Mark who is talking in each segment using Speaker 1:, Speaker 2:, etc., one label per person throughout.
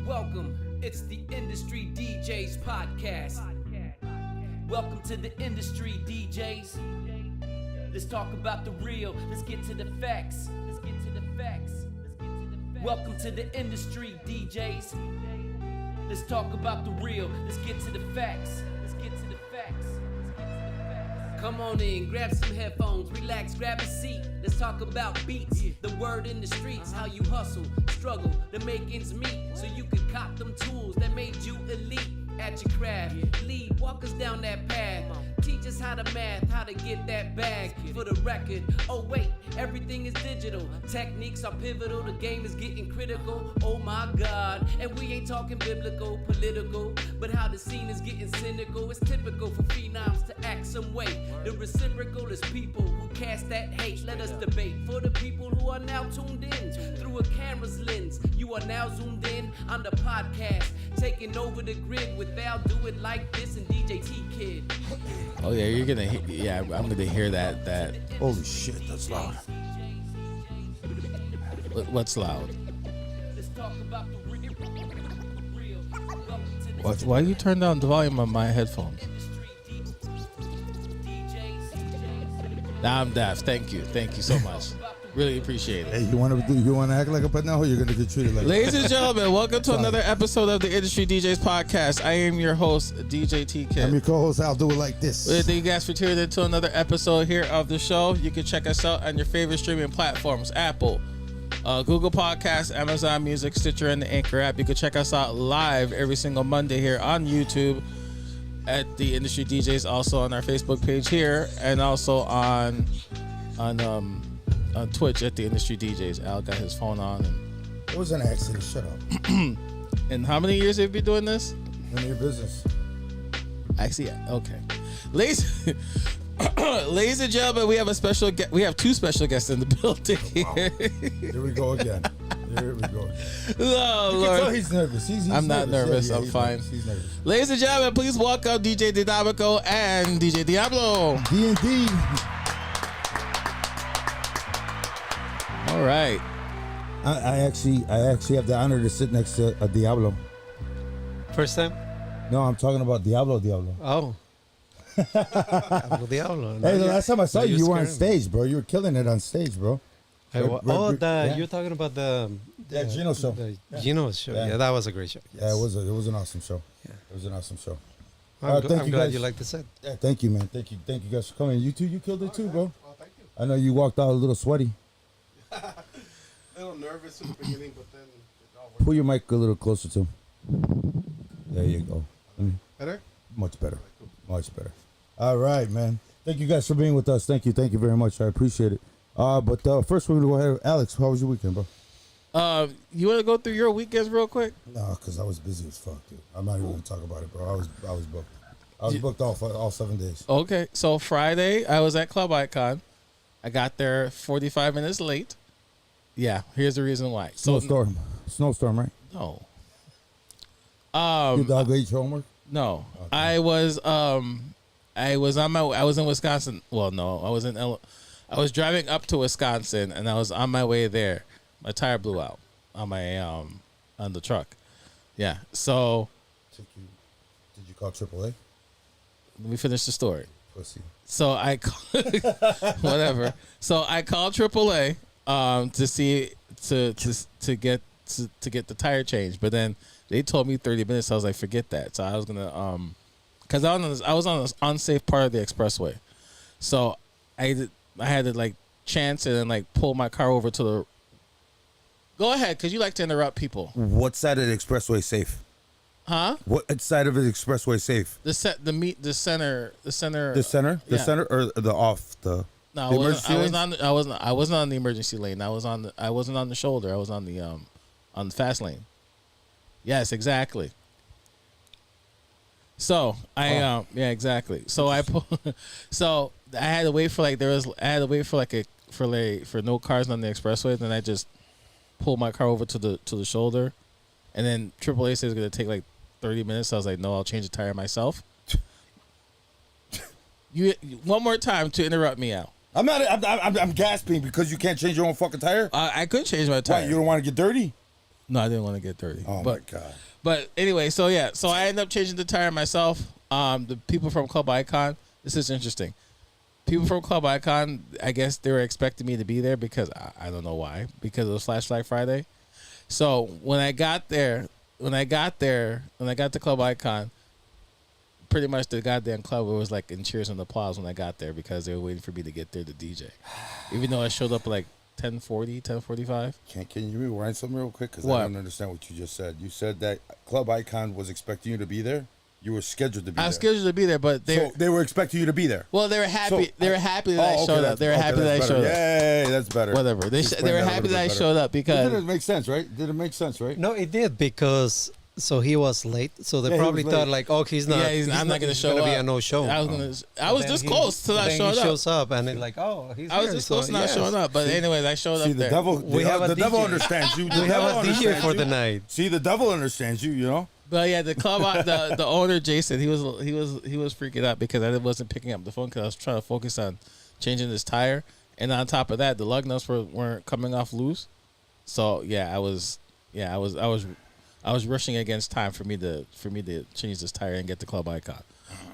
Speaker 1: Welcome, it's the Industry DJs podcast. Welcome to the Industry DJs. Let's talk about the real, let's get to the facts. Welcome to the Industry DJs. Let's talk about the real, let's get to the facts. Come on in, grab some headphones, relax, grab a seat. Let's talk about beats, the word in the streets, how you hustle, struggle to make ends meet, so you can cop them tools that made you elite at your craft. Lead, walk us down that path. Teach us how to math, how to get that bag for the record. Oh wait, everything is digital. Techniques are pivotal, the game is getting critical. Oh my God, and we ain't talking biblical, political, but how the scene is getting cynical. It's typical for phenoms to act some way. The reciprocal is people who cast that hate. Let us debate for the people who are now tuned in through a camera's lens. You are now zoomed in on the podcast, taking over the grid with Val Do It Like This and DJ T Kid.
Speaker 2: Oh yeah, you're gonna. Yeah, I'm gonna hear that.
Speaker 3: Holy shit, that's loud.
Speaker 2: What's loud?
Speaker 1: Let's talk about the real.
Speaker 2: Why you turn down the volume on my headphones? Nah, I'm deaf. Thank you so much. Really appreciate it.
Speaker 3: Hey, you want to act like a pet now, or you're gonna get treated like?
Speaker 2: Ladies and gentlemen, welcome to another episode of the Industry DJs podcast. I am your host, DJ T Kid.
Speaker 3: I'm your co-host. I'll do it like this.
Speaker 2: Thank you guys for tuning in to another episode here of the show. You can check us out on your favorite streaming platforms: Apple, Google Podcasts, Amazon Music, Stitcher, and the Anchor app. You can check us out live every single Monday here on YouTube at the Industry DJs, also on our Facebook page here, and also on Twitch at the Industry DJs. Al got his phone on. And
Speaker 3: it was an accident. Shut up.
Speaker 2: And how many years have you been doing this?
Speaker 3: None of your business.
Speaker 2: Actually, okay. Ladies and gentlemen, we have a special guest. We have two special guests in the building here.
Speaker 3: Wow. Here we go again.
Speaker 2: Oh,
Speaker 3: you
Speaker 2: Lord.
Speaker 3: can tell he's nervous. He's
Speaker 2: I'm not nervous. I'm fine.
Speaker 3: He's nervous.
Speaker 2: Ladies and gentlemen, please welcome DJ Dynamico and DJ Diablo.
Speaker 3: D&D.
Speaker 2: All right.
Speaker 3: I actually have the honor to sit next to a Diablo.
Speaker 4: First time?
Speaker 3: No, I'm talking about Diablo.
Speaker 4: Oh. Diablo.
Speaker 3: Hey, the last time I saw you were on stage, bro. You were killing it on stage, bro.
Speaker 4: You're talking about the
Speaker 3: Gino show.
Speaker 4: Gino show. Yeah, that was a great show. Yes.
Speaker 3: Yeah, it was an awesome show.
Speaker 4: Yeah.
Speaker 3: It was an awesome show.
Speaker 4: I'm glad
Speaker 3: guys.
Speaker 4: you liked the set.
Speaker 3: Yeah, thank you, man. Thank you guys for coming. You too, you killed it too, bro. Oh, thank you. I know you walked out a little sweaty.
Speaker 5: A little nervous in the beginning, but then it all worked.
Speaker 3: Pull your mic a little closer to. There you go.
Speaker 5: Better?
Speaker 3: Much better. Much better. All right, man. Thank you guys for being with us. Thank you very much. I appreciate it. But first we're gonna go ahead. Alex, how was your weekend, bro?
Speaker 2: You want to go through your weekends real quick?
Speaker 3: No, because I was busy as fuck, dude. I'm not even gonna talk about it, bro. I was booked. I was booked all 7 days.
Speaker 2: Okay, so Friday I was at Club Icon. I got there 45 minutes late. Yeah, here's the reason why.
Speaker 3: Snowstorm, right?
Speaker 2: No.
Speaker 3: Your dog ate your homework?
Speaker 2: No.
Speaker 3: Okay.
Speaker 2: I was in Wisconsin. Well, no, I was driving up to Wisconsin and I was on my way there. My tire blew out on my on the truck. Yeah. So
Speaker 3: Did you call AAA?
Speaker 2: let me finish the story.
Speaker 3: Pussy.
Speaker 2: So I whatever. So I called AAA to see to get the tire changed, but then they told me 30 minutes. I was like, forget that. So I was gonna because I was on an unsafe part of the expressway, so I had to like chance it and like pull my car over to the. Go ahead, because you like to interrupt people.
Speaker 3: What side of the expressway safe?
Speaker 2: Huh?
Speaker 3: What side of the expressway safe?
Speaker 2: The center.
Speaker 3: The center?
Speaker 2: Yeah.
Speaker 3: The center or the off the?
Speaker 2: No,
Speaker 3: the
Speaker 2: I wasn't on the emergency lane. I wasn't on the shoulder. I was on the fast lane. Yes, exactly. So yeah, exactly. So so I had to wait for for no cars on the expressway. Then I just pulled my car over to the shoulder, and then AAA said it's gonna take like 30 minutes. So I was like, no, I'll change the tire myself. You one more time to interrupt me out.
Speaker 3: I'm gasping because you can't change your own fucking tire.
Speaker 2: I could change my tire.
Speaker 3: Why, you don't want to get dirty?
Speaker 2: No, I didn't want to get dirty.
Speaker 3: Oh
Speaker 2: but,
Speaker 3: my god.
Speaker 2: But anyway, so yeah, so I ended up changing the tire myself. The people from Club Icon, this is interesting. People from Club Icon, I guess they were expecting me to be there because I don't know why, because it was Flashlight Friday. So when I got to Club Icon, pretty much the goddamn club was like in cheers and applause when I got there because they were waiting for me to get there to DJ. Even though I showed up like 10:40, 10:45.
Speaker 3: Can you rewind something real quick? Because
Speaker 2: What?
Speaker 3: I don't understand what you just said. You said that Club Icon was expecting you to be there. You were scheduled to be there.
Speaker 2: I was scheduled to be there, but
Speaker 3: they were expecting you to be there.
Speaker 2: well, they were happy.
Speaker 3: So,
Speaker 2: they were happy that I showed
Speaker 3: that's-
Speaker 2: up. They were happy that I
Speaker 3: that's
Speaker 2: showed
Speaker 3: better.
Speaker 2: up.
Speaker 3: Yay, that's better.
Speaker 2: Whatever. They
Speaker 3: Explain
Speaker 2: were
Speaker 3: that a
Speaker 2: happy
Speaker 3: little
Speaker 2: that I
Speaker 3: bit
Speaker 2: showed
Speaker 3: better.
Speaker 2: up because
Speaker 3: Did it make sense, right? Did it make sense, right?
Speaker 4: No, it did because so he was late. So they
Speaker 3: Yeah, he
Speaker 4: probably
Speaker 3: was
Speaker 4: thought
Speaker 3: late.
Speaker 4: like, oh, he's not.
Speaker 2: I'm not gonna
Speaker 4: he's
Speaker 2: show
Speaker 4: gonna be
Speaker 2: up.
Speaker 4: a no show.
Speaker 2: I was
Speaker 4: Then
Speaker 2: this
Speaker 4: he-
Speaker 2: close till I
Speaker 4: then
Speaker 2: showed
Speaker 4: he
Speaker 2: up.
Speaker 4: shows up and it's like, oh, he's
Speaker 2: I was
Speaker 4: here,
Speaker 2: this close to not
Speaker 4: yes.
Speaker 2: showing up. But anyways, I showed
Speaker 3: See,
Speaker 2: up
Speaker 3: the
Speaker 2: there.
Speaker 3: devil.
Speaker 4: We have a
Speaker 3: the devil
Speaker 4: DJ.
Speaker 3: understands you. The
Speaker 4: We
Speaker 3: devil
Speaker 4: have a DJ
Speaker 3: understands
Speaker 4: for
Speaker 3: you.
Speaker 4: the night.
Speaker 3: See, the devil understands you. You know.
Speaker 2: But yeah, the club, the owner Jason, he was freaking out because I wasn't picking up the phone because I was trying to focus on changing his tire, and on top of that, the lug nuts weren't coming off loose. So yeah, I was rushing against time for me to change this tire and get the Club Icon.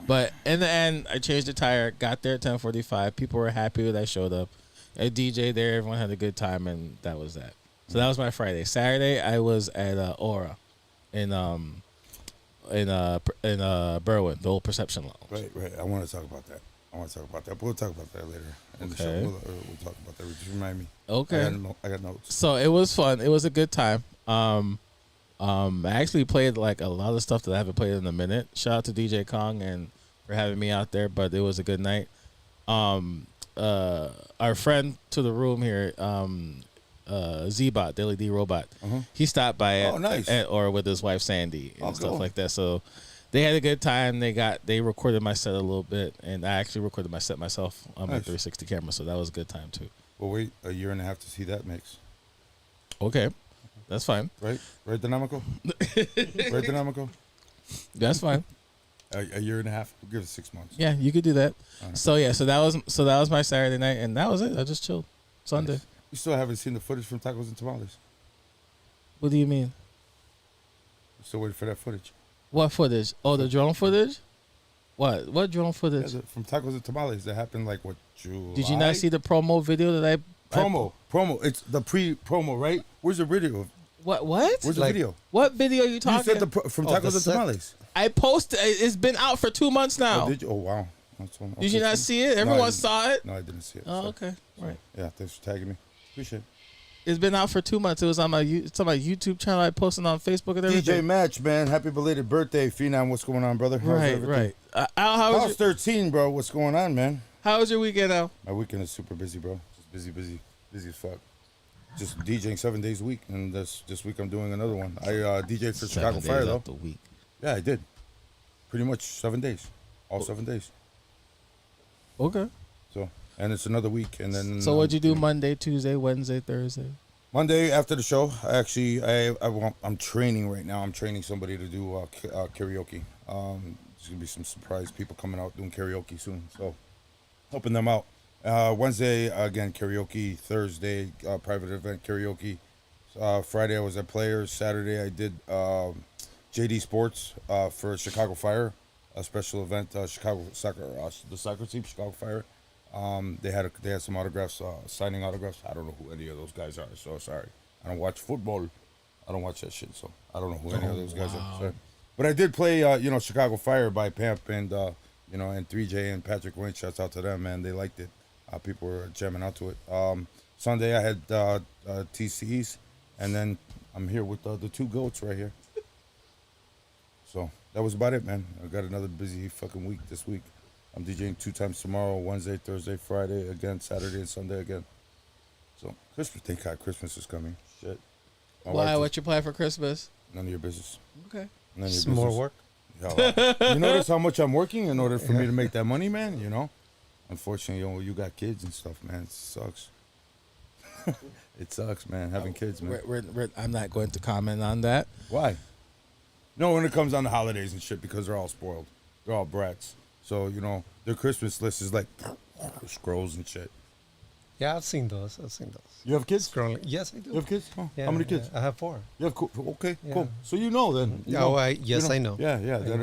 Speaker 2: But in the end, I changed the tire, got there at 10:45. People were happy that I showed up. A DJ there, everyone had a good time, and that was that. So that was my Friday. Saturday, I was at Aura in Berwyn, the old Perception Lounge.
Speaker 3: Right. I want to talk about that. But we'll talk about that later. In the show.
Speaker 2: Okay.
Speaker 3: We'll talk about that. Just remind me.
Speaker 2: Okay.
Speaker 3: I got notes.
Speaker 2: So it was fun. It was a good time. I actually played like a lot of stuff that I haven't played in a minute. Shout out to DJ Kong and for having me out there, but it was a good night. Our friend to the room here, Z-Bot, Daily D Robot, he stopped by
Speaker 3: nice.
Speaker 2: or with his wife Sandy and stuff
Speaker 3: cool.
Speaker 2: like that. So they had a good time. They recorded my set a little bit, and I actually recorded my set myself on my
Speaker 3: Nice.
Speaker 2: 360 camera. So that was a good time too.
Speaker 3: Well, wait a year and a half to see that mix.
Speaker 2: Okay, that's fine.
Speaker 3: Right, Dynamico. Right, Dynamico.
Speaker 2: That's fine.
Speaker 3: A year and a half. We'll give it 6 months.
Speaker 2: Yeah, you could do that.
Speaker 3: Alright.
Speaker 2: So yeah, so that was my Saturday night, and that was it. I just chilled. Sunday.
Speaker 3: Nice. We still haven't seen the footage from Tacos and Tamales.
Speaker 2: What do you mean?
Speaker 3: We're still waiting for that footage.
Speaker 2: What footage? Oh, the drone footage. What drone
Speaker 3: Yeah,
Speaker 2: footage?
Speaker 3: from Tacos and Tamales that happened like what, July?
Speaker 2: Did you not see the promo video that I
Speaker 3: promo? It's the pre-promo, right? Where's the video?
Speaker 2: What?
Speaker 3: Where's the
Speaker 4: Like-
Speaker 3: video?
Speaker 2: What video are you
Speaker 3: You
Speaker 2: talking?
Speaker 3: said from
Speaker 4: Oh,
Speaker 3: Tacos
Speaker 4: the
Speaker 3: and
Speaker 4: set.
Speaker 3: Tamales.
Speaker 2: I posted. It's been out for 2 months now.
Speaker 3: Oh, did you? Oh, wow. That's one.
Speaker 2: Did you
Speaker 3: Okay,
Speaker 2: not see it?
Speaker 3: No, I
Speaker 2: Everyone
Speaker 3: didn't.
Speaker 2: saw it.
Speaker 3: No, I didn't see it.
Speaker 2: Oh,
Speaker 3: So-
Speaker 2: okay. Right.
Speaker 3: Yeah, thanks for tagging me. Appreciate it.
Speaker 2: It's been out for 2 months. It was on it's on my YouTube channel. I posted on Facebook and everything.
Speaker 3: DJ Match, man. Happy belated birthday, Phenom. What's going on, brother? How's
Speaker 2: Right,
Speaker 3: everything?
Speaker 2: right. Al,
Speaker 3: House 13, bro. What's going on, man?
Speaker 2: how was your weekend, Al?
Speaker 3: My weekend is super busy, bro. Just busy as fuck. Just DJing 7 days a week, and this week I'm doing another one. I DJed for Chicago
Speaker 2: 7 days
Speaker 3: Fire,
Speaker 2: out
Speaker 3: though.
Speaker 2: the week.
Speaker 3: Yeah, I did. Pretty much 7 days. All 7 days.
Speaker 2: Okay.
Speaker 3: So, and it's another week, and then.
Speaker 2: So what'd you do Monday, Tuesday, Wednesday, Thursday?
Speaker 3: Monday after the show, I'm training right now. I'm training somebody to do karaoke. There's gonna be some surprise people coming out doing karaoke soon, so helping them out. Wednesday again karaoke. Thursday private event karaoke. Friday I was at Players. Saturday I did JD Sports for Chicago Fire, a special event. Chicago soccer, the soccer team, Chicago Fire. They had some autographs, signing autographs. I don't know who any of those guys are, so sorry. I don't watch football. I don't watch that shit, so I don't know who any of those guys are. Sorry. But I did play, Chicago Fire by Pamp and and 3J and Patrick Wayne. Shouts out to them, man. They liked it. People were jamming out to it. Sunday I had TCs, and then I'm here with the two goats right here. So that was about it, man. I got another busy fucking week this week. I'm DJing 2 times tomorrow, Wednesday, Thursday, Friday, again, Saturday and Sunday again. So Christmas, thank God Christmas is coming. Shit. My
Speaker 2: Why?
Speaker 3: wife
Speaker 2: What you plan for Christmas?
Speaker 3: None of your business.
Speaker 2: Okay.
Speaker 3: None of your
Speaker 4: Some more
Speaker 3: business.
Speaker 4: work.
Speaker 3: Yeah, well, you notice how much I'm working in order for me to make that money, man, Unfortunately, you got kids and stuff, man. It sucks. It sucks, man, having kids, man.
Speaker 2: I'm not going to comment on that.
Speaker 3: Why? No, when it comes on the holidays and shit, because they're all spoiled. They're all brats. So, their Christmas list is like scrolls and shit.
Speaker 4: Yeah, I've seen those.
Speaker 3: You have kids?
Speaker 4: Scrolling. Yes, I do.
Speaker 3: You have kids? Oh,
Speaker 4: Yeah,
Speaker 3: how many kids?
Speaker 4: I have 4.
Speaker 3: Yeah, cool. Okay,
Speaker 4: Yeah.
Speaker 3: cool. So you know then. You
Speaker 4: Yeah,
Speaker 3: know.
Speaker 4: yes, I know.
Speaker 3: Yeah, yeah. They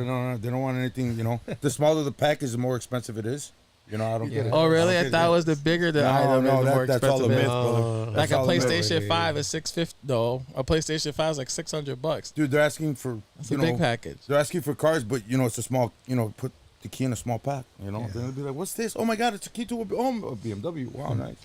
Speaker 3: don't want anything. The smaller the package, the more expensive it is. I don't get it.
Speaker 2: Oh, really? I
Speaker 3: don't
Speaker 2: thought
Speaker 3: get
Speaker 2: it was the bigger the
Speaker 3: No,
Speaker 2: item,
Speaker 3: no,
Speaker 2: the more
Speaker 3: that's all
Speaker 2: expensive
Speaker 3: a
Speaker 2: it
Speaker 3: myth,
Speaker 2: is.
Speaker 3: brother.
Speaker 2: Like
Speaker 3: That's
Speaker 2: a
Speaker 3: all myth.
Speaker 2: PlayStation 5 is $650. No, a PlayStation 5 is like $600.
Speaker 3: Dude, they're asking for.
Speaker 2: It's a big package.
Speaker 3: They're asking for cars, but it's a small. Put the key in a small pack. Then they'll be like, "What's this? Oh my God, it's a key to a BMW. Wow, nice."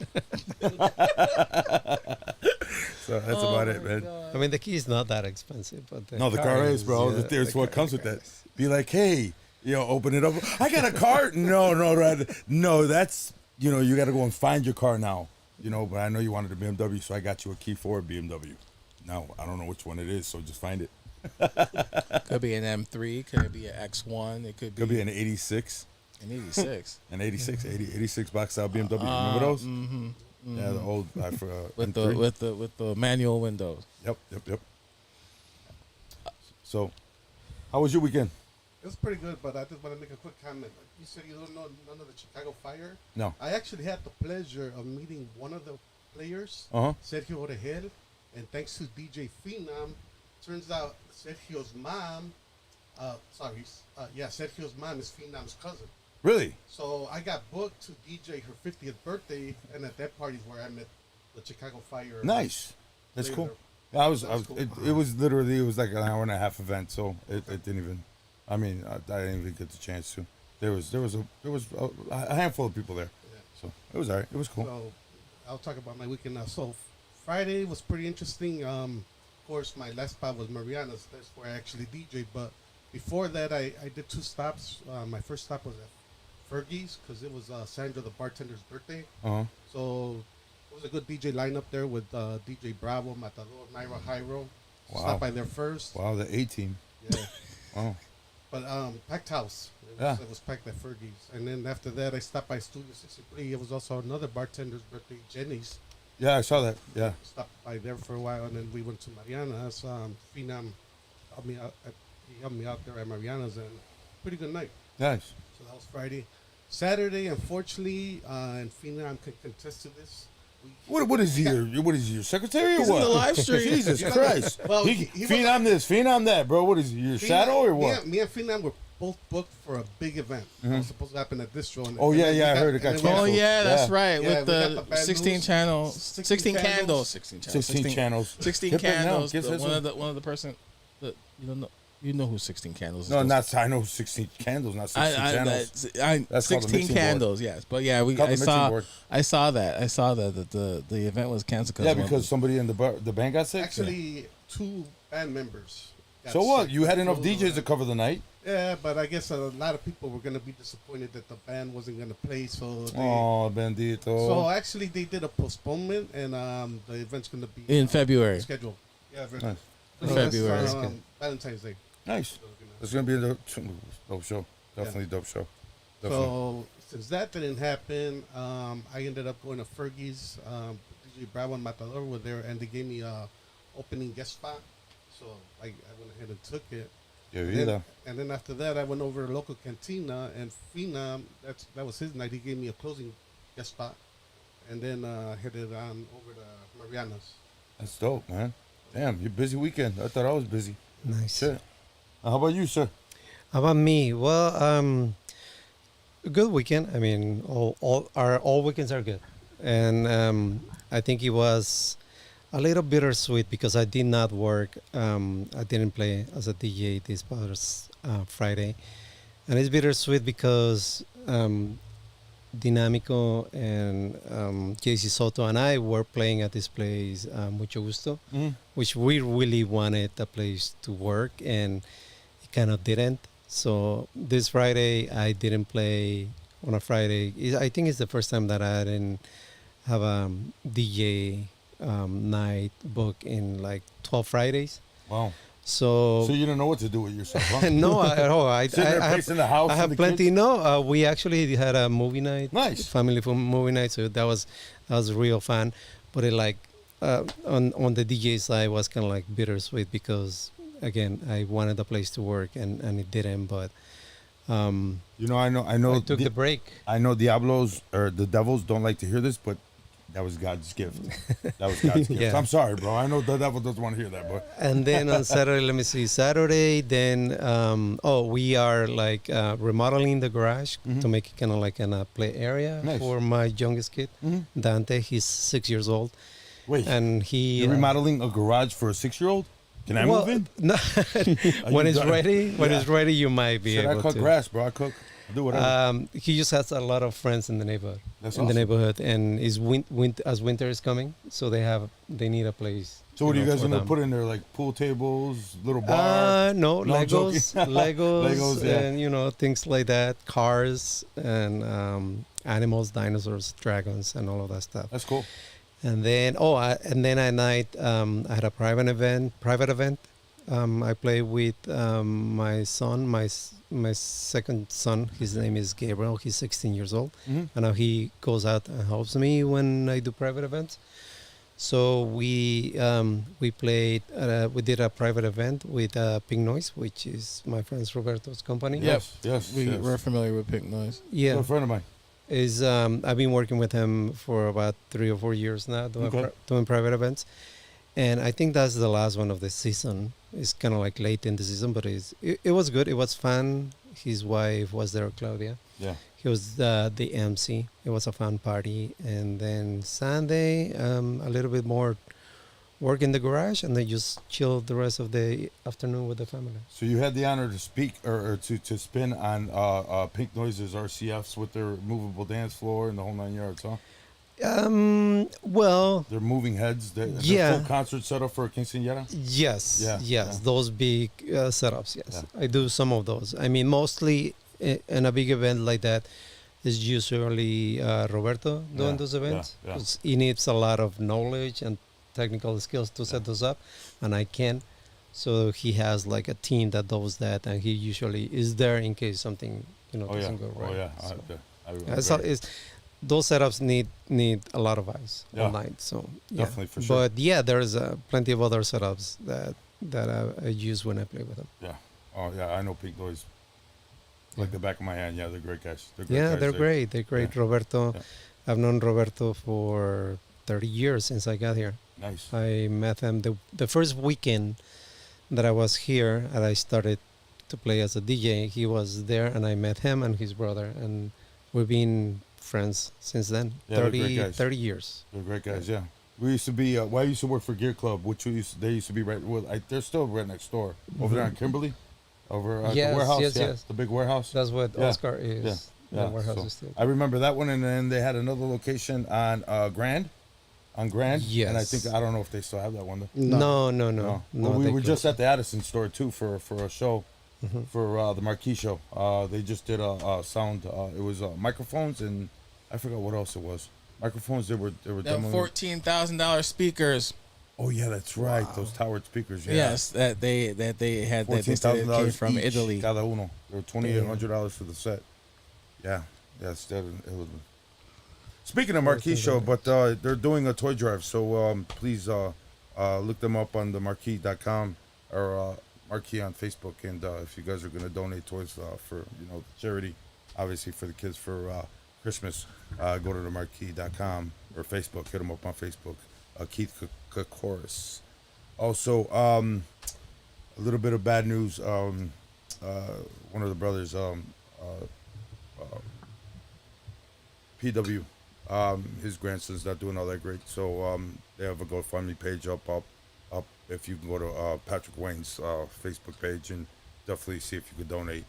Speaker 3: So that's about it, man.
Speaker 4: I mean, the key is not that expensive, but
Speaker 3: No, the car is, bro.
Speaker 4: yeah,
Speaker 3: There's
Speaker 4: the
Speaker 3: what
Speaker 4: car-
Speaker 3: comes
Speaker 4: the
Speaker 3: with
Speaker 4: car
Speaker 3: that.
Speaker 4: is.
Speaker 3: Be like, hey, open it up. I got a car. No, Rad. No, that's you got to go and find your car now. But I know you wanted a BMW, so I got you a key for a BMW. Now I don't know which one it is, so just find it.
Speaker 2: Could be an M3. Could be an X1. It
Speaker 3: Could be an '86,
Speaker 2: an 86
Speaker 3: an 86 box style BMW. Remember those?
Speaker 2: Mm-hmm.
Speaker 3: Yeah, the old
Speaker 2: with
Speaker 3: M3.
Speaker 2: with the manual windows.
Speaker 3: Yep. So, how was your weekend?
Speaker 5: It was pretty good, but I just want to make a quick comment. You said you don't know none of the Chicago Fire.
Speaker 3: No.
Speaker 5: I actually had the pleasure of meeting one of the players, Sergio Orejel, and thanks to DJ Phenom, turns out Sergio's mom, Sergio's mom is Phenom's cousin.
Speaker 3: Really?
Speaker 5: So I got booked to DJ her 50th birthday, and at that party is where I met the Chicago Fire.
Speaker 3: Nice. That's
Speaker 5: later.
Speaker 3: cool. I was
Speaker 5: cool.
Speaker 3: it was literally like an hour and a half event, so it didn't even. I mean, I didn't even get the chance to. There was a handful of people there, so it was alright. It was cool.
Speaker 5: So I'll talk about my weekend now. So Friday was pretty interesting. Of course, my last spot was Mariana's. That's where I actually DJ. But before that, I did 2 stops. My first stop was at Fergie's because it was Sandra, the bartender's birthday. So it was a good DJ lineup there with DJ Bravo, Matador, Naira, Hyro.
Speaker 3: Wow.
Speaker 5: Stopped by there first.
Speaker 3: Wow, the A team.
Speaker 5: Yeah.
Speaker 3: Wow.
Speaker 5: But packed house. It was packed at Fergie's. And then after that, I stopped by Studio 63. It was also another bartender's birthday, Jenny's.
Speaker 3: Yeah, I saw that. Yeah.
Speaker 5: Stopped by there for a while, and then we went to Mariana's. Phenom helped me out. He helped me out there at Mariana's, and pretty good night.
Speaker 3: Nice.
Speaker 5: So that was Friday. Saturday, unfortunately, and Phenom could contest to this.
Speaker 3: What is he? What is he? Your secretary or
Speaker 2: He's
Speaker 3: what?
Speaker 2: in the live stream.
Speaker 3: Jesus Christ.
Speaker 5: Well,
Speaker 3: he phenom this, phenom that, bro. What is he? Your shadow or what?
Speaker 5: Me and Phenom were both booked for a big event. It was supposed to happen at this show.
Speaker 3: Oh, yeah, I heard it got
Speaker 5: and then we
Speaker 3: canceled.
Speaker 2: Oh yeah, that's
Speaker 3: Yeah.
Speaker 2: right.
Speaker 5: Yeah,
Speaker 2: With
Speaker 5: we got
Speaker 2: the
Speaker 5: the bad
Speaker 2: 16
Speaker 5: news.
Speaker 2: channels,
Speaker 5: 16
Speaker 2: candles,
Speaker 3: 16 channels.
Speaker 2: 16
Speaker 3: Hip it now.
Speaker 2: candles.
Speaker 3: Get this one.
Speaker 2: One of the person that you know who 16 candles is.
Speaker 3: No,
Speaker 2: Those-
Speaker 3: I know 16 candles, not 16 channels.
Speaker 2: I
Speaker 3: That's called the
Speaker 2: 16
Speaker 3: mixing board.
Speaker 2: candles, yes. But yeah,
Speaker 3: Called the
Speaker 2: I
Speaker 3: mixing
Speaker 2: saw
Speaker 3: board.
Speaker 2: that the event was canceled.
Speaker 3: Yeah, because somebody in the band got sick.
Speaker 5: Actually, 2 band members. got
Speaker 3: So what?
Speaker 5: sick.
Speaker 3: You had enough
Speaker 5: So,
Speaker 3: DJs to cover the night?
Speaker 5: Yeah, but I guess a lot of people were going to be disappointed that the band wasn't going to play. So they,
Speaker 3: Oh, bendito.
Speaker 5: so actually they did a postponement, and the event's going to be
Speaker 2: in February.
Speaker 5: scheduled. Yeah,
Speaker 3: Nice.
Speaker 2: February.
Speaker 5: That's, Valentine's Day.
Speaker 3: Nice. It's going to be a dope show. Definitely dope show. Definitely.
Speaker 5: So since that didn't happen, I ended up going to Fergie's. DJ Bravo and Matador were there, and they gave me a opening guest spot. So I went ahead and took it.
Speaker 3: Yeah,
Speaker 5: And
Speaker 3: vida.
Speaker 5: then, and then after that, I went over to local cantina, and Phenom, that was his night. He gave me a closing guest spot, and then headed on over to Mariana's.
Speaker 3: That's dope, man. Damn, you're busy weekend. I thought I was busy.
Speaker 4: Nice.
Speaker 3: Shit. How about you, sir?
Speaker 4: How about me? Well, a good weekend. I mean, all weekends are good, and I think it was a little bittersweet because I did not work. I didn't play as a DJ this past Friday, and it's bittersweet because Dynamico and JC Soto and I were playing at this place, Mucho Gusto, which we really wanted the place to work, and it kind of didn't. So this Friday, I didn't play on a Friday. I think it's the first time that I didn't have a DJ night book in like 12 Fridays.
Speaker 3: Wow.
Speaker 4: So
Speaker 3: you didn't know what to do with yourself, huh?
Speaker 4: no, at all.
Speaker 3: Sitting there pacing the house
Speaker 4: I
Speaker 3: and
Speaker 4: have
Speaker 3: the
Speaker 4: plenty.
Speaker 3: kids?
Speaker 4: No, we actually had a movie night.
Speaker 3: Nice.
Speaker 4: Family movie night. So that was real fun. But it like on the DJ side was kind of like bittersweet because again I wanted a place to work and it didn't. But
Speaker 3: I know.
Speaker 4: I took the break.
Speaker 3: I know Diablos or the Devils don't like to hear this, but That was God's gift. That was God's gift.
Speaker 4: Yeah.
Speaker 3: I'm sorry, bro. I know the devil doesn't want to hear that, but
Speaker 4: And then on Saturday, let me see, Saturday, then, we are like remodeling the garage to make it kind of like a play area
Speaker 3: Nice.
Speaker 4: for my youngest kid, Dante. He's 6 years old.
Speaker 3: wait.
Speaker 4: And he.
Speaker 3: You're remodeling a garage for a 6-year-old? Can I move in?
Speaker 4: No, when
Speaker 3: you
Speaker 4: it's
Speaker 3: done?
Speaker 4: ready, you might be
Speaker 3: Shit, I
Speaker 4: able
Speaker 3: cut
Speaker 4: to.
Speaker 3: grass, bro. I cook. I do whatever.
Speaker 4: He just has a lot of friends in the neighborhood.
Speaker 3: That's
Speaker 4: in
Speaker 3: awesome.
Speaker 4: the neighborhood, and is as winter is coming, so they need a place.
Speaker 3: So what are you
Speaker 4: know,
Speaker 3: guys
Speaker 4: for
Speaker 3: gonna
Speaker 4: them.
Speaker 3: put in there? Like pool tables, little bar?
Speaker 4: No,
Speaker 3: No, I'm joking.
Speaker 4: Legos,
Speaker 3: Legos, yeah.
Speaker 4: and things like that, cars and animals, dinosaurs, dragons, and all of that stuff.
Speaker 3: That's cool.
Speaker 4: And then at night I had a private event. I play with my son, my second son. His name is Gabriel. He's 16 years old, and now he goes out and helps me when I do private events. So we played. We did a private event with Pink Noise, which is my friend Roberto's company.
Speaker 2: Yep.
Speaker 3: Yes.
Speaker 2: We're familiar with Pink Noise.
Speaker 4: Yeah,
Speaker 3: A friend of mine.
Speaker 4: is I've been working with him for about 3 or 4 years now, doing private events, and I think that's the last one of the season. It's kind of like late in the season, but it was good. It was fun. His wife was there, Claudia.
Speaker 3: Yeah.
Speaker 4: He was the MC. It was a fun party, and then Sunday a little bit more work in the garage, and then just chill the rest of the afternoon with the family.
Speaker 3: So you had the honor to speak or to spin on Pink Noise's RCFs with their movable dance floor and the whole 9 yards, huh?
Speaker 4: Well,
Speaker 3: They're moving heads. They're
Speaker 4: Yeah.
Speaker 3: full concert setup for a quinceañera.
Speaker 4: yes,
Speaker 3: Yeah.
Speaker 4: those big setups. Yes,
Speaker 3: Yeah.
Speaker 4: I do some of those. I mean, mostly in a big event like that, is usually Roberto doing
Speaker 3: Yeah,
Speaker 4: those events.
Speaker 3: yeah.
Speaker 4: 'Cause he needs a lot of knowledge and technical skills to set those up, and I can't. So he has like a team that does that, and he usually is there in case something
Speaker 3: Oh yeah.
Speaker 4: doesn't go right.
Speaker 3: Oh yeah.
Speaker 4: So,
Speaker 3: I
Speaker 4: it's, those setups need a lot of eyes
Speaker 3: Yeah.
Speaker 4: all night. So yeah.
Speaker 3: Definitely, for sure.
Speaker 4: But yeah, there's plenty of other setups that I use when I play with them.
Speaker 3: Yeah. Oh yeah. I know Pink Noise like the back of my hand. Yeah, they're great guys. They're great
Speaker 4: Yeah,
Speaker 3: guys.
Speaker 4: they're great. They're great.
Speaker 3: Yeah.
Speaker 4: Roberto,
Speaker 3: Yeah.
Speaker 4: I've known Roberto for 30 years since I got here.
Speaker 3: Nice.
Speaker 4: I met him the first weekend that I was here and I started to play as a DJ. He was there and I met him and his brother, and we've been friends since then.
Speaker 3: Yeah, they're great guys.
Speaker 4: 30 years.
Speaker 3: They're great guys. Yeah. We used to be. I used to work for Gear Club, which they used to be right. Well, they're still right next door over there on Kimberly, over at
Speaker 4: Yes,
Speaker 3: the warehouse.
Speaker 4: yes,
Speaker 3: yeah,
Speaker 4: yes.
Speaker 3: the big warehouse.
Speaker 4: That's what
Speaker 3: Yeah,
Speaker 4: Oscar is.
Speaker 3: yeah,
Speaker 4: The
Speaker 3: yeah,
Speaker 4: warehouse
Speaker 3: so
Speaker 4: is still.
Speaker 3: I remember that one, and then they had another location on Grand, on Grand.
Speaker 4: Yes.
Speaker 3: And I think I don't know if they still have that one. Though.
Speaker 4: No.
Speaker 3: Well, we
Speaker 4: they
Speaker 3: were just
Speaker 4: closed.
Speaker 3: at the Addison store too for a show, for the Marquee show. They just did a sound. It was microphones and I forgot what else it was. Microphones. They were
Speaker 2: Them
Speaker 3: demoing.
Speaker 2: $14,000 speakers.
Speaker 3: Oh yeah, that's right. Those towered speakers. Yeah.
Speaker 2: Yes, that they had that they said it came from
Speaker 3: each,
Speaker 2: Italy.
Speaker 3: Cada uno. They were $2,800 for the set. Yeah. Yes. It was. Speaking of Marquee show, but they're doing a toy drive, so please look them up on the marquee.com or Marquee on Facebook, and if you guys are gonna donate toys for charity, obviously for the kids for Christmas, go to the marquee.com or Facebook. Hit them up on Facebook. Keith Kokoris. Also, a little bit of bad news. One of the brothers, PW, his grandson's not doing all that great. So they have a GoFundMe page up. If you can go to Patrick Wayne's Facebook page and definitely see if you could donate.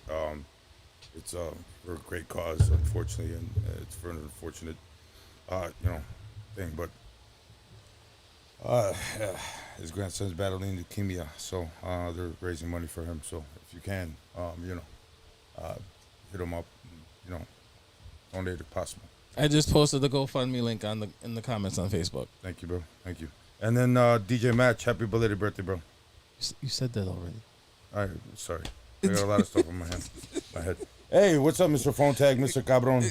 Speaker 3: It's for a great cause, unfortunately, and it's for an unfortunate, thing. But his grandson's battling leukemia, so they're raising money for him. So if you can, hit him up, donate if possible.
Speaker 2: I just posted the GoFundMe link in the comments on Facebook.
Speaker 3: Thank you, bro. Thank you. And then DJ Match, happy belated birthday, bro.
Speaker 2: You said that already.
Speaker 3: All right, sorry. I got a lot of stuff in my head. Hey, what's up, Mr. Phone Tag, Mr. Cabron?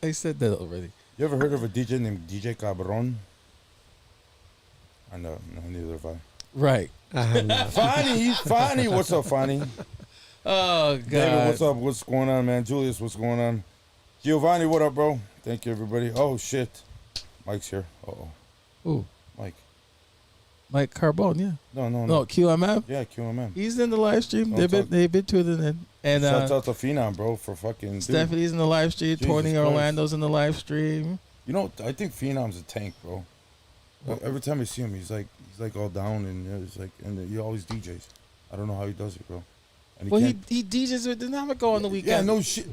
Speaker 2: I said that already.
Speaker 3: You ever heard of a DJ named DJ Cabron? I know, no, neither have I.
Speaker 2: Right.
Speaker 4: I have not.
Speaker 3: Fonny, what's up, Fonny?
Speaker 2: Oh God.
Speaker 3: David, what's up? What's going on, man? Julius, what's going on? Giovanni, what up, bro? Thank you, everybody. Oh shit, Mike's here. Uh-oh.
Speaker 2: Ooh,
Speaker 3: Mike.
Speaker 2: Carbone, yeah.
Speaker 3: No.
Speaker 2: No, QMM.
Speaker 3: Yeah, QMM.
Speaker 2: He's in the live stream.
Speaker 3: Don't
Speaker 2: They've been tuning in. And
Speaker 3: Shouts out to Phenom, bro, for fucking... Dude.
Speaker 2: Stephanie's in the live stream.
Speaker 3: Jesus
Speaker 2: Tony
Speaker 3: Christ.
Speaker 2: Orlando's in the live stream.
Speaker 3: You know, I think Phenom's a tank, bro. Every time I see him, he's like all down, and it's like, and he always DJs. I don't know how he does it, bro. And
Speaker 2: Well,
Speaker 3: can't-
Speaker 2: he DJs with Dynamico on the weekend.
Speaker 3: Yeah, no shit.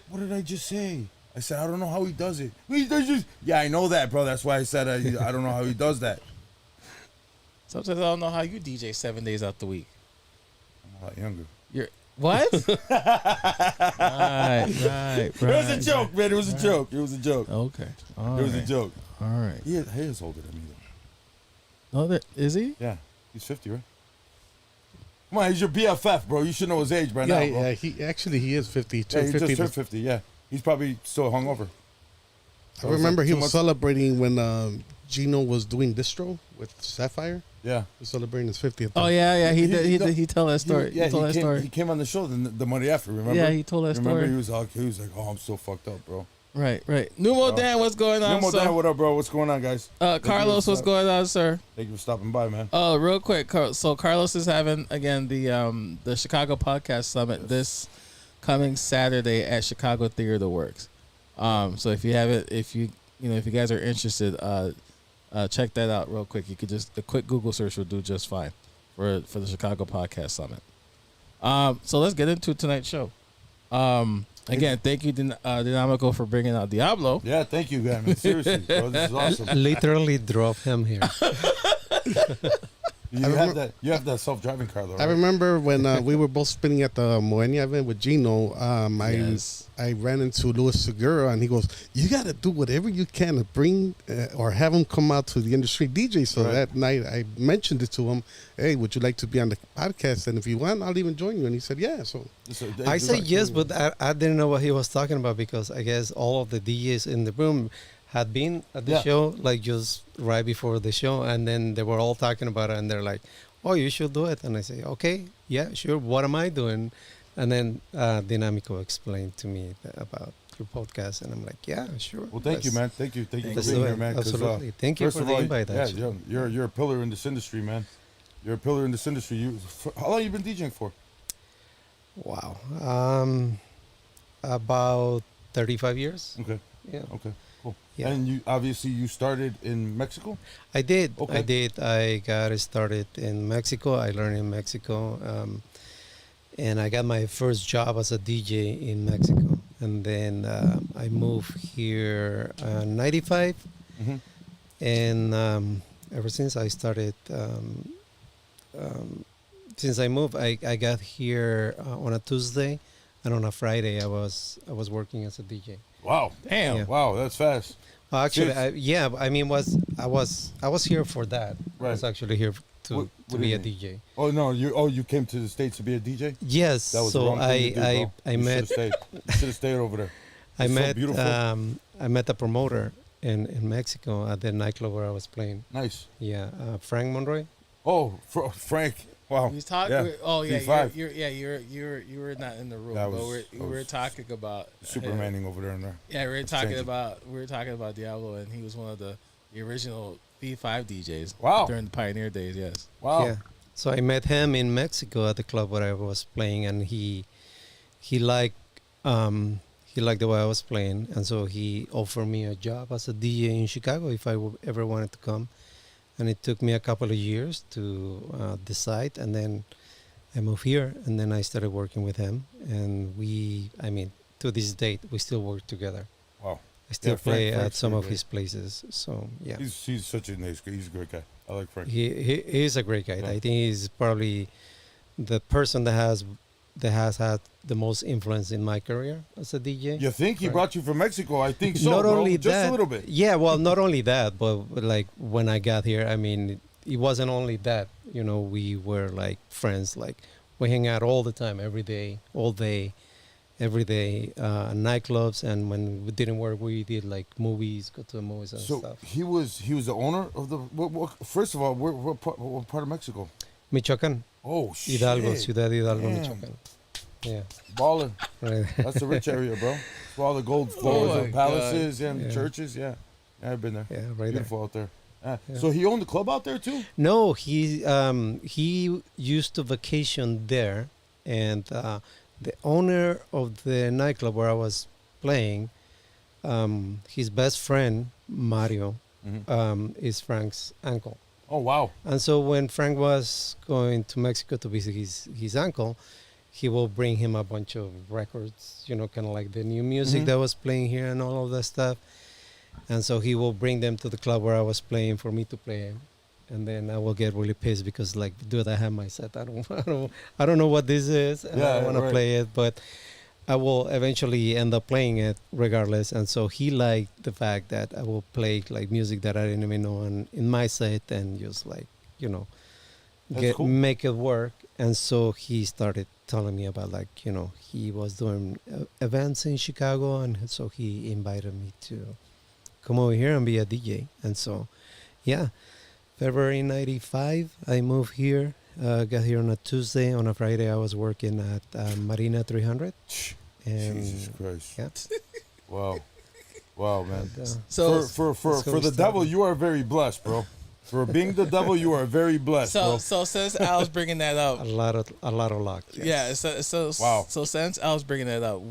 Speaker 3: What did I just say? I said I don't know how he does it. He does just. Yeah, I know that, bro. That's why I said I don't know how he does that.
Speaker 2: Sometimes I don't know how you DJ 7 days out the week.
Speaker 3: I'm a lot younger.
Speaker 2: You're what? right.
Speaker 3: It was a joke, man. It was a joke. It was a joke.
Speaker 2: Okay.
Speaker 3: It was a joke.
Speaker 2: All right.
Speaker 3: He is older than me, though.
Speaker 2: No, is he?
Speaker 3: Yeah, he's 50, right? Come on, he's your BFF, bro. You should know his age by now, bro.
Speaker 5: Yeah, he is 50.
Speaker 3: Yeah,
Speaker 5: Turned
Speaker 3: he
Speaker 5: 50.
Speaker 3: just turned 50. Yeah, he's probably still hungover.
Speaker 5: I remember he
Speaker 3: Too
Speaker 5: was
Speaker 3: much-
Speaker 5: celebrating when Gino was doing Distro with Sapphire.
Speaker 3: Yeah.
Speaker 5: He was celebrating his 50th.
Speaker 2: Oh yeah. He
Speaker 3: He-
Speaker 2: did. He told that story.
Speaker 3: Yeah,
Speaker 2: he told that story.
Speaker 3: he came on the show the Monday after. Remember?
Speaker 2: Yeah, he told that
Speaker 3: Remember,
Speaker 2: story.
Speaker 3: he was like, "Oh, I'm so fucked up, bro."
Speaker 2: Right. Numo Dan, what's going on,
Speaker 3: No more
Speaker 2: sir?
Speaker 3: Dan, what up, bro? What's going on, guys?
Speaker 2: Carlos, what's going on, sir?
Speaker 3: Thank you for stopping by, man.
Speaker 2: Oh, real quick. So Carlos is having again the Chicago Podcast Summit this coming Saturday at Chicago Theater Works. So if you haven't, if you guys are interested, check that out real quick. You could just a quick Google search will do just fine for the Chicago Podcast Summit. So let's get into tonight's show. Again, thank you, Dynamico, for bringing out Diablo.
Speaker 3: Yeah, thank you, guys. Man. Seriously, bro, this is awesome.
Speaker 4: Literally drove him here.
Speaker 3: You have that self-driving car, though. Right?
Speaker 5: I remember when we were both spinning at the Moenia event with Gino.
Speaker 2: Yes.
Speaker 5: I ran into Luis Segura, and he goes, "You got to do whatever you can to bring or have him come out to the industry DJ." So
Speaker 3: Right.
Speaker 5: that night, I mentioned it to him. Hey, would you like to be on the podcast? And if you want, I'll even join you. And he said, "Yeah." So
Speaker 4: I said yes, but I didn't know what he was talking about because I guess all of the DJs in the room had been at the
Speaker 3: Yeah.
Speaker 4: show like just right before the show, and then they were all talking about it, and they're like, "Oh, you should do it." And I say, "Okay, yeah, sure. What am I doing?" And then Dynamico explained to me about your podcast, and I'm like, "Yeah, sure."
Speaker 3: Well, thank you, man. Thank you for
Speaker 4: Let's
Speaker 3: being
Speaker 4: do
Speaker 3: here,
Speaker 4: it.
Speaker 3: man. 'cause,
Speaker 4: Absolutely. Thank you
Speaker 3: first
Speaker 4: for
Speaker 3: of
Speaker 4: the
Speaker 3: all,
Speaker 4: invite.
Speaker 3: Yeah,
Speaker 4: actually.
Speaker 3: you're a pillar in this industry, man. You're a pillar in this industry. How long you been DJing for?
Speaker 4: Wow. About 35 years.
Speaker 3: Okay,
Speaker 4: Yeah.
Speaker 3: okay, cool.
Speaker 4: Yeah.
Speaker 3: And you started in Mexico.
Speaker 4: I did.
Speaker 3: Okay.
Speaker 4: I did. I got started in Mexico. I learned in Mexico. And I got my first job as a DJ in Mexico. And then I moved here in 95.
Speaker 3: Mm-hmm.
Speaker 4: And ever since I started, since I moved, I got here on a Tuesday. And on a Friday, I was working as a DJ.
Speaker 3: Wow,
Speaker 2: Damn.
Speaker 4: Yeah.
Speaker 3: wow, that's fast.
Speaker 4: Well, actually,
Speaker 3: Yes.
Speaker 4: I mean, I was here for that. I was
Speaker 3: Right.
Speaker 4: actually here to
Speaker 3: What do
Speaker 4: be
Speaker 3: you
Speaker 4: a
Speaker 3: mean?
Speaker 4: DJ.
Speaker 3: Oh no, you came to the States to be a DJ.
Speaker 4: Yes.
Speaker 3: That was the
Speaker 4: So
Speaker 3: wrong thing to do, bro.
Speaker 4: I
Speaker 3: You
Speaker 4: met
Speaker 3: should have stayed over there.
Speaker 4: I
Speaker 3: It's so
Speaker 4: met
Speaker 3: beautiful.
Speaker 4: I met a promoter in Mexico at the nightclub where I was playing.
Speaker 3: Nice.
Speaker 4: Yeah, Frank Monroy.
Speaker 3: Oh, Frank. Wow.
Speaker 2: He's talking.
Speaker 3: Yeah.
Speaker 2: Oh yeah,
Speaker 3: P5.
Speaker 2: you were not in the room,
Speaker 3: That
Speaker 2: but
Speaker 3: was-
Speaker 2: we
Speaker 3: that
Speaker 2: were
Speaker 3: was
Speaker 2: talking about
Speaker 3: Supermaning over there and there.
Speaker 2: Yeah, we were
Speaker 3: Changing.
Speaker 2: talking about Diablo, and he was one of the original P5 DJs.
Speaker 3: Wow.
Speaker 2: During the pioneer days, yes.
Speaker 3: Wow.
Speaker 4: Yeah. So I met him in Mexico at the club where I was playing, and he liked the way I was playing, and so he offered me a job as a DJ in Chicago if I ever wanted to come. And it took me a couple of years to decide, and then I moved here, and then I started working with him, and to this date, we still work together.
Speaker 3: Wow.
Speaker 4: I still
Speaker 3: Yeah, Frank-
Speaker 4: play at
Speaker 3: Frank's
Speaker 4: some
Speaker 3: pretty
Speaker 4: of
Speaker 3: great.
Speaker 4: his places. So yeah,
Speaker 3: He's such a nice guy. He's a great guy. I like Frank.
Speaker 4: he is a great guy.
Speaker 3: Yeah.
Speaker 4: I think he's probably the person that has had the most influence in my career as a DJ.
Speaker 3: You think he
Speaker 4: Right.
Speaker 3: brought you from Mexico? I think so.
Speaker 4: Not
Speaker 3: bro.
Speaker 4: only
Speaker 3: just
Speaker 4: that,
Speaker 3: a little bit.
Speaker 4: Yeah, well, not only that, but like when I got here, I mean, it wasn't only that. You know, we were like friends. Like we hang out all the time, every day, all day, every day, nightclubs, and when we didn't work, we did like movies, go to the movies and
Speaker 3: So
Speaker 4: stuff.
Speaker 3: he was the owner of the. First of all, what part of Mexico?
Speaker 4: Michoacán,
Speaker 3: Oh shit.
Speaker 4: Hidalgo, Ciudad Hidalgo,
Speaker 3: Damn.
Speaker 4: Michoacán. Yeah,
Speaker 3: Ballin'.
Speaker 4: right.
Speaker 3: That's the rich area, bro. That's where all the gold floors,
Speaker 2: my
Speaker 3: the palaces, and
Speaker 4: Yeah.
Speaker 3: churches. Yeah. Yeah, I've been there.
Speaker 4: Yeah, right
Speaker 3: Beautiful out there. So he owned the club out there too?
Speaker 4: No, he used to vacation there, and the owner of the nightclub where I was playing, his best friend Mario, is Frank's uncle.
Speaker 3: Oh wow!
Speaker 4: And so when Frank was going to Mexico to visit his uncle, he will bring him a bunch of records, kind of like the new music that was playing here and all of that stuff. And so he will bring them to the club where I was playing for me to play. And then I will get really pissed because, like, dude, I have my set. I don't know what this is. And I don't want to play it, but I will eventually end up playing it regardless. And so he liked the fact that I will play like music that I didn't even know in my set and just like,
Speaker 3: Cool.
Speaker 4: make it work. And so he started telling me about like, he was doing events in Chicago. And so he invited me to come over here and be a DJ. And so, yeah, February 95, I moved here. Got here on a Tuesday. On a Friday, I was working at Marina 300. And
Speaker 3: Jesus Christ.
Speaker 4: Yeah.
Speaker 3: Wow, man.
Speaker 4: And,
Speaker 2: So
Speaker 3: for
Speaker 4: we
Speaker 3: the
Speaker 4: started.
Speaker 3: devil, you are very blessed, bro. For being the devil, you are very blessed, bro.
Speaker 2: so since Al's bringing that up,
Speaker 4: a lot of luck. Yes.
Speaker 2: yeah. So
Speaker 3: Wow.
Speaker 2: So since Al's bringing that up,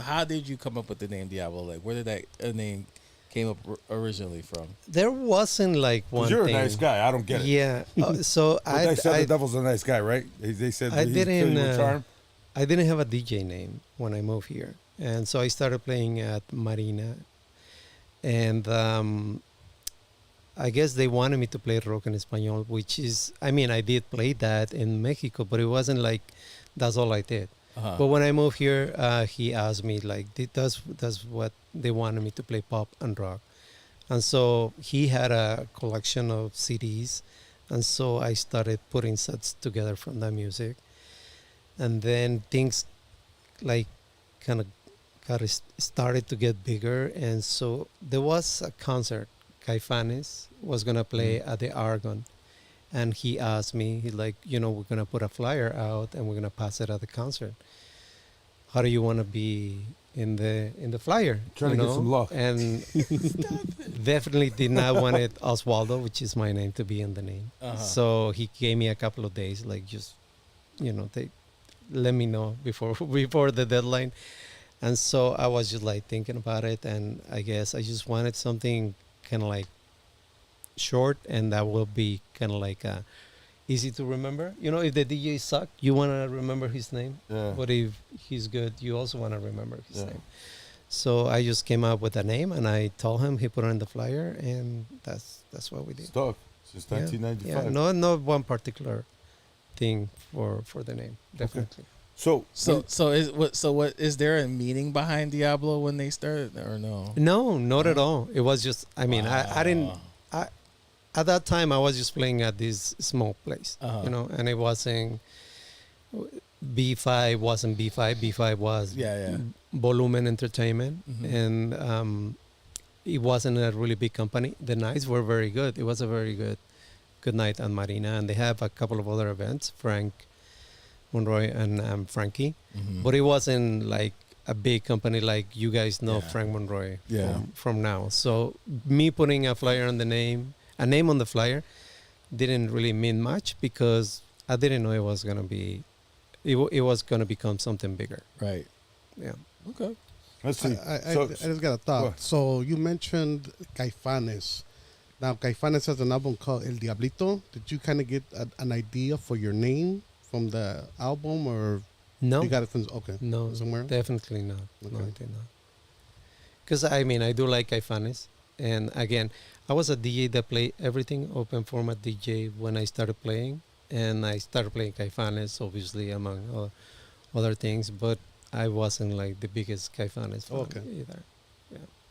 Speaker 2: how did you come up with the name Diablo? Like, where did that name came up originally from?
Speaker 4: There wasn't like one
Speaker 3: 'Cause you're
Speaker 4: thing.
Speaker 3: a nice guy. I don't get it.
Speaker 4: Yeah. So
Speaker 3: But they said
Speaker 4: I
Speaker 3: the devil's a nice guy, right? They said
Speaker 4: I
Speaker 3: that he'd kill
Speaker 4: didn't,
Speaker 3: you with charm.
Speaker 4: I didn't have a DJ name when I moved here. And so I started playing at Marina. And I guess they wanted me to play rock en español, which is, I mean, I did play that in Mexico, but it wasn't like that's all I did.
Speaker 2: Uh-huh.
Speaker 4: But when I moved here, he asked me, like, that's what they wanted me to play, pop and rock. And so he had a collection of CDs. And so I started putting sets together from that music. And then things like kind of started to get bigger. And so there was a concert. Caifanes was going to play at the Argonne. And he asked me, he's like, we're going to put a flyer out and we're going to pass it at the concert. How do you want to be in the flyer?
Speaker 3: Trying to get some luck.
Speaker 4: And definitely did not want it Oswaldo, which is my name, to be in the name.
Speaker 2: Uh-huh.
Speaker 4: So he gave me a couple of days, like just, they let me know before the deadline. And so I was just like thinking about it, and I guess I just wanted something kind of like short, and that will be kind of like easy to remember. If the DJ suck, you want to remember his name.
Speaker 3: Yeah.
Speaker 4: But if he's good, you also want to remember his
Speaker 3: Yeah.
Speaker 4: name. So I just came up with a name, and I told him. He put it on the flyer, and that's what we did.
Speaker 3: Stuck since
Speaker 4: Yeah.
Speaker 3: 1995.
Speaker 4: Yeah, not one particular thing for the name. Definitely.
Speaker 3: So
Speaker 2: What is there a meaning behind Diablo when they started or no?
Speaker 4: No, not at all. It was just. I mean, I didn't. At that time, I was just playing at this small place,
Speaker 2: Uh-huh.
Speaker 4: and it wasn't. B5 wasn't B5. B5 was
Speaker 2: Yeah.
Speaker 4: Volumen Entertainment,
Speaker 2: Mhm.
Speaker 4: and it wasn't a really big company. The nights were very good. It was a very good night at Marina, and they have a couple of other events. Frank Monroy and Frankie,
Speaker 2: Mhm.
Speaker 4: but it wasn't like a big company like you guys know
Speaker 2: Yeah.
Speaker 4: Frank Monroy
Speaker 2: Yeah.
Speaker 4: from now. So me putting a flyer on a name on the flyer, didn't really mean much because I didn't know it was gonna be. It was gonna become something bigger.
Speaker 2: Right.
Speaker 4: Yeah.
Speaker 2: Okay.
Speaker 3: let's see.
Speaker 5: I
Speaker 3: So-
Speaker 5: just got a
Speaker 3: Go
Speaker 5: thought.
Speaker 3: ahead.
Speaker 5: So you mentioned Caifanes. Now, Caifanes has an album called El Diablito. Did you kind of get an idea for your name from the album, or
Speaker 4: No.
Speaker 5: you got it from
Speaker 4: No,
Speaker 5: somewhere?
Speaker 4: definitely not. No,
Speaker 5: Okay.
Speaker 4: I did not. Because I mean, I do like Caifanes, and again, I was a DJ that played everything, open format DJ when I started playing, and I started playing Caifanes, obviously among other things, but I wasn't like the biggest Caifanes fan
Speaker 5: Okay.
Speaker 4: either.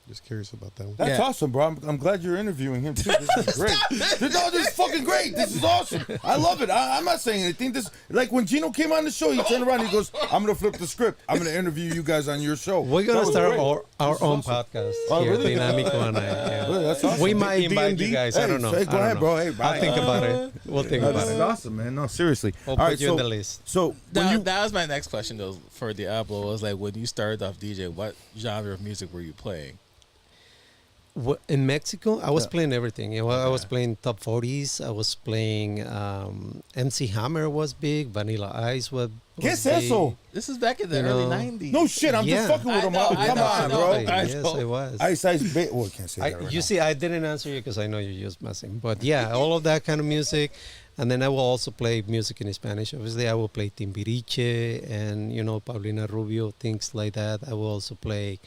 Speaker 5: Just curious about that one.
Speaker 3: That's
Speaker 2: Yeah.
Speaker 3: awesome, bro. I'm glad you're interviewing him too. This is great. This is fucking great. This is awesome. I love it. I'm not saying anything. This like when Gino came on the show, he turned around. He goes, "I'm gonna flip the script. I'm gonna interview you guys on your show."
Speaker 4: We're
Speaker 3: That
Speaker 4: gonna
Speaker 3: was
Speaker 4: start
Speaker 3: great.
Speaker 4: our
Speaker 3: This is
Speaker 4: own
Speaker 3: awesome.
Speaker 4: podcast
Speaker 3: Oh,
Speaker 4: here,
Speaker 3: really?
Speaker 4: Dynamico and I. Yeah.
Speaker 3: Really, that's awesome.
Speaker 4: We might invite
Speaker 5: D&D?
Speaker 4: you guys. I
Speaker 3: Hey,
Speaker 4: don't know.
Speaker 3: hey, go
Speaker 4: I don't
Speaker 3: ahead,
Speaker 4: know.
Speaker 3: bro. Hey, bye.
Speaker 4: I'll think about it. We'll think about
Speaker 3: That's
Speaker 4: it.
Speaker 3: awesome, man. No, seriously.
Speaker 4: We'll
Speaker 3: All
Speaker 4: put
Speaker 3: right,
Speaker 4: you
Speaker 3: so
Speaker 4: in the list.
Speaker 3: so when you
Speaker 2: That was my next question though for Diablo. Was like when you started off DJ, what genre of music were you playing?
Speaker 4: In Mexico, I was
Speaker 3: Yeah.
Speaker 4: playing everything. You know, I was
Speaker 3: Okay.
Speaker 4: playing top 40s. I was playing MC Hammer was big. Vanilla Ice was
Speaker 3: ¿Qué es
Speaker 4: big.
Speaker 3: eso?
Speaker 2: This is back in the
Speaker 4: You
Speaker 2: early
Speaker 4: know,
Speaker 2: '90s.
Speaker 3: No shit, I'm just
Speaker 4: Yeah.
Speaker 3: fucking with
Speaker 2: I
Speaker 3: him.
Speaker 2: know,
Speaker 3: Oh,
Speaker 2: I
Speaker 3: come
Speaker 2: know,
Speaker 3: on,
Speaker 2: I know.
Speaker 3: bro.
Speaker 4: Yes, I was.
Speaker 3: Ice Ice Ba- Well, I can't say that right
Speaker 4: You
Speaker 3: now.
Speaker 4: see, I didn't answer you because I know you're just messing. But yeah, all of that kind of music. And then I will also play music in Spanish. Obviously, I will play Timbiriche and, Paulina Rubio, things like that. I will also play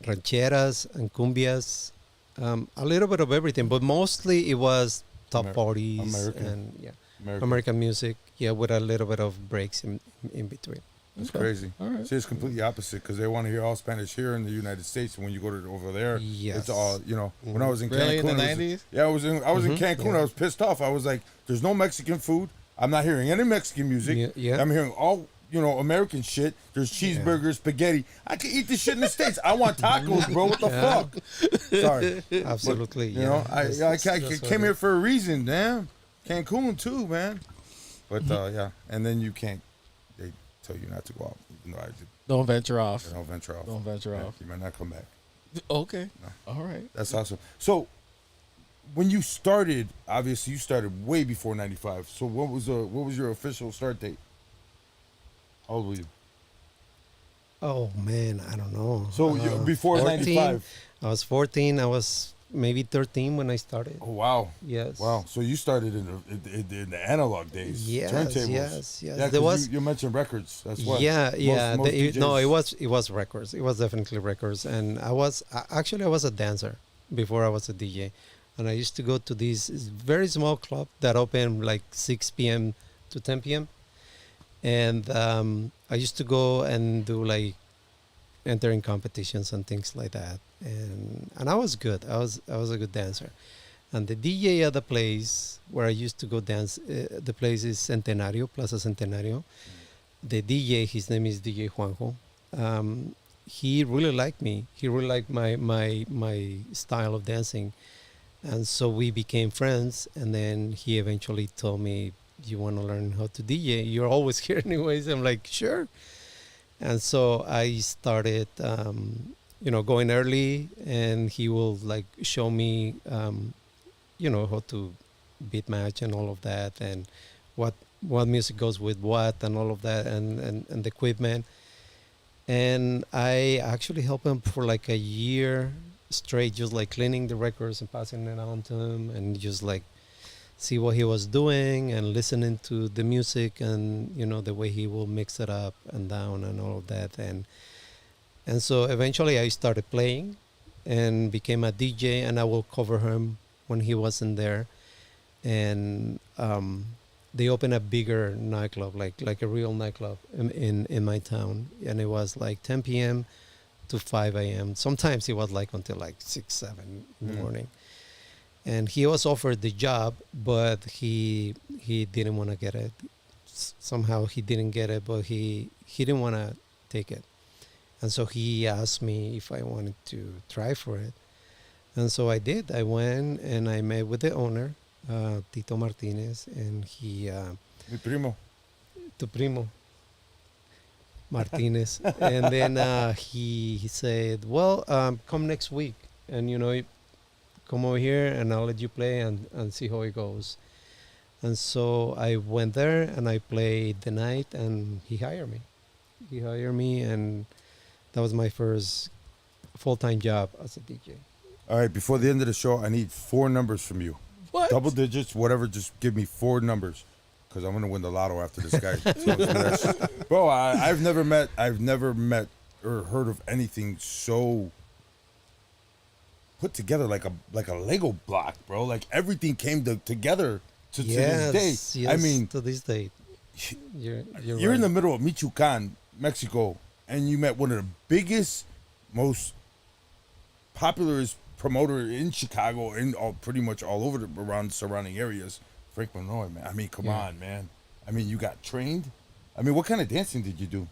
Speaker 4: rancheras and cumbias, a little bit of everything. But mostly it was top 40s
Speaker 3: American.
Speaker 4: and, yeah,
Speaker 3: American.
Speaker 4: American music. Yeah, with a little bit of breaks in between.
Speaker 3: That's
Speaker 2: Okay.
Speaker 3: crazy.
Speaker 2: All right.
Speaker 3: See, it's completely opposite because they want to hear all Spanish here in the United States. And when you go to over there,
Speaker 4: Yes.
Speaker 3: it's all When I was in
Speaker 2: Really,
Speaker 3: Cancun,
Speaker 2: in the
Speaker 3: it was-
Speaker 2: 90s?
Speaker 3: yeah, I was in Cancun.
Speaker 4: Yeah.
Speaker 3: I was pissed off. I was like, "There's no Mexican food. I'm not hearing any Mexican music.
Speaker 4: Yeah.
Speaker 3: I'm hearing all American shit. There's cheeseburgers, spaghetti. I can eat this shit in the States. I want tacos, bro. What the fuck? Sorry,
Speaker 4: Absolutely.
Speaker 3: you know, I
Speaker 4: That's what
Speaker 3: came
Speaker 4: it
Speaker 3: here
Speaker 4: is.
Speaker 3: for a reason. Damn, Cancun too, man. But yeah, and then you can't. They tell you not to go out. Even though I did.
Speaker 2: Don't venture off.
Speaker 3: Don't venture off.
Speaker 2: Don't venture
Speaker 3: Yeah,
Speaker 2: off.
Speaker 3: You might not come back.
Speaker 2: Okay.
Speaker 3: No.
Speaker 2: All right.
Speaker 3: That's awesome. So, when you started, obviously you started way before '95. So, what was your official start date? How old were you?
Speaker 4: Oh man, I don't know.
Speaker 3: So before
Speaker 4: 14.
Speaker 3: '95.
Speaker 4: I was 14. I was maybe 13 when I started.
Speaker 3: Oh wow.
Speaker 4: Yes.
Speaker 3: Wow. So you started in the analog days.
Speaker 4: Yes,
Speaker 3: Turntables.
Speaker 4: yes.
Speaker 3: Yeah,
Speaker 4: There
Speaker 3: 'cause
Speaker 4: was.
Speaker 3: you mentioned records. That's what.
Speaker 4: Yeah.
Speaker 3: Most
Speaker 4: No,
Speaker 3: DJs
Speaker 4: it was records. It was definitely records. And I was a dancer before I was a DJ, and I used to go to this very small club that opened like 6 p.m. to 10 p.m. And I used to go and do like entering competitions and things like that. And I was good. I was a good dancer. And the DJ at the place where I used to go dance, the place is Centenario, Plaza Centenario. The DJ, his name is DJ Juanjo. He really liked me. He really liked my style of dancing. And so we became friends. And then he eventually told me, "You want to learn how to DJ? You're always here anyways." I'm like, "Sure." And so I started, going early, and he will like show me, how to beat match and all of that, and what music goes with what, and all of that, and the equipment. And I actually helped him for like a year straight, just like cleaning the records and passing it on to him, and just like see what he was doing and listening to the music and the way he will mix it up and down and all of that. And so eventually I started playing and became a DJ, and I will cover him when he wasn't there. And they opened a bigger nightclub, like a real nightclub in my town, and it was like 10 p.m. to 5 a.m. Sometimes it was like until like 6, 7 in the morning. And he was offered the job, but he didn't want to get it. Somehow he didn't get it, but he didn't want to take it. And so he asked me if I wanted to try for it. And so I did. I went and I met with the owner, Tito Martinez, and he...
Speaker 3: Mi primo.
Speaker 4: Tu primo. Martinez. And then he said, "Well, come next week. And, come over here and I'll let you play and see how it goes." And so I went there and I played the night, and he hired me. And that was my first full-time job as a DJ.
Speaker 3: All right. Before the end of the show, I need 4 numbers from you.
Speaker 2: What?
Speaker 3: Double digits, whatever. Just give me 4 numbers, because I'm gonna win the lotto after this guy. tells me that shit. Bro, I've never met or heard of anything so put together like a Lego block, bro. Like everything came together to this day. I mean,
Speaker 4: to this day. You're
Speaker 3: you're in the
Speaker 4: right.
Speaker 3: middle of Michoacan, Mexico, and you met one of the biggest, most popular promoter in Chicago and pretty much all over around the surrounding areas. Frank Monroy, man. I mean, come
Speaker 4: Yeah.
Speaker 3: on, man. I mean, you got trained. I mean, what kind of dancing did you do?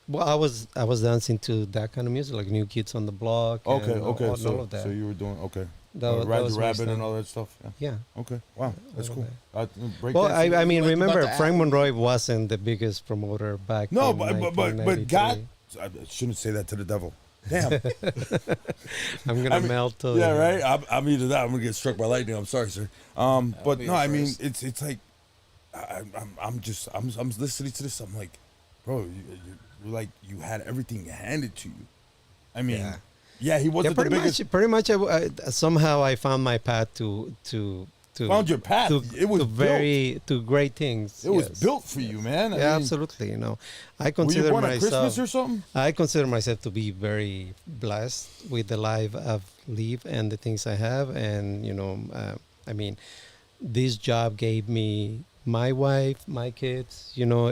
Speaker 4: Well, I was dancing to that kind of music, like New Kids on the Block.
Speaker 3: Okay,
Speaker 4: and
Speaker 3: okay.
Speaker 4: all
Speaker 3: So,
Speaker 4: of that.
Speaker 3: so you were doing okay.
Speaker 4: That
Speaker 3: Ride
Speaker 4: was
Speaker 3: the
Speaker 4: my
Speaker 3: Rabbit and
Speaker 4: style.
Speaker 3: all that stuff. Yeah.
Speaker 4: Yeah.
Speaker 3: Okay. Wow, that's
Speaker 4: all
Speaker 3: cool.
Speaker 4: of
Speaker 3: Break
Speaker 4: Well,
Speaker 3: dancing?
Speaker 4: I mean,
Speaker 2: Like
Speaker 4: remember
Speaker 2: about the
Speaker 4: Frank
Speaker 2: act.
Speaker 4: Monroy wasn't the biggest promoter back.
Speaker 3: No,
Speaker 4: in
Speaker 3: but
Speaker 4: 1993.
Speaker 3: God, I shouldn't say that to the devil. Damn.
Speaker 4: I'm gonna melt.
Speaker 3: Yeah, right. I'm either that. I'm gonna get struck by lightning. I'm sorry, sir. But
Speaker 2: be
Speaker 3: no,
Speaker 2: the
Speaker 3: I mean,
Speaker 2: first.
Speaker 3: it's like I'm listening to this. I'm like, bro, you're like you had everything handed to you. I mean, yeah, he
Speaker 4: Yeah,
Speaker 3: wasn't the biggest.
Speaker 4: pretty much. Somehow I found my path to
Speaker 3: Found your path. It was built.
Speaker 4: to great things.
Speaker 3: It was
Speaker 4: Yes.
Speaker 3: built for you, man. I
Speaker 4: Yeah,
Speaker 3: mean,
Speaker 4: absolutely. You know, I
Speaker 3: Were you
Speaker 4: consider
Speaker 3: born at
Speaker 4: myself.
Speaker 3: Christmas or something?
Speaker 4: I consider myself to be very blessed with the life I've lived and the things I have, and you know, I mean, this job gave me my wife, my kids. You know,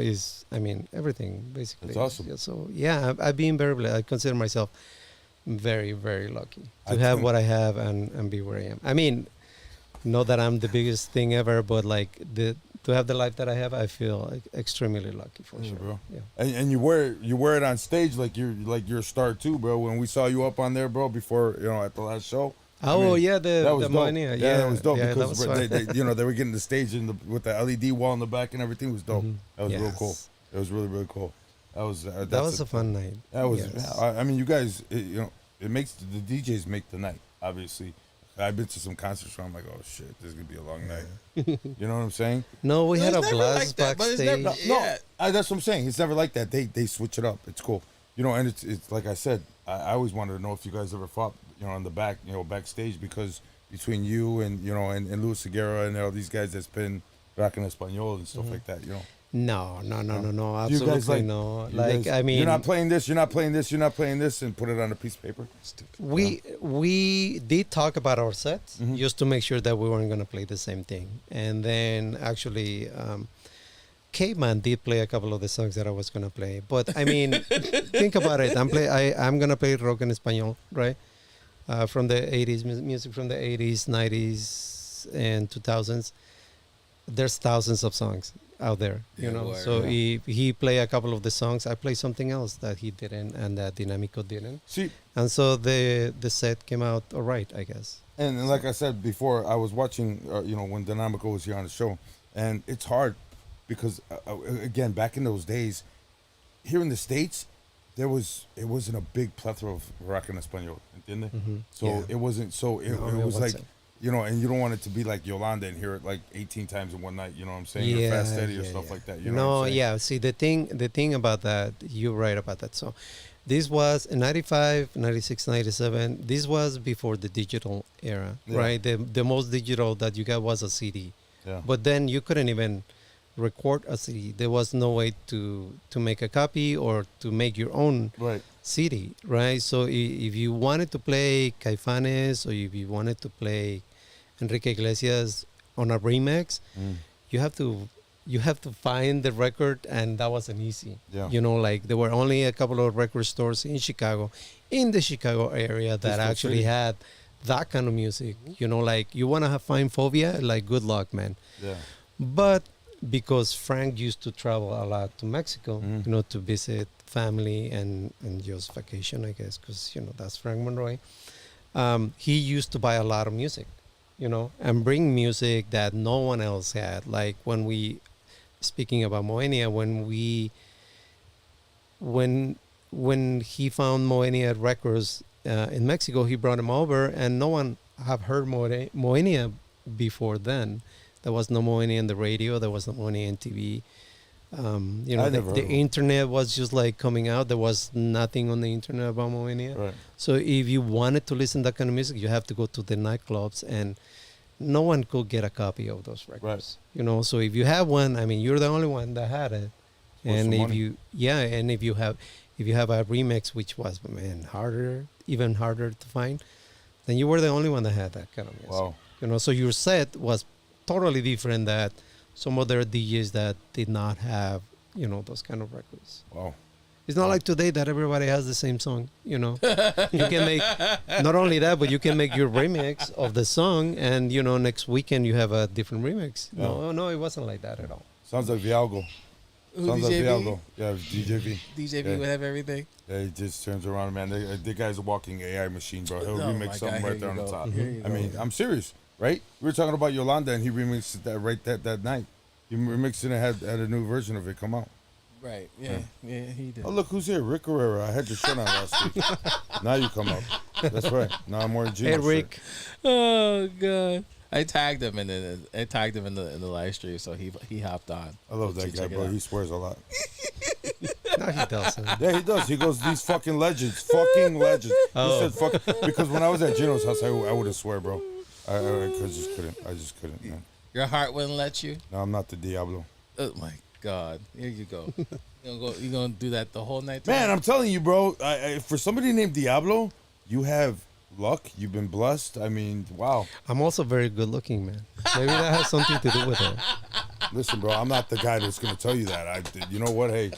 Speaker 4: I mean everything basically.
Speaker 3: That's awesome.
Speaker 4: Yeah, so yeah, I've been very blessed. I consider myself very, very lucky to
Speaker 3: I
Speaker 4: have
Speaker 3: think-
Speaker 4: what I have and be where I am. I mean, not that I'm the biggest thing ever, but like to have the life that I have, I feel like extremely lucky for
Speaker 3: Yeah,
Speaker 4: sure.
Speaker 3: bro.
Speaker 4: Yeah.
Speaker 3: And you wear it on stage like you're a star too, bro. When we saw you up on there, bro, before at the last show.
Speaker 4: Oh
Speaker 3: mean,
Speaker 4: yeah,
Speaker 3: that was
Speaker 4: the
Speaker 3: dope.
Speaker 4: Moenia.
Speaker 3: Yeah, that was dope
Speaker 4: yeah,
Speaker 3: because
Speaker 4: that was fun.
Speaker 3: they were getting the stage with the LED wall in the back and everything was dope.
Speaker 4: Mhm.
Speaker 3: That was real
Speaker 4: Yes.
Speaker 3: cool. It was really really cool. That was
Speaker 4: That was a fun night.
Speaker 3: That was.
Speaker 4: Yes.
Speaker 3: I mean, you guys, it makes the DJs make the night. Obviously, I've been to some concerts where I'm like, oh shit, this is gonna be a long night. You know what I'm saying?
Speaker 4: No, we had a
Speaker 2: It's never
Speaker 4: blast
Speaker 2: like that, but it's
Speaker 4: backstage.
Speaker 2: never-
Speaker 3: No,
Speaker 2: Yeah.
Speaker 3: that's what I'm saying. It's never like that. They switch it up. It's cool. And it's like I said. I always wanted to know if you guys ever fought, on the back, backstage, because between you and and Luis Seguera and all these guys that's been rocking Espanol and stuff like that.
Speaker 4: No,
Speaker 3: You
Speaker 4: absolutely
Speaker 3: guys
Speaker 4: no.
Speaker 3: you
Speaker 4: Like
Speaker 3: guys-
Speaker 4: I mean,
Speaker 3: you're not playing this. You're not playing this. You're not playing this, and put it on a piece of paper.
Speaker 4: we did talk about our sets
Speaker 3: Mhm.
Speaker 4: just to make sure that we weren't gonna play the same thing, and then actually. Caveman did play a couple of the songs that I was gonna play, but I mean, think about it. I'm gonna play rock en español, right? From the 80s, music from the 80s, 90s, and 2000s. There's thousands of songs out there,
Speaker 2: Yeah, word,
Speaker 4: So
Speaker 2: yeah.
Speaker 4: if he play a couple of the songs, I play something else that he didn't, and that Dynamico didn't,
Speaker 3: See,
Speaker 4: and so the set came out all right, I guess.
Speaker 3: and like I said before, I was watching, when Dynamico was here on the show, and it's hard because, again, back in those days, here in the States, it wasn't a big plethora of rock en español, ¿entiende? So
Speaker 4: Yeah.
Speaker 3: it wasn't, so it,
Speaker 4: No,
Speaker 3: it
Speaker 4: it
Speaker 3: was like,
Speaker 4: wasn't.
Speaker 3: and you don't want it to be like Yolanda and hear it like 18 times in one night, you know what I'm saying? Or Fast Eddie or stuff like that, you know
Speaker 4: no,
Speaker 3: what I'm saying?
Speaker 4: yeah. See, the thing about that, you're right about that. So, this was in 95, 96, 97. This was before the digital era,
Speaker 3: Yeah.
Speaker 4: right? The most digital that you got was a CD.
Speaker 3: Yeah.
Speaker 4: But then you couldn't even record a CD. There was no way to make a copy or to make your own
Speaker 3: Right.
Speaker 4: CD, right? So if you wanted to play Caifanes or if you wanted to play Enrique Iglesias on a remix, you have to find the record, and that wasn't easy.
Speaker 3: Yeah.
Speaker 4: Like there were only a couple of record stores in the Chicago area that
Speaker 3: Disco
Speaker 4: actually
Speaker 3: City.
Speaker 4: had that kind of music. Like you want to find Phobia, like good luck, man.
Speaker 3: Yeah.
Speaker 4: But because Frank used to travel a lot to Mexico,
Speaker 3: Mhm.
Speaker 4: to visit family and just vacation, I guess, because that's Frank Monroy. He used to buy a lot of music, and bring music that no one else had. Like speaking about Moenia, when he found Moenia Records in Mexico, he brought him over, and no one have heard Moenia before then. There was no Moenia in the radio. There was no Moenia in TV.
Speaker 3: I never heard
Speaker 4: The
Speaker 3: of it.
Speaker 4: internet was just like coming out. There was nothing on the internet about Moenia.
Speaker 3: Right.
Speaker 4: So if you wanted to listen to that kind of music, you have to go to the nightclubs, and no one could get a copy of those records. So if you have one, I mean, you're the only one that had it.
Speaker 3: Worth
Speaker 4: And
Speaker 3: some
Speaker 4: if
Speaker 3: money.
Speaker 4: if you have a remix, which was even harder to find, then you were the only one that had that kind of music.
Speaker 3: Wow.
Speaker 4: So your set was totally different that some other DJs that did not have, those kind of records.
Speaker 3: Wow.
Speaker 4: It's not like today that everybody has the same song, You can make, not only that, but you can make your remix of the song, and, next weekend you have a different remix. No, it wasn't like that at all.
Speaker 3: Sounds like Vialgo.
Speaker 2: Who,
Speaker 3: Sounds like
Speaker 2: DJV?
Speaker 3: Vialgo. Yeah, DJV.
Speaker 2: DJV
Speaker 3: Yeah.
Speaker 2: would have everything.
Speaker 3: Yeah, he just turns around, man. The guy's a walking AI machine, bro. He'll
Speaker 2: Oh, my
Speaker 3: remix something
Speaker 2: God,
Speaker 3: right there
Speaker 2: here
Speaker 3: on the
Speaker 2: you go.
Speaker 3: top.
Speaker 2: Here you
Speaker 3: I
Speaker 2: go.
Speaker 3: mean, I'm serious, right? We were talking about Yolanda, and he remixed that right that night. He remixed it and had a new version of it come out.
Speaker 2: Right. Yeah. Yeah. He did.
Speaker 3: Oh, look who's here. Rick Herrera. I had your shirt on last week. Now you come up. That's right. Now I'm wearing Gino's
Speaker 4: Hey, Rick.
Speaker 3: shirt.
Speaker 2: Oh god. I tagged him in the live stream, so he hopped on.
Speaker 3: I love that
Speaker 2: Check
Speaker 3: guy,
Speaker 2: it
Speaker 3: bro.
Speaker 2: out.
Speaker 3: He swears a lot.
Speaker 4: No, he doesn't.
Speaker 3: Yeah, he does. He goes, these fucking legends. Fucking legends.
Speaker 4: Oh.
Speaker 3: He said fuck. Because when I was at Gino's house, I wouldn't swear, bro. I just couldn't. I just couldn't, man.
Speaker 2: Your heart wouldn't let you.
Speaker 3: No, I'm not the Diablo.
Speaker 2: Oh my god. Here you go. You gonna do that the whole night?
Speaker 3: Man,
Speaker 2: tonight?
Speaker 3: I'm telling you, bro. For somebody named Diablo, you have luck. You've been blessed. I mean, wow.
Speaker 4: I'm also very good looking, man. Maybe that has something to do with it.
Speaker 3: Listen, bro, I'm not the guy that's gonna tell you that. You know what? Hey,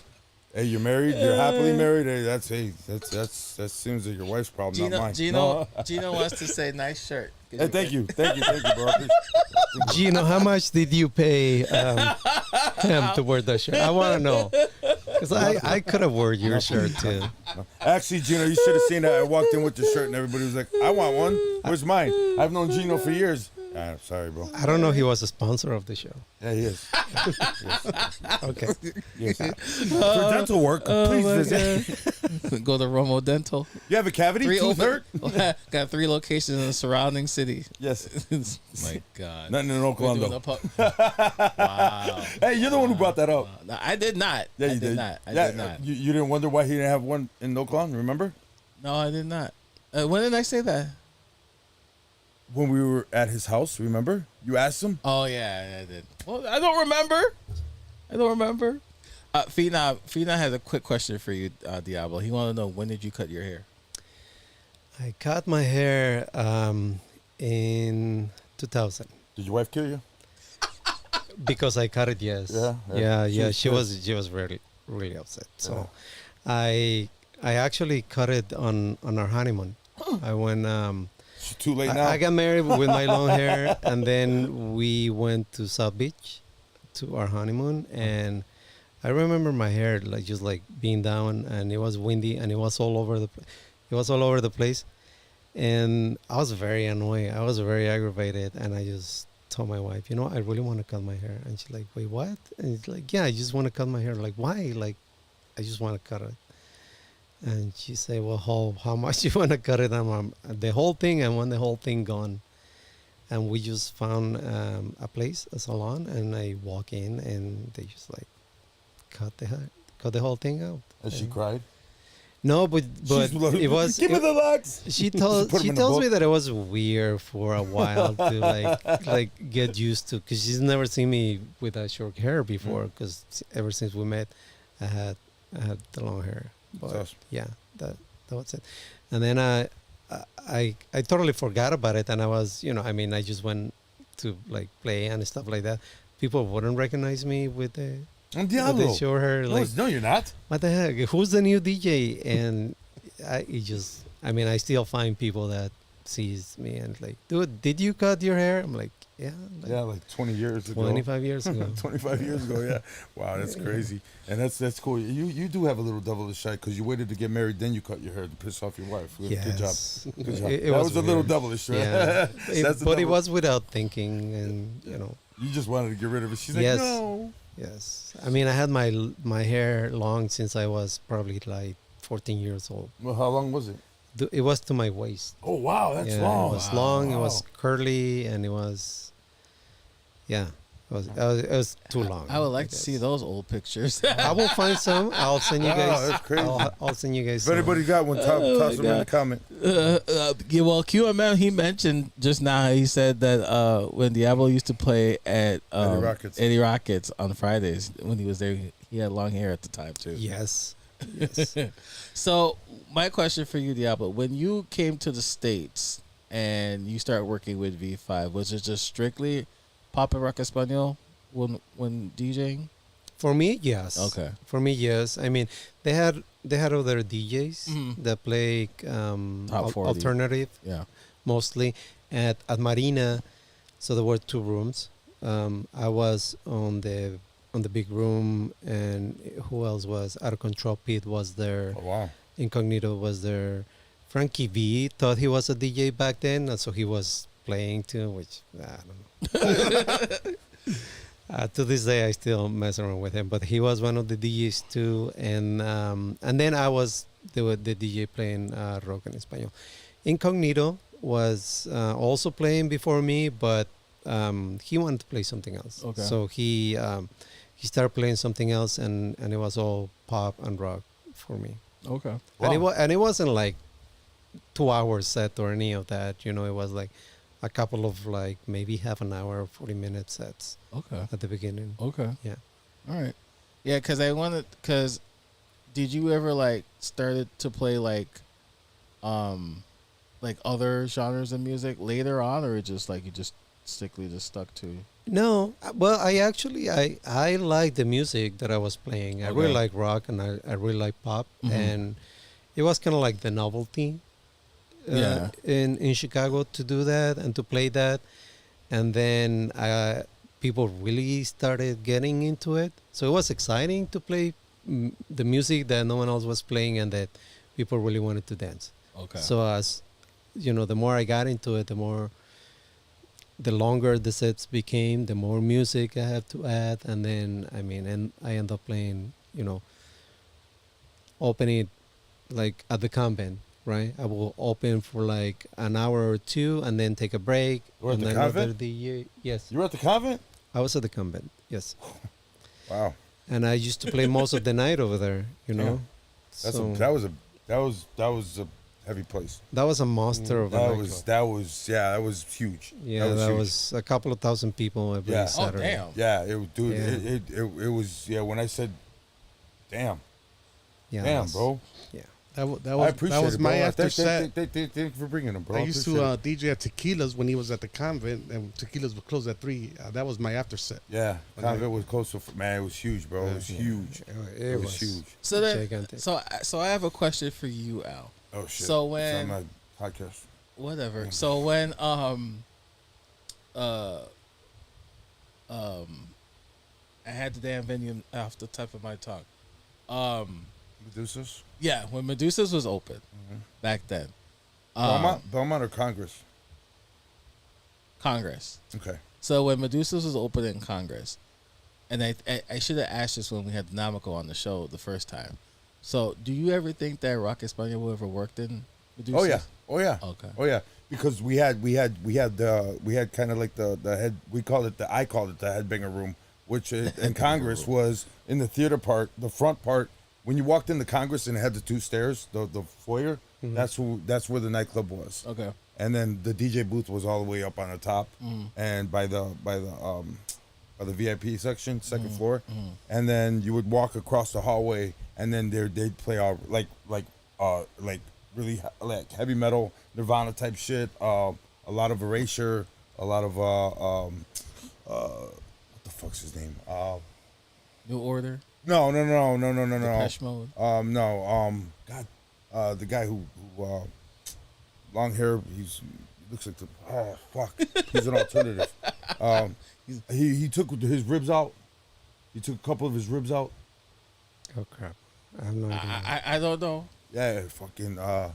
Speaker 3: you're married. You're happily married. Hey, that seems like your wife's problem, not mine.
Speaker 2: Gino wants to say nice shirt.
Speaker 3: Hey, thank you, bro. I appreciate it.
Speaker 4: Gino, how much did you pay him to wear that shirt? I want to know. Because I could have worn your shirt too.
Speaker 3: Actually, Gino, you should have seen that. I walked in with the shirt and everybody was like, I want one. Where's mine? I've known Gino for years. Sorry, bro.
Speaker 4: I don't know he was a sponsor of the show.
Speaker 3: Yeah, he is.
Speaker 4: Okay.
Speaker 3: Yes. For dental work, please visit.
Speaker 2: Go to Romo Dental.
Speaker 3: You have a cavity? Tooth hurt?
Speaker 2: Got 3 locations in the surrounding city.
Speaker 3: Yes.
Speaker 2: My God.
Speaker 3: Nothing in
Speaker 2: We're
Speaker 3: Oakland,
Speaker 2: doing
Speaker 3: though.
Speaker 2: wow.
Speaker 3: Hey, you're the one who brought that up.
Speaker 2: No, I did not.
Speaker 3: Yeah, you
Speaker 2: I did not. I did not.
Speaker 3: You didn't wonder why he didn't have one in Oakland, remember?
Speaker 2: No, I did not. When did I say that?
Speaker 3: When we were at his house, remember? You asked him?
Speaker 2: Oh yeah, I did. Well, I don't remember. Fina has a quick question for you, Diablo. He want to know, when did you cut your hair?
Speaker 4: I cut my hair in 2000
Speaker 3: Did your wife kill you?
Speaker 4: because I cut it. Yes.
Speaker 3: Yeah.
Speaker 4: She was really upset. So, I actually cut it on our honeymoon. I went.
Speaker 3: It's too late now.
Speaker 4: I got married with my long hair, and then we went to South Beach to our honeymoon. And I remember my hair just being down, and it was windy, and it was all over the place. And I was very annoyed. I was very aggravated, and I just told my wife, I really want to cut my hair. And she's like, wait, what? And it's like, yeah, I just want to cut my hair. Like, why? Like, I just want to cut it. And she said, well, how much you want to cut it? The whole thing. I want the whole thing gone. And we just found a place, a salon, and I walk in, and they just cut the whole thing out.
Speaker 3: And she cried?
Speaker 4: No, but it was.
Speaker 3: Give me the locks.
Speaker 4: She tells me that it was weird for a while to get used to, because she's never seen me with a short hair before. Because ever since we met, I had the long hair. But yeah, that was it. And then I totally forgot about it, and I was, I just went to play and stuff like that. People wouldn't recognize me with the short hair.
Speaker 3: No, you're not.
Speaker 4: What the heck? Who's the new DJ? And I still find people that sees me and dude, did you cut your hair? I'm like, yeah.
Speaker 3: Like 20 years ago.
Speaker 4: 25 years ago.
Speaker 3: 25 years ago, yeah. Wow, that's crazy. And that's cool. You do have a little devilish side because you waited to get married, then you cut your hair to piss off your wife.
Speaker 4: Yes.
Speaker 3: Good job. Good job.
Speaker 4: It
Speaker 3: was
Speaker 4: was
Speaker 3: a little
Speaker 4: weird.
Speaker 3: devilish, right?
Speaker 4: Yeah. But it
Speaker 3: devil-
Speaker 4: was without thinking, and
Speaker 3: You just wanted to get rid of it. She's
Speaker 4: Yes.
Speaker 3: like, no.
Speaker 4: Yes. I had my hair long since I was probably 14 years old.
Speaker 3: Well, how long was it?
Speaker 4: It was to my waist.
Speaker 3: Oh, wow, that's
Speaker 4: Yeah,
Speaker 3: long.
Speaker 4: It was long. It
Speaker 3: Wow.
Speaker 4: was curly, and it was. Yeah, it was too long.
Speaker 2: I would like to
Speaker 4: guess.
Speaker 2: see those old pictures.
Speaker 4: I will find some. I'll send you
Speaker 3: Wow,
Speaker 4: guys.
Speaker 3: that's crazy.
Speaker 4: I'll send you guys.
Speaker 3: If anybody got one, toss them in the
Speaker 2: God.
Speaker 3: comment.
Speaker 2: Yeah, well, QMM, he mentioned just now, he said that when Diablo used to play at Eddie Rockets on Fridays, when he was there, he had long hair at the time, too.
Speaker 4: Yes. Yes.
Speaker 2: So, my question for you, Diablo, when you came to the States and you started working with V5, was it just strictly pop and rock español when DJing?
Speaker 4: For me, yes.
Speaker 2: Okay.
Speaker 4: For me, yes. They had other DJs
Speaker 2: Mhm.
Speaker 4: that play
Speaker 2: Top 40.
Speaker 4: alternative
Speaker 2: Yeah.
Speaker 4: mostly at Marina. So there were 2 rooms. I was on the big room, and who else was? Out of Control Pete was there.
Speaker 3: Oh, wow.
Speaker 4: Incognito was there. Frankie V thought he was a DJ back then, and so he was playing too, which I don't know. To this day, I still mess around with him. But he was one of the DJs too, and then I was the DJ playing rock en español. Incognito was also playing before me, but he wanted to play something else.
Speaker 2: Okay.
Speaker 4: So he started playing something else, and it was all pop and rock for me.
Speaker 2: Okay.
Speaker 4: And it wasn't like 2 hour set or any of that. You know, it was like a couple of like maybe half an hour, 40-minute sets
Speaker 2: Okay.
Speaker 4: at the beginning.
Speaker 2: Okay.
Speaker 4: Yeah.
Speaker 2: All right. Yeah, because did you ever like started to play like other genres of music later on, or just like you just strictly just stuck to?
Speaker 4: No, well, I like the music that I was playing. I really
Speaker 2: Okay.
Speaker 4: like rock, and I really like pop,
Speaker 2: Mhm.
Speaker 4: and it was kind of like the novelty,
Speaker 2: Yeah.
Speaker 4: in Chicago to do that and to play that, and then people really started getting into it. So it was exciting to play the music that no one else was playing and that people really wanted to dance.
Speaker 2: Okay.
Speaker 4: So as you know, the more I got into it, the longer the sets became, the more music I had to add, and then and I end up playing, opening like at the convent, right? I will open for like an hour or two, and then take a break.
Speaker 3: You were at
Speaker 4: and
Speaker 3: the
Speaker 4: then
Speaker 3: convent?
Speaker 4: Yes,
Speaker 3: You were at the convent?
Speaker 4: I was at the convent. Yes,
Speaker 3: Wow.
Speaker 4: and I used to play most of the night over there.
Speaker 3: That's
Speaker 4: So
Speaker 3: that was a heavy place.
Speaker 4: that was a monster of a nightclub.
Speaker 3: That was huge.
Speaker 4: Yeah, that
Speaker 3: huge.
Speaker 4: was a couple of thousand people every
Speaker 3: Yeah. Oh,
Speaker 4: Saturday.
Speaker 2: damn.
Speaker 3: Yeah, dude.
Speaker 4: Yeah.
Speaker 3: It was when I said, damn,
Speaker 4: Yeah,
Speaker 3: damn,
Speaker 4: that's-
Speaker 3: bro.
Speaker 4: Yeah.
Speaker 5: That
Speaker 3: I
Speaker 5: was
Speaker 3: appreciate it,
Speaker 5: my
Speaker 3: bro.
Speaker 5: after set.
Speaker 3: Thank you for bringing him, bro.
Speaker 5: I used
Speaker 3: appreciate
Speaker 5: to
Speaker 3: it.
Speaker 5: DJ at Tequila's when he was at the convent, and Tequila's would close at 3. That was my after set.
Speaker 3: Yeah,
Speaker 5: when I-
Speaker 3: convent was close to man. It was huge, bro. It was huge.
Speaker 4: It
Speaker 3: was huge.
Speaker 2: So then,
Speaker 4: gigantic.
Speaker 2: so I have a question for you, Al.
Speaker 3: Oh shit.
Speaker 2: So
Speaker 3: It's
Speaker 2: when-
Speaker 3: on my podcast.
Speaker 2: Whatever. So when I had the damn venue off the top of my tongue.
Speaker 3: Medusa's?
Speaker 2: Yeah, when Medusa's was open back then.
Speaker 3: Belmont or Congress?
Speaker 2: Congress.
Speaker 3: Okay.
Speaker 2: So when Medusa's was open in Congress, and I should have asked this when we had Dynamico on the show the first time. So do you ever think that Rock Espanol ever worked in Medusa's?
Speaker 3: Oh yeah. Oh yeah.
Speaker 2: Okay.
Speaker 3: Oh yeah. Because we had kind of like the head. I called it the headbanger room, which in Congress was in the theater part, the front part. When you walked into Congress and it had the 2 stairs, the foyer, that's where the nightclub was.
Speaker 2: Okay.
Speaker 3: And then the DJ booth was all the way up on the top, and by the VIP section, second floor. And then you would walk across the hallway, and then they'd play all like really like heavy metal Nirvana type shit. A lot of Erasure, a lot of what the fuck's his name?
Speaker 2: New Order.
Speaker 3: No.
Speaker 2: Depeche Mode.
Speaker 3: The guy who long hair. He looks like he's an alternative. He took his ribs out. He took a couple of his ribs out.
Speaker 4: Oh crap! I have no idea.
Speaker 2: I don't know.
Speaker 3: Yeah, fucking the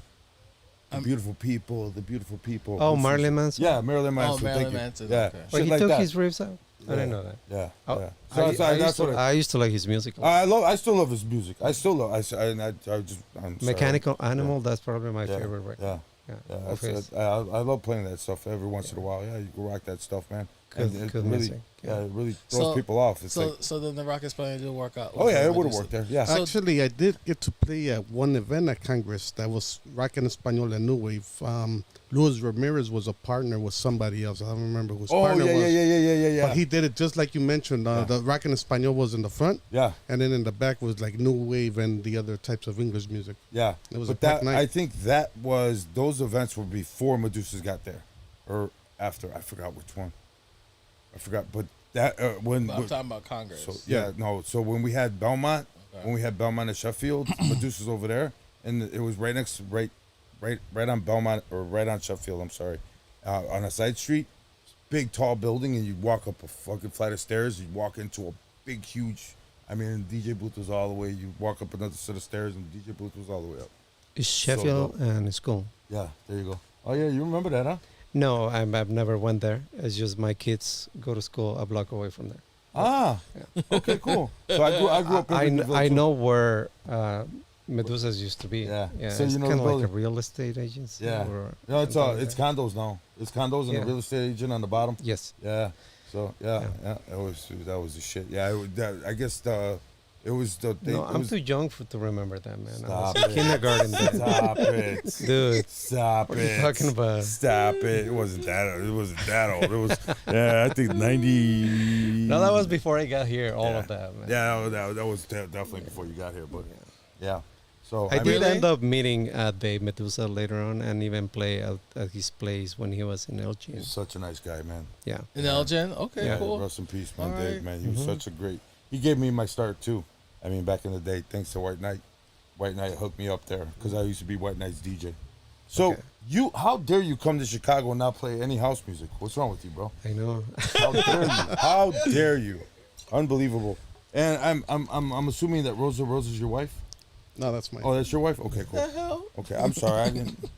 Speaker 3: beautiful people.
Speaker 4: Oh, Marilyn Manson.
Speaker 3: Yeah, Marilyn Manson.
Speaker 2: Marilyn
Speaker 3: thank you.
Speaker 2: Manson,
Speaker 3: Yeah,
Speaker 2: okay.
Speaker 4: But
Speaker 3: shit
Speaker 4: he
Speaker 3: like
Speaker 4: took
Speaker 3: that.
Speaker 4: his ribs out. I didn't know that.
Speaker 3: Yeah,
Speaker 4: Oh,
Speaker 3: yeah.
Speaker 4: I,
Speaker 3: So
Speaker 4: I,
Speaker 3: that's
Speaker 4: used to,
Speaker 3: what
Speaker 4: I used to like his music. a lot.
Speaker 3: I still love his music. I still love. I'm sorry.
Speaker 4: Mechanical Animal. That's probably my
Speaker 3: Yeah,
Speaker 4: favorite record.
Speaker 3: Yeah.
Speaker 4: Yeah.
Speaker 3: Yeah,
Speaker 4: of his.
Speaker 3: I love playing that stuff every once in a while. Yeah, you can rock that stuff, man.
Speaker 4: Good-
Speaker 3: And it
Speaker 4: good
Speaker 3: really,
Speaker 4: music, yeah.
Speaker 3: it really throws people off. It's
Speaker 2: so
Speaker 3: like,
Speaker 2: so then the Rock Espanol didn't work out.
Speaker 3: oh yeah,
Speaker 2: with
Speaker 3: it would have
Speaker 2: Medusa.
Speaker 3: worked there. Yeah.
Speaker 2: So-
Speaker 5: Actually, I did get to play at one event at Congress that was Rock en Español and New Wave. Luis Ramirez was a partner with somebody else. I don't remember whose
Speaker 3: Oh
Speaker 5: partner was.
Speaker 3: yeah.
Speaker 5: But he did it just like you mentioned. The Rock en Español was in the front,
Speaker 3: Yeah,
Speaker 5: and then in the back was like New Wave and the other types of English music.
Speaker 3: yeah.
Speaker 5: It was
Speaker 3: but
Speaker 5: a packed night.
Speaker 3: I think those events were before Medusa's got there, or after. I forgot which one. I forgot, but that when.
Speaker 2: But I'm talking about Congress.
Speaker 3: So So when we had Belmont, at Sheffield, Medusa's over there, and it was right on Belmont or right on Sheffield. I'm sorry, on a side street, big tall building, and you'd walk up a fucking flight of stairs. You'd walk into a big, huge. I mean, the DJ booth was all the way. You walk up another set of stairs, and the DJ booth was all the way up.
Speaker 4: It's Sheffield and school.
Speaker 3: Yeah, there you go. Oh yeah, you remember that, huh?
Speaker 4: No, I've never went there. It's just my kids go to school a block away from there.
Speaker 3: Ah, okay, cool. So I grew up in Wrigleyville,
Speaker 4: I
Speaker 3: too.
Speaker 4: know where Medusa's used to be.
Speaker 3: Yeah.
Speaker 4: Yeah.
Speaker 3: So
Speaker 4: It's
Speaker 3: you know
Speaker 4: kind
Speaker 3: the
Speaker 4: of like a
Speaker 3: building.
Speaker 4: real estate agency.
Speaker 3: Yeah.
Speaker 4: or
Speaker 3: No, it's
Speaker 4: something like
Speaker 3: it's
Speaker 4: that.
Speaker 3: condos now. It's condos and
Speaker 4: Yeah.
Speaker 3: a real estate agent on the bottom.
Speaker 4: Yes.
Speaker 3: Yeah. So yeah, that was the shit. Yeah, I guess it was the
Speaker 4: No,
Speaker 3: it
Speaker 4: I'm
Speaker 3: was,
Speaker 4: too young to remember that, man. I
Speaker 3: Stop
Speaker 4: was in
Speaker 3: it.
Speaker 4: kindergarten then.
Speaker 3: Stop it.
Speaker 4: Dude,
Speaker 3: Stop
Speaker 4: what
Speaker 3: it.
Speaker 4: are you talking about?
Speaker 3: Stop it. It wasn't that old. It was I think 90.
Speaker 4: No, that was before I got here. All
Speaker 3: Yeah.
Speaker 4: of that, man.
Speaker 3: Yeah, that was definitely before you got here, but yeah. So
Speaker 4: I did
Speaker 2: Really?
Speaker 4: end up meeting Dave Medusa later on, and even play at his place when he was in Elgin.
Speaker 3: He's such a nice guy, man.
Speaker 4: Yeah.
Speaker 2: In Elgin? Okay,
Speaker 3: Yeah,
Speaker 2: cool.
Speaker 3: rest in peace, man.
Speaker 2: All
Speaker 3: Dave,
Speaker 2: right.
Speaker 3: man. He was such a great. He gave me my start too. I mean, back in the day, thanks to White Knight. White Knight hooked me up there because I used to be White Knight's DJ. So
Speaker 4: Okay.
Speaker 3: how dare you come to Chicago and not play any house music? What's wrong with you, bro?
Speaker 4: I know.
Speaker 3: How dare you? How dare you? Unbelievable. And I'm assuming that Rosa's your wife.
Speaker 5: No, that's my.
Speaker 3: Oh, that's your wife. Okay, cool.
Speaker 2: hell?
Speaker 3: Okay, I'm sorry. I didn't.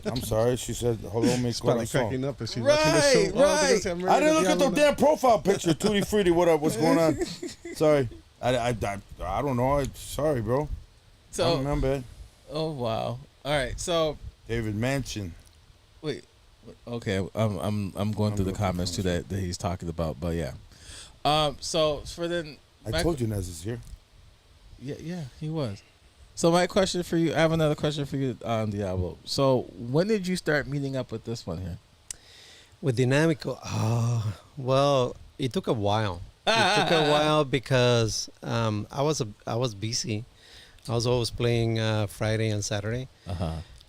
Speaker 3: I'm sorry. She said, "Hello, mi
Speaker 5: It's probably
Speaker 3: corazón."
Speaker 5: cracking up if she's
Speaker 2: Right,
Speaker 5: watching the show. Oh,
Speaker 2: right.
Speaker 5: they're gonna say I'm
Speaker 3: I
Speaker 5: married
Speaker 3: didn't
Speaker 5: to
Speaker 3: look at the
Speaker 5: Diablo now.
Speaker 3: damn profile picture. Tutti Frutti, what up? What's going on? Sorry. I don't know. Sorry, bro. I don't
Speaker 2: So,
Speaker 3: remember.
Speaker 2: oh wow. All right. So,
Speaker 3: David Manchin.
Speaker 2: wait. Okay, I'm going through the comments too that he's talking about, but yeah. So for then,
Speaker 3: I told you Nez is here.
Speaker 2: yeah, he was. So my question for you, I have another question for you, Diablo. So when did you start meeting up with this one here?
Speaker 4: With Dynamico, well, it took a while. It took a while because I was busy. I was always playing Friday and Saturday.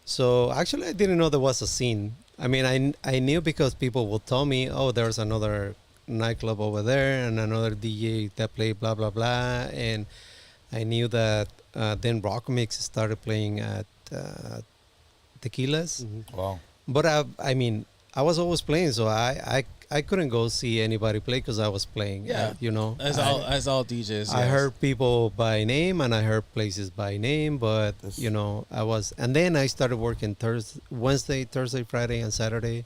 Speaker 4: So actually, I didn't know there was a scene. I mean, I knew because people would tell me, oh, there's another nightclub over there and another DJ that play blah blah blah, and I knew that then Rock Mix started playing at Tequilas.
Speaker 3: Wow.
Speaker 4: But I mean, I was always playing, so I couldn't go see anybody play because I was playing.
Speaker 2: Yeah.
Speaker 4: You know,
Speaker 2: As all DJs.
Speaker 4: I
Speaker 2: yes.
Speaker 4: heard people by name and I heard places by name, but
Speaker 3: That's-
Speaker 4: you know, and then I started working Wednesday, Thursday, Friday, and Saturday,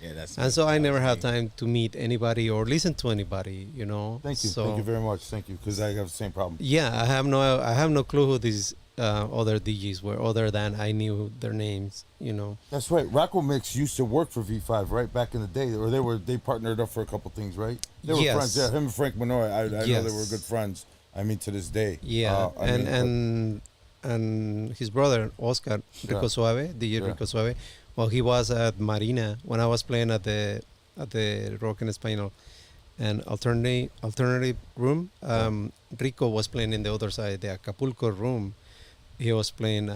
Speaker 2: Yeah, that's.
Speaker 4: and so I never had
Speaker 2: time.
Speaker 4: time to meet anybody or listen to anybody. You know.
Speaker 3: Thank you.
Speaker 4: So,
Speaker 3: Thank you very much. Thank you. Because I have the same problem.
Speaker 4: yeah, I have no clue who these other DJs were, other than I knew their names. You know.
Speaker 3: That's right. Rocco Mix used to work for V5, right? Back in the day. Or they partnered up for a couple things, right? They were
Speaker 4: Yes.
Speaker 3: friends. Yeah, him and Frank Minoy. I know
Speaker 4: Yes.
Speaker 3: they were good friends. I mean, to this day.
Speaker 4: Yeah,
Speaker 3: I mean,
Speaker 4: and his brother Oscar Rico
Speaker 3: Yeah.
Speaker 4: Suave, DJ
Speaker 3: Yeah.
Speaker 4: Rico Suave. Well, he was at Marina when I was playing at the Rock en Español and alternative room. Rico was playing in the other side, the Acapulco room. He was playing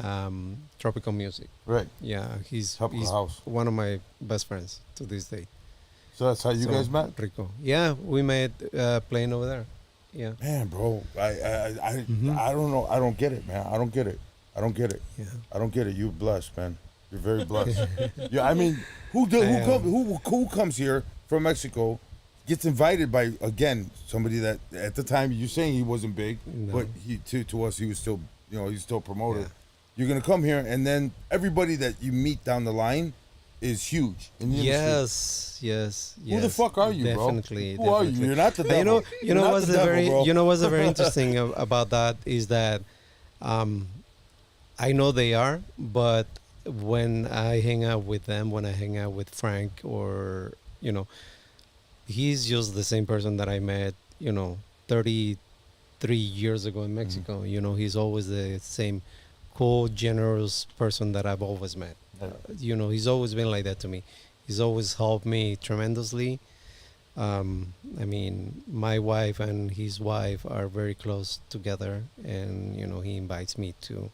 Speaker 4: tropical music.
Speaker 3: right.
Speaker 4: Yeah, he's
Speaker 3: Top of the house.
Speaker 4: one of my best friends to this day.
Speaker 3: So that's how you
Speaker 4: So,
Speaker 3: guys met?
Speaker 4: Rico. Yeah, we met playing over there. Yeah.
Speaker 3: Man, bro, I
Speaker 4: Mhm.
Speaker 3: I don't know. I don't get it, man. I don't get it. I don't get it.
Speaker 4: Yeah.
Speaker 3: I don't get it. You're blessed, man. You're very blessed. Yeah, I mean, who comes here from Mexico, gets invited by somebody that at the time you're saying he wasn't big,
Speaker 4: No.
Speaker 3: but he to us he was still he's still promoted.
Speaker 4: Yeah.
Speaker 3: You're gonna come here and then everybody that you meet down the line is huge in the industry.
Speaker 4: Yes.
Speaker 3: Who the fuck are you,
Speaker 4: definitely,
Speaker 3: bro? Who are you?
Speaker 4: definitely.
Speaker 3: You're not the
Speaker 4: But
Speaker 3: devil.
Speaker 4: you know
Speaker 3: You're
Speaker 4: what's
Speaker 3: not the devil, bro.
Speaker 4: you know what's very interesting about that is that I know they are, but when I hang out with them, when I hang out with Frank, or he's just the same person that I met 33 years ago in Mexico. He's always the same cool, generous person that I've always met. He's always been like that to me. He's always helped me tremendously. I mean, my wife and his wife are very close together, and he invites me to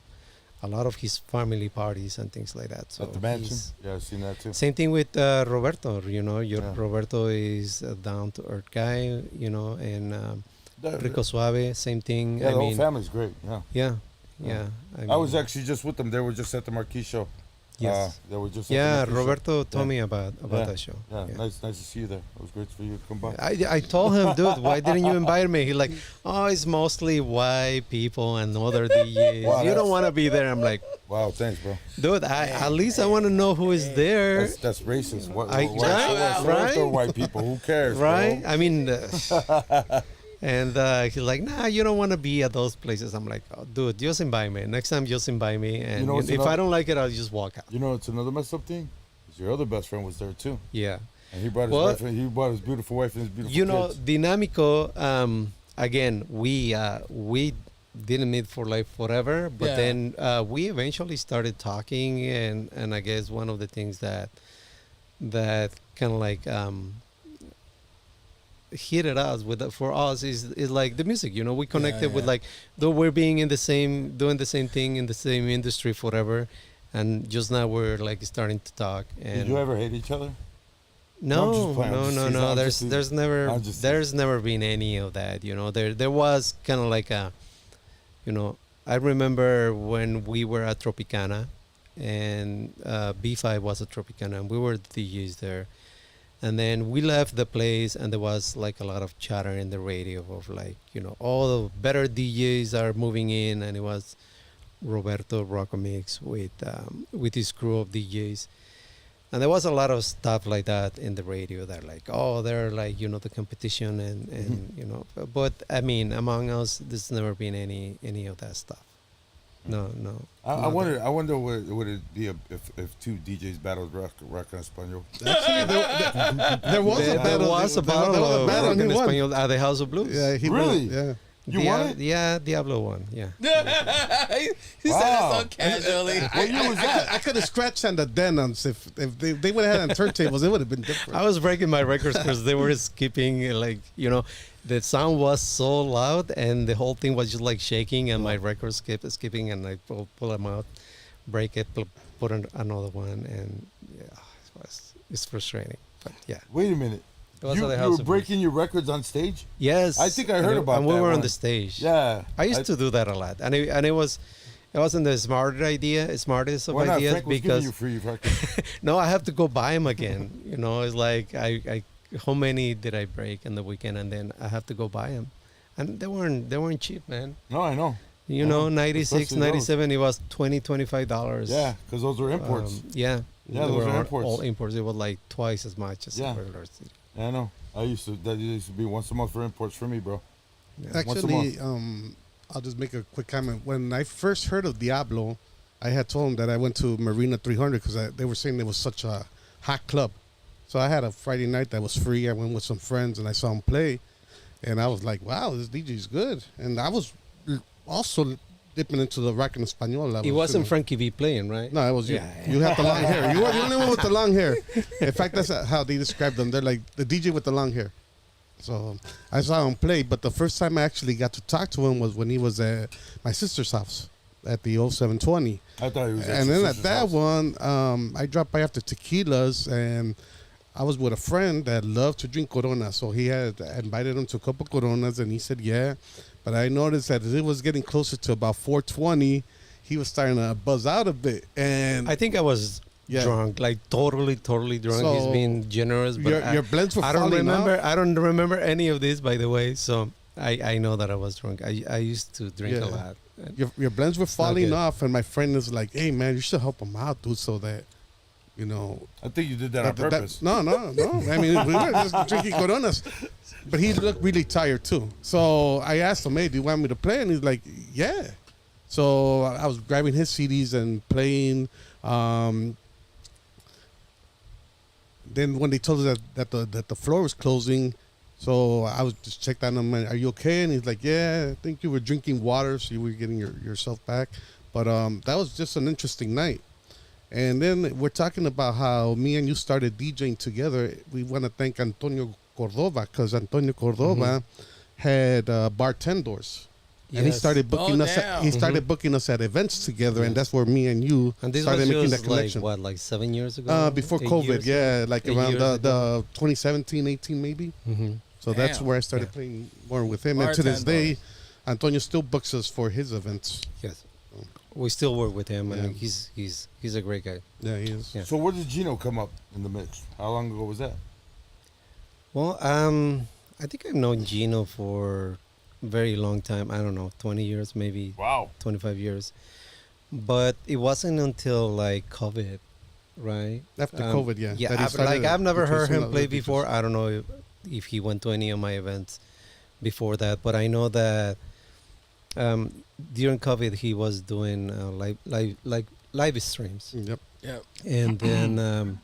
Speaker 4: a lot of his family parties and things like that. So
Speaker 3: At the mansion. Yeah, I've seen that too.
Speaker 4: same thing with Roberto.
Speaker 3: Yeah.
Speaker 4: Roberto is a down to earth guy. And Rico Suave, same thing.
Speaker 3: Yeah,
Speaker 4: I
Speaker 3: the whole
Speaker 4: mean,
Speaker 3: family's great. Yeah.
Speaker 4: yeah.
Speaker 3: I was actually just with them. They were just at the Marquis show.
Speaker 4: Yes.
Speaker 3: That were just
Speaker 4: Yeah,
Speaker 3: opened up the show.
Speaker 4: Roberto told
Speaker 3: Yeah.
Speaker 4: me about
Speaker 3: Yeah.
Speaker 4: that show.
Speaker 3: Yeah, nice to see you there. It was great for you to come by.
Speaker 4: I told him, dude, why didn't you invite me? He's like, oh, it's mostly white people and other DJs.
Speaker 3: Wow,
Speaker 4: You don't
Speaker 3: that's-
Speaker 4: want to be there. I'm like,
Speaker 3: Wow, thanks, bro.
Speaker 4: dude, at least I want to know who is there.
Speaker 3: That's racist. What,
Speaker 4: I- right?
Speaker 3: They're white people. Who cares,
Speaker 4: Right?
Speaker 3: bro?
Speaker 4: I mean, and he's like, nah, you don't want to be at those places. I'm like, oh, dude, just invite me. Next time, just invite me. And
Speaker 3: know what's
Speaker 4: if I
Speaker 3: another-
Speaker 4: don't like it, I'll just walk out.
Speaker 3: You know, it's another messed up thing. Is your other best friend was there too,
Speaker 4: Yeah.
Speaker 3: and he brought his
Speaker 4: Well,
Speaker 3: wife. He brought his beautiful wife and his beautiful
Speaker 4: You know,
Speaker 3: kids.
Speaker 4: Dynamico, again, we didn't meet for like forever, but
Speaker 2: Yeah.
Speaker 4: then we eventually started talking, and I guess one of the things that kind of like hit at us for us is like the music. You know, we connected with
Speaker 2: yeah.
Speaker 4: like, though we're being in the same, doing the same thing in the same industry forever, and just now we're like starting to talk. And
Speaker 3: Did you ever hate each other?
Speaker 4: no,
Speaker 3: I'm just playing. I'm
Speaker 4: no,
Speaker 3: just
Speaker 4: no,
Speaker 3: teasing.
Speaker 4: no.
Speaker 3: I'm
Speaker 4: There's
Speaker 3: just teasing.
Speaker 4: there's never
Speaker 3: I'm just
Speaker 4: there's never been any of that. You know, there was kind of like a, you know, I remember when we were at Tropicana, and B5 was at Tropicana, and we were the DJs there. And then we left the place, and there was like a lot of chatter in the radio of like, you know, all the better DJs are moving in, and it was Roberto Rockmix with his crew of DJs. And there was a lot of stuff like that in the radio that like, oh, they're like, you know, the competition and you know, but I mean, among us, there's never been any of that stuff. No.
Speaker 3: I wonder would it be if two DJs battled rock and español.
Speaker 5: There was a
Speaker 4: There
Speaker 5: battle.
Speaker 4: was a
Speaker 5: There
Speaker 4: battle
Speaker 5: was a
Speaker 4: of
Speaker 5: battle,
Speaker 4: rock
Speaker 5: and
Speaker 4: and
Speaker 5: he won.
Speaker 4: Español at the House of Blues.
Speaker 5: Yeah, he
Speaker 3: Really?
Speaker 5: won. Yeah.
Speaker 3: You won it?
Speaker 4: Yeah, Diablo won. Yeah.
Speaker 2: He said
Speaker 3: Wow.
Speaker 2: it so casually.
Speaker 3: What year was that?
Speaker 5: I could have scratched on the Denons if they would have had on turntables. It would have been different.
Speaker 4: I was breaking my records because they were skipping, like, you know, the sound was so loud and the whole thing was just like shaking, and my records kept skipping, and I pull them out, break it, put another one, and yeah, it's frustrating. But yeah,
Speaker 3: Wait a minute.
Speaker 4: it was
Speaker 3: You,
Speaker 4: at the
Speaker 3: you
Speaker 4: House
Speaker 3: were
Speaker 4: of
Speaker 3: breaking your records on stage?
Speaker 4: Yes,
Speaker 3: I think I heard about
Speaker 4: and we
Speaker 3: that
Speaker 4: were on
Speaker 3: one.
Speaker 4: the stage.
Speaker 3: Yeah.
Speaker 4: I used to do that a lot, and it wasn't the smartest of
Speaker 3: Why not?
Speaker 4: ideas
Speaker 3: Frank was
Speaker 4: because
Speaker 3: giving you free records.
Speaker 4: no, I have to go buy them again. You know, it's like I how many did I break in the weekend, and then I have to go buy them, and they weren't cheap, man.
Speaker 3: No, I know.
Speaker 4: You know,
Speaker 3: Yeah,
Speaker 4: 96,
Speaker 3: especially those.
Speaker 4: 97, it was $25.
Speaker 3: Yeah, because those were imports.
Speaker 4: Yeah.
Speaker 3: Yeah,
Speaker 4: They
Speaker 3: those
Speaker 4: were
Speaker 3: are imports.
Speaker 4: all imports. It was like twice as much as
Speaker 3: Yeah.
Speaker 4: a regular CD.
Speaker 3: Yeah, I know. That used to be once a month for imports for me, bro. Once a
Speaker 5: Actually, I'll just make a quick comment. When I first heard of Diablo, I had told them that I went to Marina 300 because they were saying it was such a hot club. So I had a Friday night that was free. I went with some friends and I saw him play, and I was like, "Wow, this DJ's good." And I was also dipping into the rock and español.
Speaker 4: It wasn't Frankie V playing, right?
Speaker 5: No, it was you.
Speaker 4: Yeah.
Speaker 5: You had the long hair. You were the only one with the long hair. In fact, that's how they described them. They're like the DJ with the long hair. So I saw him play, but the first time I actually got to talk to him was when he was at my sister's house at the 0720.
Speaker 3: I thought he was.
Speaker 5: And then at that one, I dropped by after tequilas, and I was with a friend that loved to drink Corona. So he had invited him to a couple Coronas, and he said, yeah. But I noticed that as it was getting closer to about 420, he was starting to buzz out a bit. And
Speaker 4: I think I was
Speaker 5: Yeah.
Speaker 4: drunk, like totally drunk. He's
Speaker 5: So,
Speaker 4: being generous, but
Speaker 5: your blends were
Speaker 4: I don't
Speaker 5: falling
Speaker 4: remember.
Speaker 5: off?
Speaker 4: I don't remember any of this, by the way. So I know that I was drunk. I used to drink a
Speaker 5: Yeah.
Speaker 4: lot.
Speaker 5: Your blends were
Speaker 4: not
Speaker 5: falling
Speaker 4: good.
Speaker 5: off, and my friend was like, hey, man, you should help him out, dude, so that, you know.
Speaker 3: I think you did that on purpose.
Speaker 5: No. I mean, we were just drinking Coronas. But he looked really tired, too. So I asked him, hey, do you want me to play? And he's like, yeah. So I was grabbing his CDs and playing. Then when they told us that the floor was closing, so I was just checked on him. Are you okay? And he's like, yeah, I think you were drinking water, so you were getting yourself back. But that was just an interesting night. And then we're talking about how me and you started DJing together. We want to thank Antonio Cordova, because Antonio Cordova had bartenders. And he
Speaker 4: Yes.
Speaker 5: started booking us.
Speaker 2: damn.
Speaker 5: He started booking us at events together, and that's where me and you
Speaker 4: And this
Speaker 5: started
Speaker 4: was
Speaker 5: making that
Speaker 4: just like
Speaker 5: connection.
Speaker 4: what, like 7 years ago?
Speaker 5: Before
Speaker 4: 8
Speaker 5: COVID,
Speaker 4: years
Speaker 5: yeah, like
Speaker 4: 8
Speaker 5: around
Speaker 4: years
Speaker 5: the 2017, 18 maybe.
Speaker 4: Mm-hmm.
Speaker 5: So that's
Speaker 2: Damn.
Speaker 5: where I started playing more with him. And to this
Speaker 2: Bartenders.
Speaker 5: day, Antonio still books us for his events.
Speaker 4: Yes. we still work with him,
Speaker 5: Yeah.
Speaker 4: and he's a great guy.
Speaker 5: Yeah, he is.
Speaker 4: Yeah.
Speaker 3: So where did Gino come up in the mix? How long ago was that?
Speaker 4: Well, I think I've known Gino for a very long time. I don't know, 20 years, maybe
Speaker 3: Wow.
Speaker 4: 25 years. But it wasn't until like COVID, right?
Speaker 5: After COVID, yeah.
Speaker 4: Yeah,
Speaker 5: that he started
Speaker 4: I've never heard
Speaker 5: introducing
Speaker 4: him
Speaker 5: other
Speaker 4: play
Speaker 5: DJs.
Speaker 4: before. I don't know if he went to any of my events before that, but I know that during COVID he was doing live streams,
Speaker 5: Yep.
Speaker 2: Yeah.
Speaker 4: and then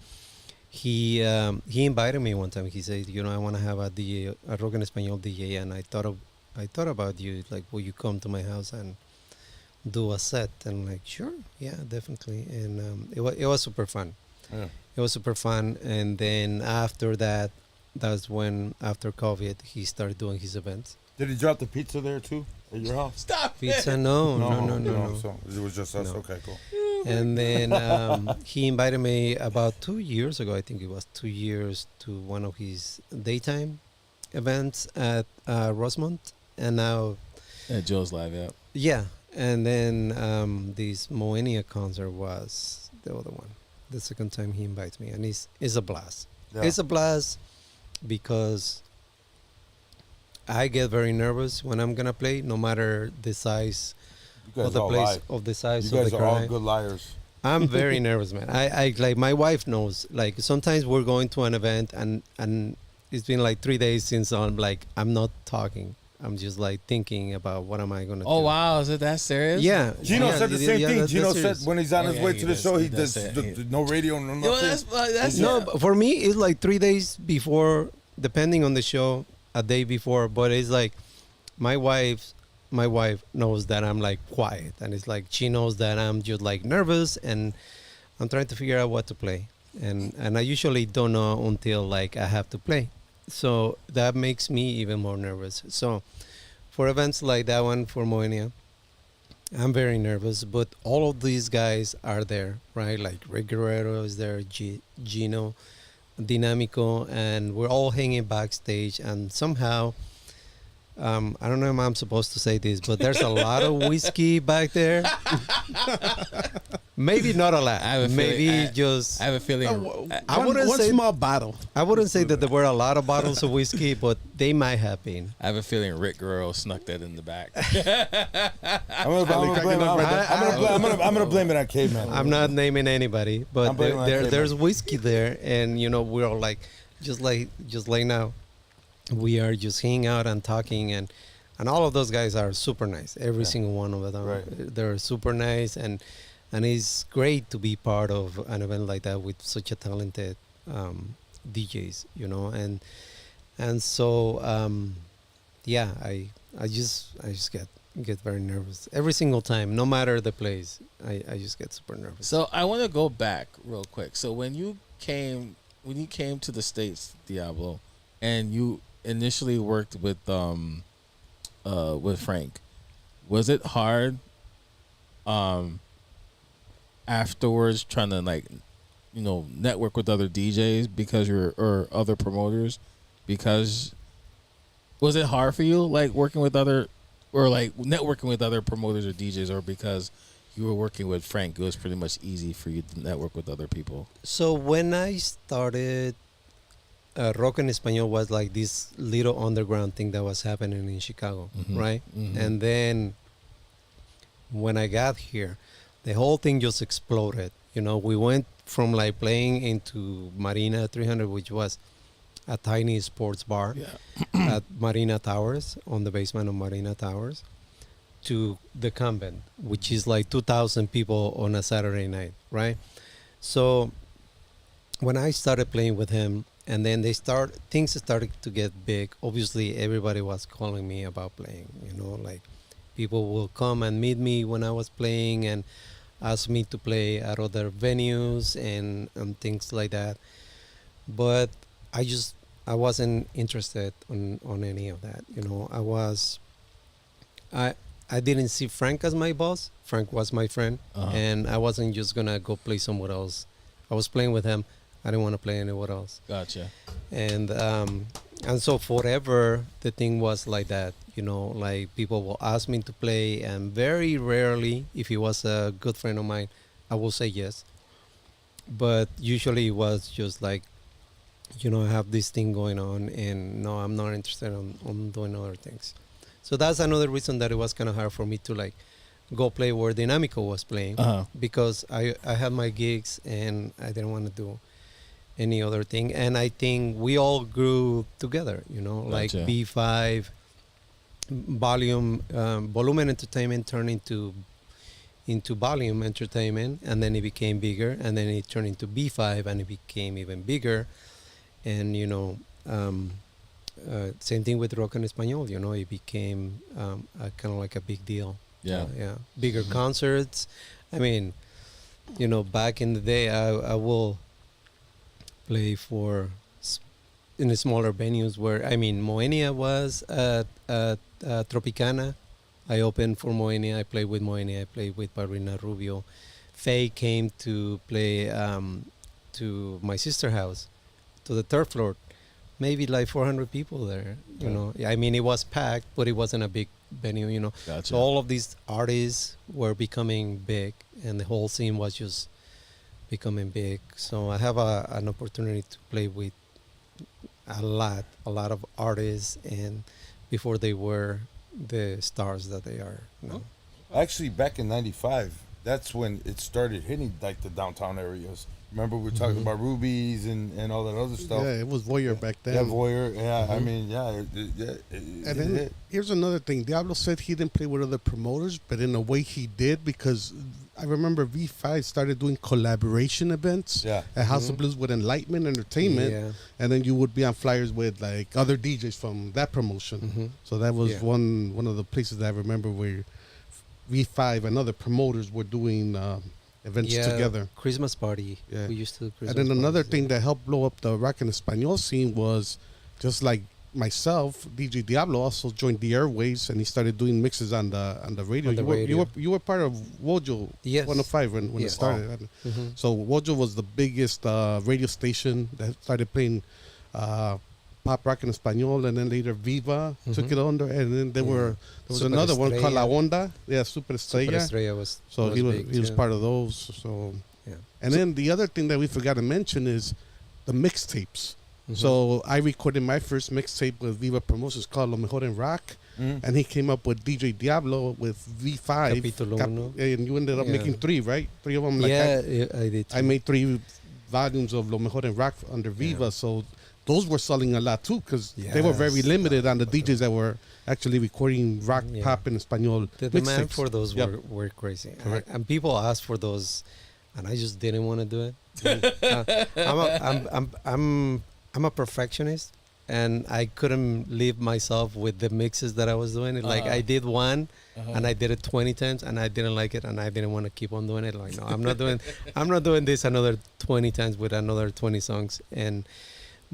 Speaker 4: he invited me one time. He said, I want to have a DJ, a rock en español DJ, and I thought about you. Like, will you come to my house and do a set? And I'm like, sure, yeah, definitely. And it was super fun.
Speaker 3: Yeah.
Speaker 4: It was super fun. And then after that, that's when after COVID he started doing his events.
Speaker 3: Did he drop the pizza there too at your house?
Speaker 2: Stop
Speaker 4: Pizza,
Speaker 2: it.
Speaker 4: no.
Speaker 3: So it was just us.
Speaker 4: No.
Speaker 3: Okay, cool.
Speaker 4: And then he invited me about 2 years ago. I think it was 2 years to one of his daytime events at Rosemont. And now,
Speaker 2: At Joe's Live, yeah.
Speaker 4: yeah. And then this Moenia concert was the other one. The second time he invites me, and it's a blast.
Speaker 3: Yeah.
Speaker 4: It's a blast because I get very nervous when I'm gonna play, no matter the size
Speaker 3: You guys
Speaker 4: of the
Speaker 3: all
Speaker 4: place,
Speaker 3: lie.
Speaker 4: of the size
Speaker 3: You
Speaker 4: of
Speaker 3: guys
Speaker 4: the
Speaker 3: are all
Speaker 4: crowd.
Speaker 3: good liars.
Speaker 4: I'm very nervous, man. I like, my wife knows. Like, sometimes we're going to an event and it's been like 3 days since I'm not talking. I'm just like thinking about what am I gonna do.
Speaker 2: Oh, wow. Is it that serious?
Speaker 4: Yeah.
Speaker 3: Gino
Speaker 4: yeah,
Speaker 3: said the same
Speaker 4: yeah,
Speaker 3: thing.
Speaker 4: that's
Speaker 3: Gino
Speaker 4: serious.
Speaker 3: said when he's on
Speaker 2: Oh,
Speaker 3: his
Speaker 2: yeah,
Speaker 3: way
Speaker 2: he
Speaker 3: to the
Speaker 2: does-
Speaker 3: show,
Speaker 2: he
Speaker 3: he
Speaker 2: does
Speaker 3: does
Speaker 2: say it.
Speaker 3: no radio, no nothing.
Speaker 2: Yo, that's
Speaker 4: No, but for me, it's like 3 days before, depending on the show, a day before. But it's like my wife knows that I'm like quiet, and it's like she knows that I'm just like nervous, and I'm trying to figure out what to play, and I usually don't know until like I have to play, so that makes me even more nervous. So for events like that one for Moenia, I'm very nervous, but all of these guys are there, right? Like Rick Guerrero is there, Gino, Dynamico, and we're all hanging backstage, and somehow I don't know if I'm supposed to say this, but there's a lot of whiskey back there. Maybe not a lot.
Speaker 2: I have a
Speaker 4: Maybe
Speaker 2: feeling-
Speaker 4: just
Speaker 2: I have a feeling.
Speaker 4: I wouldn't
Speaker 5: one
Speaker 4: say-
Speaker 5: small bottle.
Speaker 4: I wouldn't say that there were a lot of bottles of whiskey, but they might have been.
Speaker 2: I have a feeling Rick Guerrero snuck that in the back.
Speaker 3: I'm gonna blame it on Caveman.
Speaker 4: I'm not naming anybody,
Speaker 3: I'm
Speaker 4: but
Speaker 3: blaming on Caveman.
Speaker 4: there's whiskey there, and we're all like, just like now, we are just hanging out and talking, and all of those guys are super nice. Every single one of them,
Speaker 3: Right.
Speaker 4: they're super nice, and it's great to be part of an event like that with such a talented DJs, and so yeah, I just get very nervous every single time, no matter the place. I just get super nervous.
Speaker 2: So I want to go back real quick. So when you came to the States, Diablo, and you initially worked with Frank, was it hard afterwards trying to network with other DJs or other promoters? Because was it hard for you working with other or networking with other promoters or DJs, or because you were working with Frank, it was pretty much easy for you to network with other people?
Speaker 4: So when I started, Rock en Español was like this little underground thing that was happening in Chicago,
Speaker 2: Mhm.
Speaker 4: right?
Speaker 2: Mhm.
Speaker 4: And then when I got here, the whole thing just exploded. We went from playing into Marina 300, which was a tiny sports bar
Speaker 2: Yeah.
Speaker 4: at Marina Towers, on the basement of Marina Towers, to the convent, which is 2,000 people on a Saturday night, right? So when I started playing with him, and then things started to get big. Obviously, everybody was calling me about playing. People will come and meet me when I was playing and ask me to play at other venues and things like that. But I wasn't interested on any of that. I didn't see Frank as my boss. Frank was my friend, and I wasn't just gonna go play somewhere else. I was playing with him. I didn't want to play anywhere else.
Speaker 2: Gotcha.
Speaker 4: And And so forever the thing was like that, like people will ask me to play, and very rarely, if he was a good friend of mine, I will say yes. But usually it was just like, I have this thing going on, and no, I'm not interested on doing other things. So that's another reason that it was kind of hard for me to like go play where Dynamico was playing, because I had my gigs and I didn't want to do any other thing. And I think we all grew together, like
Speaker 2: Gotcha.
Speaker 4: B5 volume entertainment turned into volume entertainment, and then it became bigger, and then it turned into B5, and it became even bigger. And same thing with rock en español, it became kind of like a big deal.
Speaker 2: Yeah.
Speaker 4: Yeah, bigger concerts. I mean, back in the day, I will play in the smaller venues where, I mean, Moenia was at Tropicana. I opened for Moenia. I played with Moenia. I played with Barrina Rubio. Faye came to play to my sister's house, to the third floor. Maybe like 400 people there. I mean, it was packed, but it wasn't a big venue.
Speaker 2: Gotcha.
Speaker 4: So all of these artists were becoming big, and the whole scene was just becoming big. So I have an opportunity to play with a lot of artists, and before they were the stars that they are now.
Speaker 3: Actually, back in '95, that's when it started hitting like the downtown areas. Remember we were talking about Rubies and all that other stuff.
Speaker 5: Yeah, it was Voyeur back then.
Speaker 3: Yeah, Voyeur. Yeah, I mean,
Speaker 5: And then here's another thing. Diablo said he didn't play with other promoters, but in a way he did, because I remember V5 started doing collaboration events at House of Blues with Enlightenment Entertainment, and then you would be on flyers with like other DJs from that promotion. So that was one of the places that I remember where V5 and other promoters were doing events together.
Speaker 4: Christmas party.
Speaker 5: Yeah.
Speaker 4: We used to do Christmas
Speaker 5: And then another
Speaker 4: parties,
Speaker 5: thing that helped blow up the rock and Espanol scene was, just like myself, DJ Diablo also joined the airwaves, and he started doing mixes on the radio.
Speaker 4: On the radio.
Speaker 5: You were part of Wojo 105 when it started. So Wojo was the biggest radio station that started playing pop rock and Espanol, and then later Viva took it under, and then there was
Speaker 4: Super
Speaker 5: another one called La
Speaker 4: Estrella.
Speaker 5: Onda. Yeah, Super Estrella.
Speaker 4: Super Estrella was big,
Speaker 5: He was
Speaker 4: too.
Speaker 5: part of those. So and then the other thing that we forgot to mention is the mixtapes. So I recorded my first mixtape with Viva Promotions called Lo Mejor en Rock, and he came up with DJ Diablo with V5.
Speaker 4: Capítulo Uno.
Speaker 5: And you ended up making three, right? Three of them. Like
Speaker 4: I did.
Speaker 5: I made 3 volumes of Lo Mejor en Rock under Viva, so those were selling a lot too, because they were very limited on the DJs that were actually recording rock, pop, and Espanol.
Speaker 4: The demand
Speaker 5: mixtapes.
Speaker 4: for those were crazy. And people asked for those, and I just didn't want to do it. I'm a perfectionist, and I couldn't leave myself with the mixes that I was doing. Like I did one, and I did it 20 times, and I didn't like it, and I didn't want to keep on doing it. Like, no, I'm not doing this another 20 times with another 20 songs.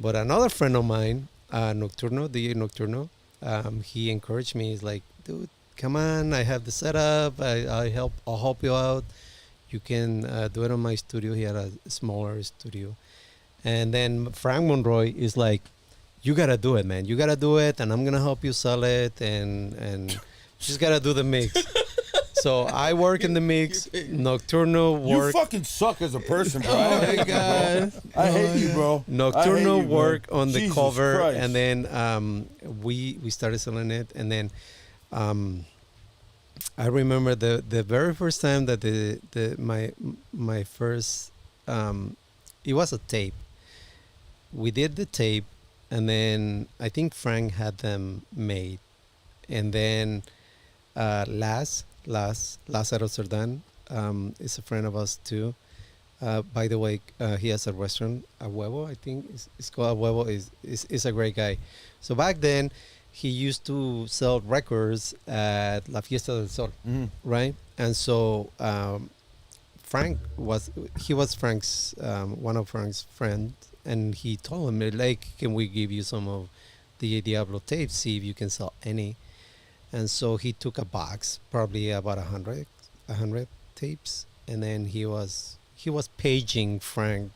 Speaker 4: But another friend of mine, Nocturno, DJ Nocturno, he encouraged me. He's like, dude, come on, I have the setup. I'll help you out. You can do it on my studio. He had a smaller studio. And then Frank Monroy is like, you got to do it, man. You got to do it, and I'm going to help you sell it, and just got to do the mix. So I work in the mix. Nocturno work.
Speaker 3: You fucking suck as a person, bro.
Speaker 2: Oh my God.
Speaker 3: I hate you, bro.
Speaker 4: Nocturno work on the
Speaker 3: Jesus
Speaker 4: cover,
Speaker 3: Christ.
Speaker 4: and then we started selling it, and then I remember the very first time that my first it was a tape. We did the tape, and then I think Frank had them made, and then Lázaro Cerdan is a friend of us too. By the way, he has a restaurant, A Huevo, I think it's called A Huevo. Is a great guy. So back then, he used to sell records at La Fiesta del Sol, right? And so Frank was Frank's one of Frank's friends, and he told him, like, can we give you some of the Diablo tapes, see if you can sell any. And so he took a box, probably about 100 tapes, and then he was paging Frank,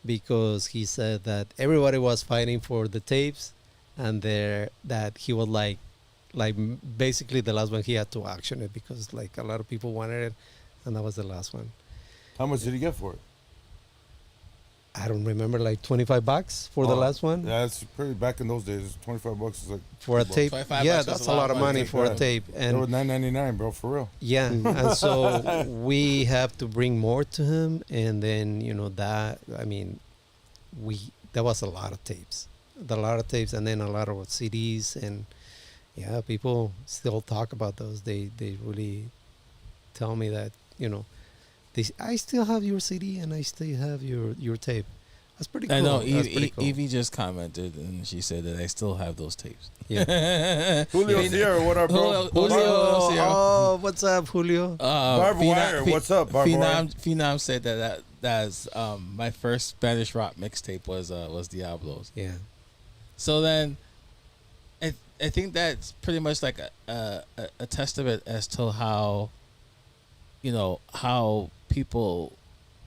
Speaker 4: because he said that everybody was fighting for the tapes, and there that he was basically the last one he had to auction it because like a lot of people wanted it, and that was the last one.
Speaker 3: How much did he get for it?
Speaker 4: I don't remember, like $25 for the last one.
Speaker 3: Yeah, it's pretty. Back in those days, $25 is like
Speaker 4: For a
Speaker 3: $2.
Speaker 4: tape.
Speaker 2: 25
Speaker 4: Yeah,
Speaker 2: bucks is
Speaker 4: that's
Speaker 2: a
Speaker 4: a lot of money
Speaker 3: Like
Speaker 4: for a
Speaker 3: that.
Speaker 4: tape.
Speaker 3: They were
Speaker 4: And
Speaker 3: $9.99, bro, for real.
Speaker 4: yeah, and so we have to bring more to him, and then that was a lot of tapes, and then a lot of CDs, and yeah, people still talk about those. They really tell me that I still have your CD and I still have your tape. That's pretty cool.
Speaker 2: I know.
Speaker 4: That's pretty cool.
Speaker 2: Evie just commented and she said that I still have those tapes.
Speaker 4: Yeah.
Speaker 3: Julio Sierra, what up, bro?
Speaker 2: Julio Sierra.
Speaker 4: Oh, what's up, Julio?
Speaker 3: Barbed Wire, what's up, Barbed Wire?
Speaker 2: Phenom said that's my first Spanish rock mixtape was Diablo's.
Speaker 4: Yeah.
Speaker 2: So then, I think that's pretty much like a testament as to how, how people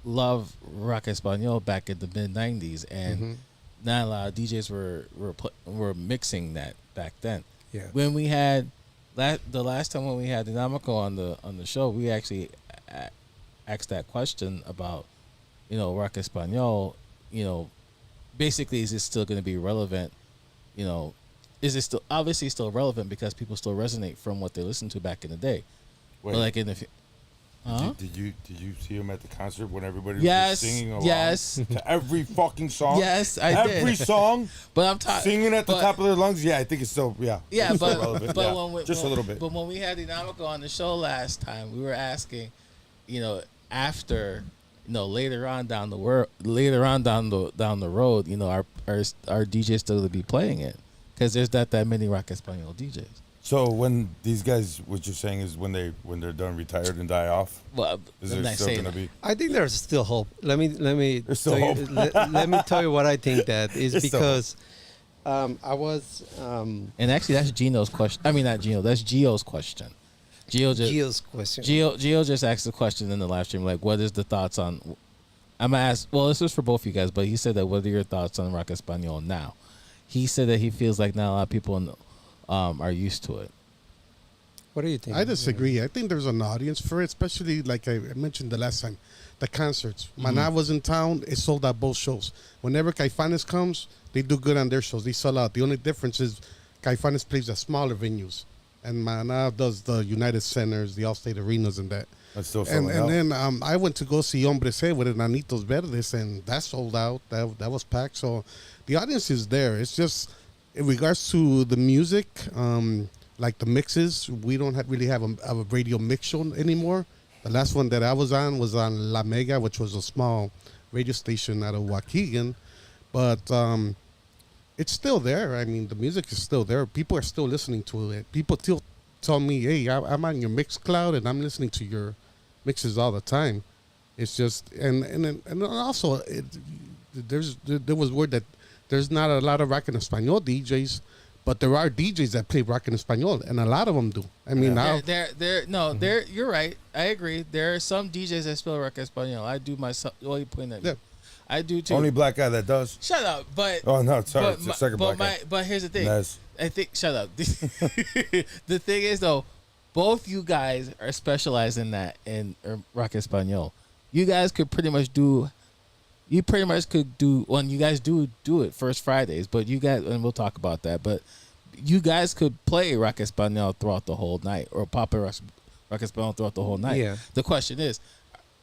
Speaker 2: love rock español back in the mid '90s, and not a lot of DJs were mixing that back then.
Speaker 4: Yeah.
Speaker 2: When we had the last time when we had Dynamico on the show, we actually asked that question about rock español. Basically, is it still going to be relevant? Is it still obviously still relevant because people still resonate from what they listened to back in the day?
Speaker 3: Wait,
Speaker 2: But like in the
Speaker 3: did you see him at the concert when everybody
Speaker 2: Yes,
Speaker 3: was singing along
Speaker 2: yes.
Speaker 3: to every fucking song?
Speaker 2: Yes, I did.
Speaker 3: Every song,
Speaker 2: But I'm talking
Speaker 3: singing at the top of their lungs. Yeah, I think it's still
Speaker 2: Yeah,
Speaker 3: it's still
Speaker 2: but
Speaker 3: relevant.
Speaker 2: but
Speaker 3: Yeah,
Speaker 2: when we,
Speaker 3: just a little bit.
Speaker 2: But when we had Dynamico on the show last time, we were asking, after, later on down the road, our DJs still to be playing it because there's not that many rock español DJs.
Speaker 3: So when these guys, what you're saying is when they're done, retired, and die off,
Speaker 2: Well,
Speaker 3: is
Speaker 2: I'm
Speaker 3: there
Speaker 2: not
Speaker 3: still
Speaker 2: saying
Speaker 3: gonna
Speaker 2: that.
Speaker 3: be?
Speaker 4: I think there's still hope. Let me
Speaker 3: There's still
Speaker 4: tell you,
Speaker 3: hope.
Speaker 4: let me tell you what I think that is
Speaker 3: There's still
Speaker 4: because I was
Speaker 2: And actually, that's Gino's question. I mean, not Gino. That's Gio's question.
Speaker 4: Gio's question.
Speaker 2: Gio just asked the question in the live stream, like, what is the thoughts on? I'm gonna ask. Well, this was for both you guys, but he said that what are your thoughts on rock español now? He said that he feels like not a lot of people are used to it.
Speaker 4: What do you think?
Speaker 5: I disagree. I think there's an audience for it, especially like I mentioned the last time, the concerts. Maná was in town; it sold out both shows. Whenever Caifanes comes, they do good on their shows. They sell out. The only difference is Caifanes plays at smaller venues, and Maná does the United Centers, the Allstate Arenas, and that.
Speaker 3: That's still
Speaker 5: And,
Speaker 3: selling out.
Speaker 5: and then I went to go see Hombre C with Enanitos Verdes, and that sold out. That was packed. So the audience is there. It's just in regards to the music, like the mixes, we don't really have a radio mix show anymore. The last one that I was on La Mega, which was a small radio station out of Waukegan. But it's still there. I mean, the music is still there. People are still listening to it. People still tell me, hey, I'm on your Mixcloud and I'm listening to your mixes all the time. It's just, and also, there was word that there's not a lot of rock en español DJs, but there are DJs that play rock en español, and a lot of them do. I mean, now
Speaker 2: You're right. I agree. There are some DJs that spell rock español. I do myself. Well, you point at me.
Speaker 5: Yeah.
Speaker 2: I do too.
Speaker 3: Only black guy that does.
Speaker 2: Shut up. But
Speaker 3: Oh no, sorry, it's the second
Speaker 2: but
Speaker 3: black guy.
Speaker 2: but here's the thing.
Speaker 3: Nez.
Speaker 2: I think shut up. The thing is though, both you guys are specialized in that in rock español. You guys could pretty much do. You pretty much could do. Well, you guys do it first Fridays, but you guys, and we'll talk about that. But you guys could play rock español throughout the whole night, or pop rock español throughout the whole night.
Speaker 4: Yeah.
Speaker 2: The question is,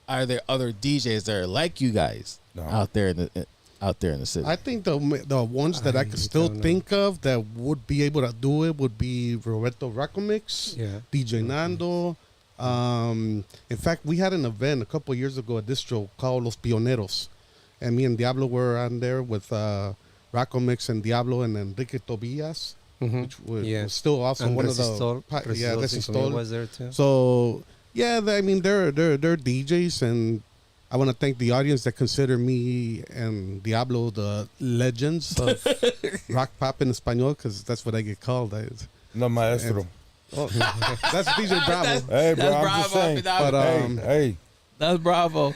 Speaker 2: are there other DJs that are like you guys out there in the city?
Speaker 5: I think the ones that I could still
Speaker 4: don't know.
Speaker 5: think of that would be able to do it would be Roberto Racomix,
Speaker 4: Yeah.
Speaker 5: DJ Nando. In fact, we had an event a couple years ago at Distro called Los Pioneros, and me and Diablo were on there with Racomix and Diablo and Enrique Tobias, which was still also
Speaker 4: And
Speaker 5: one of the
Speaker 4: Resistol was there too.
Speaker 5: So yeah, I mean they're DJs, and I want to thank the audience that consider me and Diablo the legends of rock pop in español, because that's what I get called.
Speaker 3: No maestro.
Speaker 5: That's DJ Bravo.
Speaker 3: Hey, bro,
Speaker 2: That's
Speaker 3: I'm just
Speaker 2: Bravo,
Speaker 3: saying.
Speaker 2: Bravo.
Speaker 3: Hey,
Speaker 2: That's Bravo.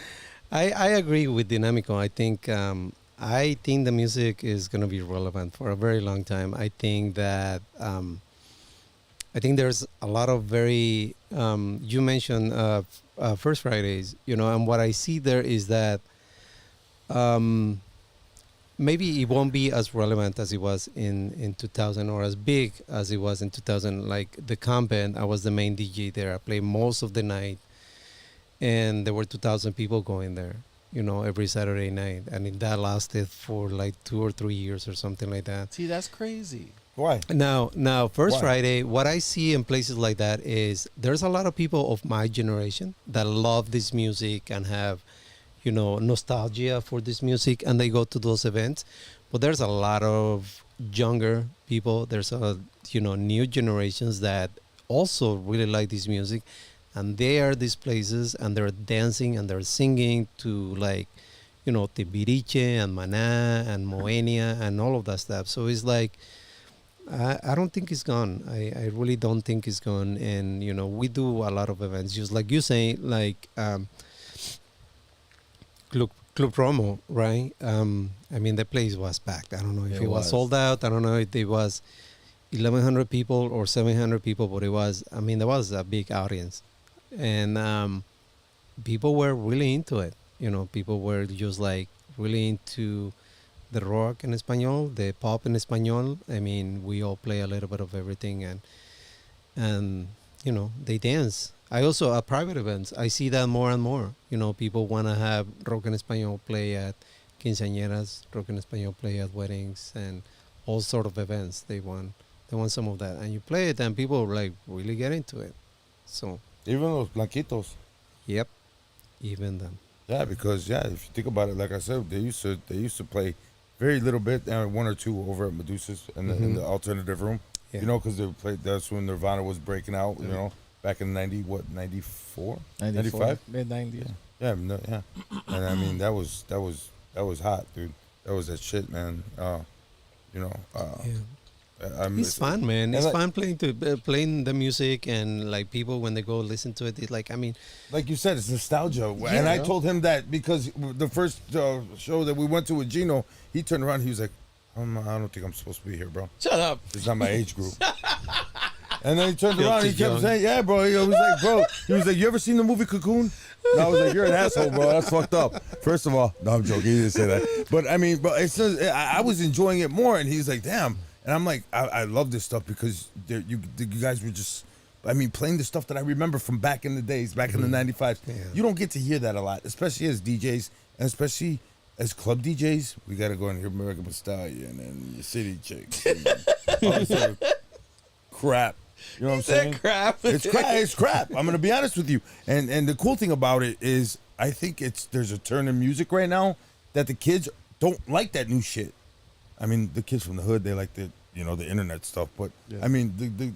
Speaker 4: I agree with Dynamico. I think I think the music is going to be relevant for a very long time. I think that I think there's a lot of very you mentioned First Fridays, and what I see there is that maybe it won't be as relevant as it was in 2000 or as big as it was in 2000. Like the Band, I was the main DJ there. I played most of the night, and there were 2,000 people going there, every Saturday night, and that lasted for like 2 or 3 years or something like that.
Speaker 2: See, that's crazy.
Speaker 3: Why?
Speaker 4: Now, First
Speaker 3: Why?
Speaker 4: Friday, what I see in places like that is there's a lot of people of my generation that love this music and have, nostalgia for this music, and they go to those events. But there's a lot of younger people. There's new generations that also really like this music, and they are these places and they're dancing and they're singing to like, Tibiriche and Maná and Moenia and all of that stuff. So it's like, I don't think it's gone. I really don't think it's gone. And, we do a lot of events, just like you say, like Club Romo, right? I mean, the place was packed. I don't know if it was sold out. I don't know if it was 1,100 people or 700 people, but there was a big audience. And people were really into it. People were just like really into the rock in Espanol, the pop in Espanol. I mean, we all play a little bit of everything, and they dance. I also at private events, I see that more and more. People want to have rock en Español play at quinceañeras, rock en Español play at weddings, and all sort of events. They want some of that, and you play it, and people like really get into it. So
Speaker 3: Even those blanquitos.
Speaker 4: yep, even them.
Speaker 3: Yeah, because if you think about it, like I said, they used to play very little bit and one or two over at Medusa's in the alternative room.
Speaker 4: Yeah.
Speaker 3: Because they played. That's when Nirvana was breaking out. Back in 94, 95,
Speaker 2: mid 90s.
Speaker 3: yeah, and I mean that was hot, dude. That was that shit, man.
Speaker 4: It's fun, man.
Speaker 3: and
Speaker 4: It's
Speaker 3: like-
Speaker 4: fun playing the music, and like people when they go listen to it, it's like, I mean,
Speaker 3: Like you said, it's nostalgia. And I told him that because the first show that we went to with Gino, he turned around, he was like, I don't think I'm supposed to be here, bro.
Speaker 2: Shut up.
Speaker 3: It's not my age group. And then he turned
Speaker 4: Feel
Speaker 3: around,
Speaker 4: too
Speaker 3: he kept
Speaker 4: young.
Speaker 3: saying, yeah, bro. He was like, you ever seen the movie Cocoon? And I was like, you're an asshole, bro. That's fucked up. First of all, no, I'm joking. He didn't say that. But I mean, but it's just, I was enjoying it more. And he's like, damn. And I'm like, I love this stuff because you guys were just, I mean, playing the stuff that I remember from back in the days, back in the 95s.
Speaker 4: Yeah.
Speaker 3: You don't get to hear that a lot, especially as DJs and especially as club DJs. We got to go and hear American Stallion and your City Chicks and all this other crap. You know what I'm saying?
Speaker 2: Crap.
Speaker 3: It's crap. I'm gonna be honest with you. And the cool thing about it is, I think there's a turn in music right now that the kids don't like that new shit. I mean, the kids from the hood, they like the internet stuff. But I mean,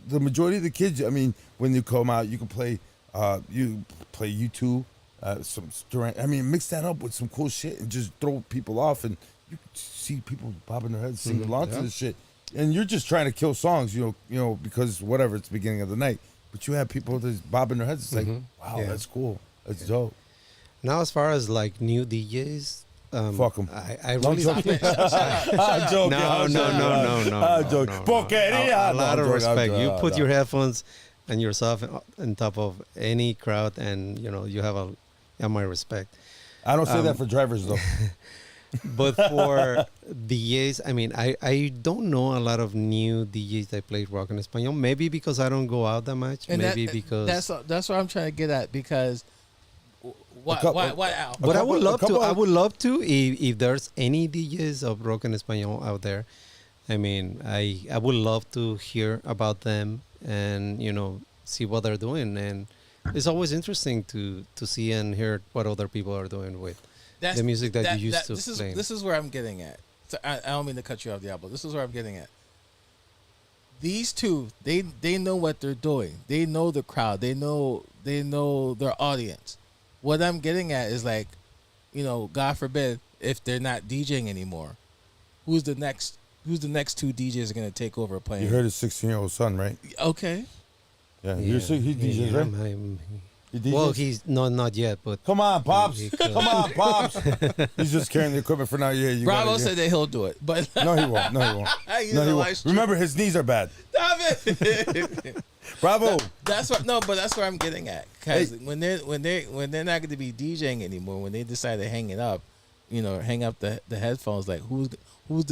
Speaker 3: the majority of the kids, I mean, when you come out, you can play U2, some Durant. I mean, mix that up with some cool shit and just throw people off, and you see people bobbing their heads, singing along to this shit. And you're just trying to kill songs, because whatever, it's the beginning of the night. But you have people that's bobbing their heads. It's like, wow,
Speaker 4: Yeah.
Speaker 3: that's cool. That's dope.
Speaker 4: now as far as like new DJs,
Speaker 3: Fuck 'em.
Speaker 4: I really
Speaker 3: I'm joking.
Speaker 4: no.
Speaker 3: I'm joking. Porquería.
Speaker 4: A lot of
Speaker 3: No,
Speaker 4: respect. You put
Speaker 3: no.
Speaker 4: your headphones and yourself on top of any crowd, and you have my respect.
Speaker 3: I don't say that for drivers, though.
Speaker 4: But for DJs, I mean, I don't know a lot of new DJs that play rock in Espanol. Maybe because I don't go out that much.
Speaker 2: And
Speaker 4: maybe because
Speaker 2: that's what I'm trying to get at, because why Al?
Speaker 4: But I would love to.
Speaker 3: couple
Speaker 4: I
Speaker 3: of-
Speaker 4: would love to if there's any DJs of rock en español out there. I mean, I would love to hear about them and see what they're doing. And it's always interesting to see and hear what other people are doing with the music that you used to play.
Speaker 2: This is where I'm getting at. So I don't mean to cut you off, Diablo. This is where I'm getting at. These two, they know what they're doing. They know the crowd. They know their audience. What I'm getting at is like, God forbid if they're not DJing anymore, who's the next two DJs are gonna take over playing?
Speaker 3: You heard his 16-year-old son, right?
Speaker 2: Okay.
Speaker 3: Yeah, he DJs, right? He DJs?
Speaker 4: Well, he's not yet, but
Speaker 3: Come on, Pops.
Speaker 4: He could.
Speaker 3: Come on, Pops. He's just carrying the equipment for now. Yeah, you
Speaker 2: Bravo
Speaker 3: gotta,
Speaker 2: said that he'll do it, but
Speaker 3: No, he won't. No, he won't.
Speaker 2: He's
Speaker 3: No,
Speaker 2: a
Speaker 3: he
Speaker 2: live
Speaker 3: won't.
Speaker 2: stream.
Speaker 3: Remember, his knees are bad.
Speaker 2: Stop it.
Speaker 3: Bravo.
Speaker 2: That's what but that's where I'm getting at. Because when they're not going to be DJing anymore, when they decide to hang it up, hang up the headphones, like who's going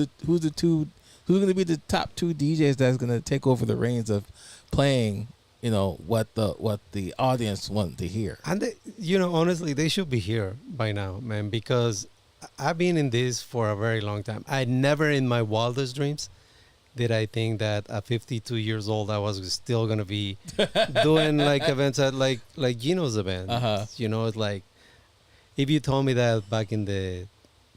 Speaker 2: to be the top 2 DJs that's going to take over the reins of playing, what the audience want to hear.
Speaker 4: And they, honestly, they should be here by now, man, because I've been in this for a very long time. I never in my wildest dreams did I think that at 52 years old I was still gonna be doing like events at like Gino's event.
Speaker 2: Uh-huh.
Speaker 4: It's like if you told me that back in the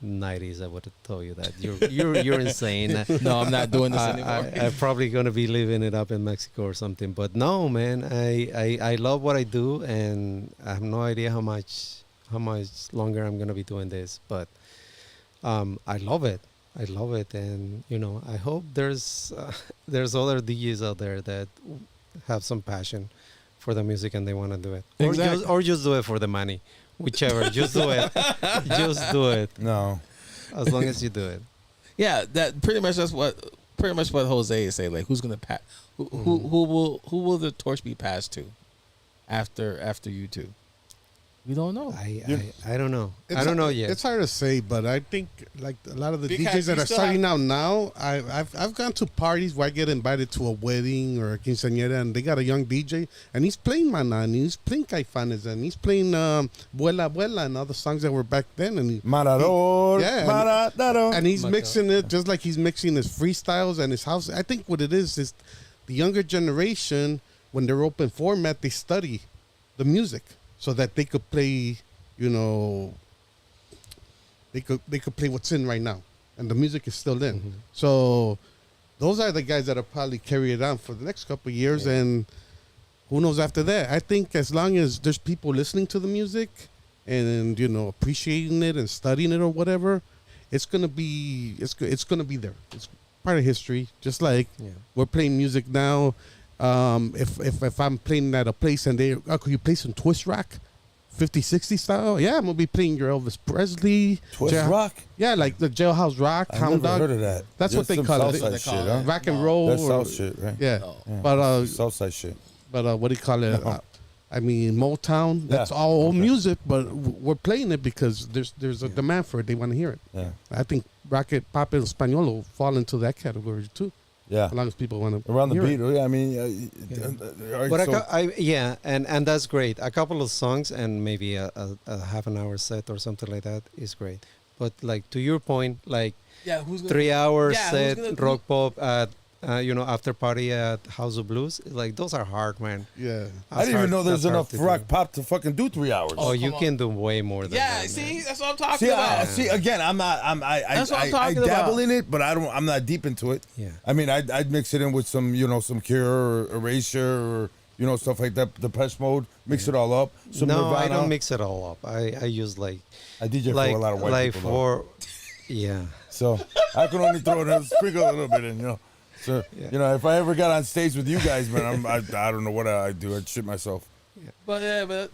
Speaker 4: 90s, I would have told you that you're insane.
Speaker 2: No, I'm not doing this anymore.
Speaker 4: I'm probably gonna be living it up in Mexico or something. But no, man, I love what I do, and I have no idea how much longer I'm gonna be doing this. But I love it. And I hope there's other DJs out there that have some passion for the music and they want to do it,
Speaker 2: Exactly.
Speaker 4: or just do it for the money, whichever. Just do it. Just do it.
Speaker 3: No.
Speaker 4: As long as you do it.
Speaker 2: Yeah, that pretty much what Jose is saying. Like, who's gonna pass? Who will the torch be passed to after you two? We don't know.
Speaker 4: I don't know.
Speaker 5: It's
Speaker 4: I don't know yet.
Speaker 5: It's hard to say, but I think like a lot of the
Speaker 2: Because
Speaker 5: DJs that
Speaker 2: you
Speaker 5: are
Speaker 2: still
Speaker 5: starting out now, I've gone to parties where I get invited to a wedding or a quinceañera, and they got a young DJ, and he's playing Maná, and he's playing Caifanes, and he's playing Vuela Vuela and all the songs that were back then, and
Speaker 3: Marador. Marador.
Speaker 5: and he's mixing it just like he's mixing his freestyles and his house. I think what it is the younger generation, when they're open format, they study the music so that they could play, they could play what's in right now, and the music is still in. So those are the guys that'll probably carry it on for the next couple of years, and who knows after that. I think as long as there's people listening to the music and appreciating it and studying it or whatever, it's gonna be there. It's part of history. Just like we're playing music now. If I'm playing at a place and could you play some twist rock, 50, 60 style? Yeah, I'm gonna be playing your Elvis Presley
Speaker 3: Twist rock?
Speaker 5: Yeah, like the Jailhouse Rock,
Speaker 3: I've
Speaker 5: Hound
Speaker 3: never
Speaker 5: Dog.
Speaker 3: heard of that.
Speaker 5: That's what they
Speaker 3: some
Speaker 5: call it.
Speaker 3: Southside shit, huh?
Speaker 5: Rock and roll.
Speaker 3: That's
Speaker 5: or-
Speaker 3: South shit, right?
Speaker 5: Yeah,
Speaker 2: No.
Speaker 5: but
Speaker 3: Southside shit.
Speaker 5: what do you call it? I mean Motown. That's all old music, but we're playing it because there's a demand for it. They want to hear it.
Speaker 3: Yeah.
Speaker 5: I think rock and pop en español will fall into that category too.
Speaker 3: Yeah.
Speaker 5: As long as people want to
Speaker 3: Around the
Speaker 5: hear
Speaker 3: beat.
Speaker 5: it.
Speaker 3: Yeah, I mean, all right,
Speaker 4: But
Speaker 3: so-
Speaker 4: and that's great. A couple of songs and maybe a half an hour set or something like that is great. But like to your point, like
Speaker 2: Yeah, who's gonna
Speaker 4: 3 hour
Speaker 2: Yeah, who's
Speaker 4: set
Speaker 2: gonna-
Speaker 4: rock pop at after party at House of Blues, like those are hard, man.
Speaker 5: Yeah.
Speaker 3: I didn't even know there's
Speaker 4: That's hard
Speaker 3: enough
Speaker 4: to do.
Speaker 3: rock pop to fucking do 3 hours.
Speaker 4: Oh, you
Speaker 2: come on.
Speaker 4: can do way more than
Speaker 2: Yeah,
Speaker 4: that.
Speaker 2: see,
Speaker 4: man.
Speaker 2: that's what I'm talking
Speaker 3: See,
Speaker 2: about.
Speaker 3: see, again, I'm not.
Speaker 2: That's what I'm
Speaker 3: I
Speaker 2: talking
Speaker 3: dabble
Speaker 2: about.
Speaker 3: in it, but I'm not deep into it.
Speaker 4: Yeah.
Speaker 3: I mean, I'd mix it in with some, some Cure or Erasure or stuff like that. Depeche Mode, mix it all up. Some
Speaker 4: No,
Speaker 3: Nirvana.
Speaker 4: I don't mix it all up. I use like
Speaker 3: I DJ
Speaker 4: like
Speaker 3: for a lot of white
Speaker 4: like
Speaker 3: people, though.
Speaker 4: for yeah.
Speaker 3: So I can only throw it in, sprinkle a little bit in. So
Speaker 4: Yeah.
Speaker 3: if I ever got on stage with you guys, man, I don't know what I'd do. I'd shit myself.
Speaker 2: But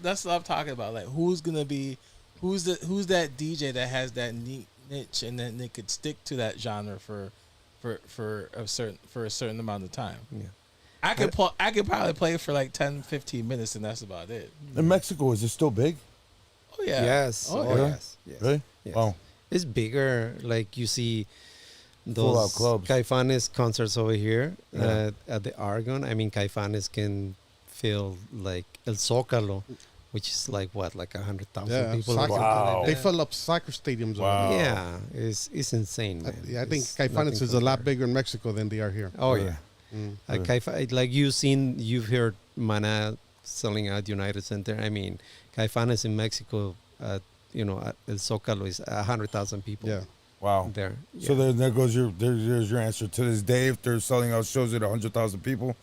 Speaker 2: that's what I'm talking about. Like, who's that DJ that has that neat niche and then they could stick to that genre for a certain amount of time.
Speaker 4: Yeah.
Speaker 2: I could probably play for like 10, 15 minutes and that's about it.
Speaker 3: In Mexico, is it still big?
Speaker 2: Oh yeah.
Speaker 4: Yes.
Speaker 2: Oh,
Speaker 4: Oh,
Speaker 2: yeah.
Speaker 4: yes. Yes.
Speaker 3: Really?
Speaker 4: Yes.
Speaker 3: Wow.
Speaker 4: It's bigger. Like you see
Speaker 3: Full out
Speaker 4: those
Speaker 3: clubs.
Speaker 4: Caifanes concerts over here
Speaker 3: Yeah.
Speaker 4: at the Argon. I mean, Caifanes can fill like El Zócalo, which is like what, like 100,000
Speaker 5: Yeah,
Speaker 4: people. or
Speaker 5: soccer.
Speaker 4: something
Speaker 3: Wow.
Speaker 4: like
Speaker 5: They
Speaker 4: that.
Speaker 5: fill up soccer stadiums. over
Speaker 3: Wow.
Speaker 5: there.
Speaker 4: Yeah, it's insane, man.
Speaker 5: I think
Speaker 4: It's
Speaker 5: Caifanes
Speaker 4: nothing
Speaker 5: is a lot
Speaker 4: compared.
Speaker 5: bigger in Mexico than they are here.
Speaker 4: Oh
Speaker 3: Yeah.
Speaker 4: yeah.
Speaker 5: Mm.
Speaker 4: Like you've heard Mana selling out United Center. I mean, Caifanes in Mexico, at El Zócalo is 100,000 people.
Speaker 5: Yeah.
Speaker 3: Wow.
Speaker 4: There.
Speaker 3: So
Speaker 4: Yeah.
Speaker 3: there goes there's your answer. To this day, if they're selling out shows at 100,000 people,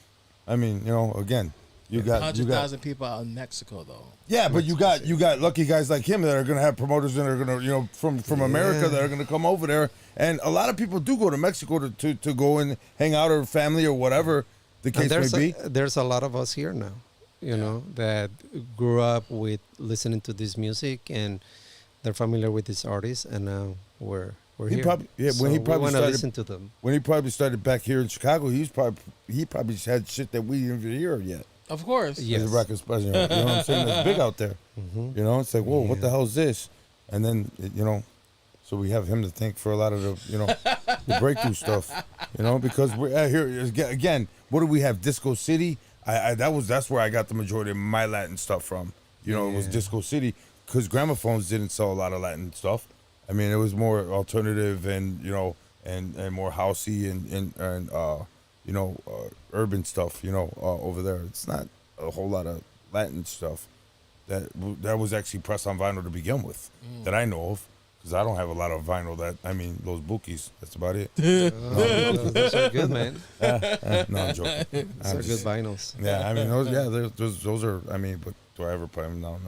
Speaker 3: I mean, again, you got
Speaker 2: 100,000 people out in Mexico though.
Speaker 3: yeah, but you got lucky guys like him that are gonna have promoters that are gonna from America that are gonna come over there, and a lot of people do go to Mexico to go and hang out or family or whatever the
Speaker 4: And
Speaker 3: case may be.
Speaker 4: there's a lot of us here now. you know, that grew up with listening to this music and they're familiar with this artist, and now we're
Speaker 3: He
Speaker 4: here.
Speaker 3: probably- yeah,
Speaker 4: so
Speaker 3: when he
Speaker 4: we
Speaker 3: probably
Speaker 4: want to
Speaker 3: started-
Speaker 4: listen to them.
Speaker 3: When he probably started back here in Chicago, he probably just had shit that we didn't even hear yet.
Speaker 2: Of course.
Speaker 4: Yes.
Speaker 3: As a record special, you know what I'm saying? That's big out there.
Speaker 4: Mhm.
Speaker 3: You know, it's like, whoa, what
Speaker 4: Yeah.
Speaker 3: the hell is this? And then, you know, so we have him to thank for a lot of the, you know, the breakthrough stuff. You know, because we're here again. What do we have? Disco City. That's where I got the majority of my Latin stuff from. You know, it was
Speaker 4: Yeah.
Speaker 3: Disco City because gramophones didn't sell a lot of Latin stuff. I mean, it was more alternative and you know and more housey and you know urban stuff. You know, over there, it's not a whole lot of Latin stuff that was actually pressed on vinyl to begin with that I know of. Because I don't have a lot of vinyl those bookies. That's about it.
Speaker 4: Those are good, man.
Speaker 3: No, I'm joking.
Speaker 4: Those are good vinyls.
Speaker 3: Yeah, I mean, those are, I mean, but do I ever play them? No.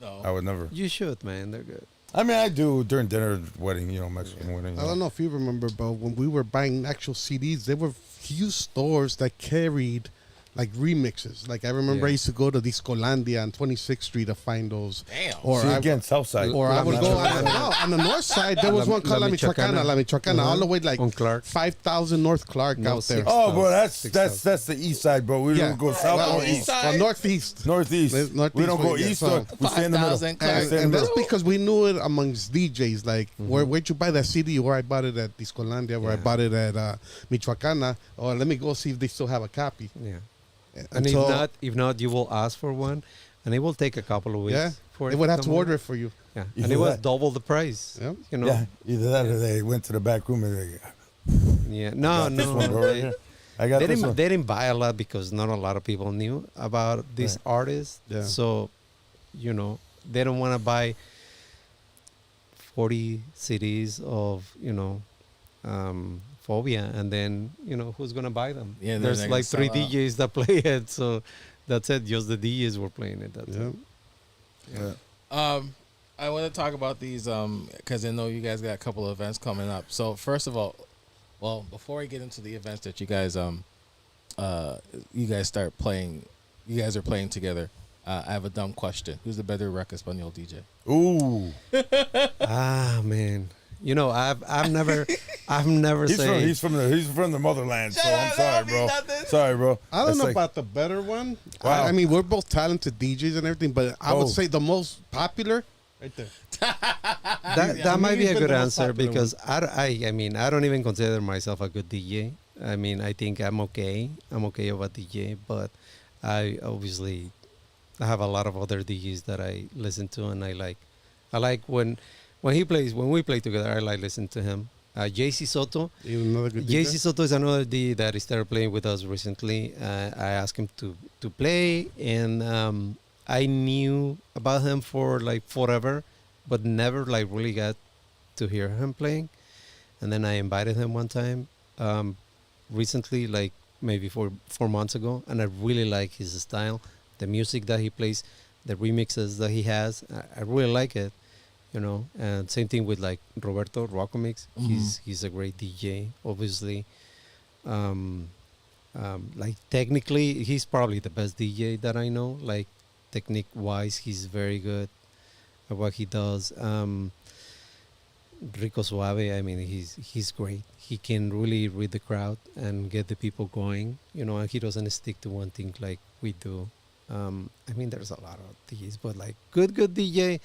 Speaker 3: I
Speaker 2: No.
Speaker 3: would never.
Speaker 4: You should, man. They're good.
Speaker 3: I mean, I do during dinner, wedding, you know, Mexican wedding. You
Speaker 5: I don't know if you remember, but when we were buying actual CDs, there were few stores that carried like remixes. Like I remember I
Speaker 4: Yeah.
Speaker 5: used to go to Discolandia on 26th Street to find those.
Speaker 2: Damn.
Speaker 5: Or
Speaker 3: See,
Speaker 5: I,
Speaker 3: again, Southside.
Speaker 5: or I would
Speaker 4: La
Speaker 5: go
Speaker 4: Michoacana.
Speaker 5: on the north side. There was
Speaker 4: La-
Speaker 5: one called
Speaker 4: La
Speaker 5: La Michoacana, La Michoacana, all the way like
Speaker 4: On Clark.
Speaker 5: 5,000 North Clark
Speaker 4: No,
Speaker 5: out there.
Speaker 4: 6,000.
Speaker 3: Oh, bro, that's
Speaker 4: 6,000.
Speaker 3: that's the east side, bro. We
Speaker 5: Yeah.
Speaker 3: don't go south
Speaker 5: Well,
Speaker 3: or east.
Speaker 5: well, northeast.
Speaker 3: Northeast.
Speaker 5: Northeast,
Speaker 3: We don't go
Speaker 5: yeah,
Speaker 3: east
Speaker 5: so-
Speaker 3: or we stay in the middle.
Speaker 2: 5,000
Speaker 3: We stay in the
Speaker 5: And that's
Speaker 3: middle.
Speaker 5: because we knew it amongst DJs. Like, where'd you buy that CD? Where I bought it at Discolandia, where I
Speaker 4: Yeah.
Speaker 5: bought it at Michoacana. Or let me go see if they still have a copy.
Speaker 4: Yeah. And if not, you will ask for one, and it will take a couple of weeks.
Speaker 5: Yeah,
Speaker 4: for
Speaker 5: they
Speaker 4: it
Speaker 5: would
Speaker 4: to
Speaker 5: have to
Speaker 4: come
Speaker 5: order
Speaker 4: out.
Speaker 5: it for you.
Speaker 4: Yeah,
Speaker 3: You
Speaker 4: and
Speaker 3: do
Speaker 4: it was
Speaker 3: that.
Speaker 4: double the price.
Speaker 5: Yeah.
Speaker 4: You know.
Speaker 3: Yeah, either that or they went to the back room and they
Speaker 4: Yeah. No,
Speaker 3: got this
Speaker 4: no.
Speaker 3: one, bro, right here. I got
Speaker 4: They
Speaker 3: this
Speaker 4: didn't,
Speaker 3: one.
Speaker 4: they didn't buy a lot because not a lot of people knew about this artist.
Speaker 5: Yeah.
Speaker 4: So, you know, they don't want to buy 40 CDs of, you know, Phobia, and then, you know, who's going to buy them?
Speaker 2: Yeah, they're
Speaker 4: There's
Speaker 2: not
Speaker 4: like
Speaker 2: gonna
Speaker 4: 3
Speaker 2: sell out.
Speaker 4: DJs that play it. So that's it. Just the DJs were playing it. That's
Speaker 5: Yeah.
Speaker 4: it.
Speaker 3: Yeah.
Speaker 2: I want to talk about these because I know you guys got a couple of events coming up. So first of all, well, before I get into the events that you guys start playing, you guys are playing together. I have a dumb question: who's the better Rock Espanol DJ?
Speaker 3: Ooh,
Speaker 4: Ah, man. You know, I've never
Speaker 3: he's from the motherland. So I'm sorry, bro. Sorry, bro.
Speaker 5: I don't
Speaker 3: That's
Speaker 5: know
Speaker 3: like-
Speaker 5: about the better one.
Speaker 3: Wow.
Speaker 5: I mean, we're both talented DJs and everything, but I would
Speaker 3: Oh.
Speaker 5: say the most popular, right there.
Speaker 4: That might be
Speaker 5: he's
Speaker 4: a
Speaker 5: been
Speaker 4: good
Speaker 5: the most
Speaker 4: answer
Speaker 5: popular
Speaker 4: because I mean, I don't even consider myself a good DJ. I mean, I think I'm okay. I'm okay of a DJ, but I obviously I have a lot of other DJs that I listen to and I like. I like when he plays, when we play together, I like listening to him. JC Soto.
Speaker 5: Even another good
Speaker 4: JC
Speaker 5: DJ.
Speaker 4: Soto is another DJ that he started playing with us recently. I asked him to play, and I knew about him for like forever, but never like really got to hear him playing. And then I invited him one time recently, like maybe 4 months ago, and I really like his style, the music that he plays, the remixes that he has. I really like it. You know, and same thing with like Roberto Rockomix. He's a great DJ, obviously. Like technically, he's probably the best DJ that I know. Like technique wise, he's very good at what he does. Rico Suave, I mean, he's great. He can really read the crowd and get the people going. You know, and he doesn't stick to one thing like we do. I mean, there's a lot of DJs, but like good DJ.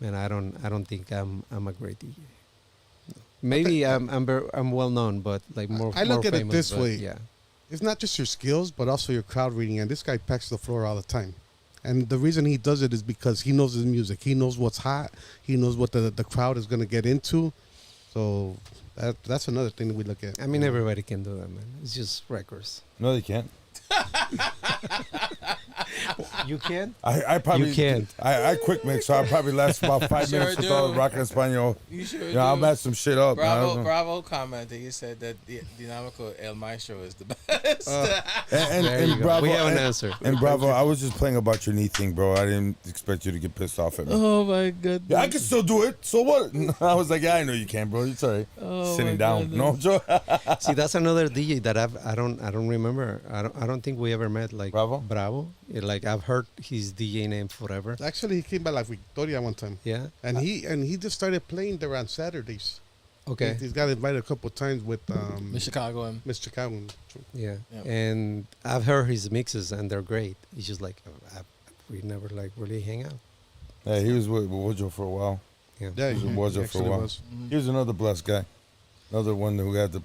Speaker 4: Man, I don't think I'm a great DJ. No. Maybe I'm well known, but like more.
Speaker 5: I look
Speaker 4: more
Speaker 5: at it
Speaker 4: famous,
Speaker 5: this
Speaker 4: but
Speaker 5: way.
Speaker 4: Yeah.
Speaker 5: It's not just your skills, but also your crowd reading. And this guy packs the floor all the time. And the reason he does it is because he knows his music. He knows what's hot. He knows what the crowd is going to get into. So that's another thing that we look at.
Speaker 4: I mean, everybody can do that, man. It's just records.
Speaker 3: No, they can't.
Speaker 4: You can?
Speaker 3: I probably
Speaker 4: You can't.
Speaker 3: I quick mix, so I probably last about 5
Speaker 2: Sure
Speaker 3: minutes without
Speaker 2: do.
Speaker 3: rocking Espanol.
Speaker 2: You sure
Speaker 3: Yeah, I'll match some shit up. man.
Speaker 2: Bravo commented. He said that Dynamico El Maestro is the best.
Speaker 3: And,
Speaker 4: There you go.
Speaker 3: Bravo,
Speaker 4: We have an
Speaker 3: and-
Speaker 4: answer.
Speaker 3: And Bravo, I was just playing about your knee thing, bro. I didn't expect you to get pissed off at me.
Speaker 2: Oh my goodness.
Speaker 3: Yeah, I can still do it. So what? I was like, yeah, I know you can, bro. It's all right.
Speaker 2: Oh,
Speaker 3: Sitting
Speaker 2: my
Speaker 3: down.
Speaker 2: goodness.
Speaker 3: No, Joe.
Speaker 4: See, that's another DJ that I don't remember. I don't think we ever met. Like
Speaker 3: Bravo?
Speaker 4: Bravo. Like I've heard his DJ name forever.
Speaker 5: Actually, he came by like Victoria one time,
Speaker 4: Yeah.
Speaker 5: and he just started playing there on Saturdays.
Speaker 4: Okay.
Speaker 5: He's got invited a couple of times with
Speaker 2: Miss Chicago and
Speaker 5: Miss Chicago.
Speaker 4: Yeah.
Speaker 2: Yeah.
Speaker 4: And I've heard his mixes and they're great. It's just like we never like really hang out.
Speaker 3: Yeah, he was with Woodrow for a while.
Speaker 4: Yeah.
Speaker 5: Yeah,
Speaker 3: He was there for a
Speaker 5: actually
Speaker 3: while.
Speaker 5: was.
Speaker 3: He was another blessed guy. Another one who had the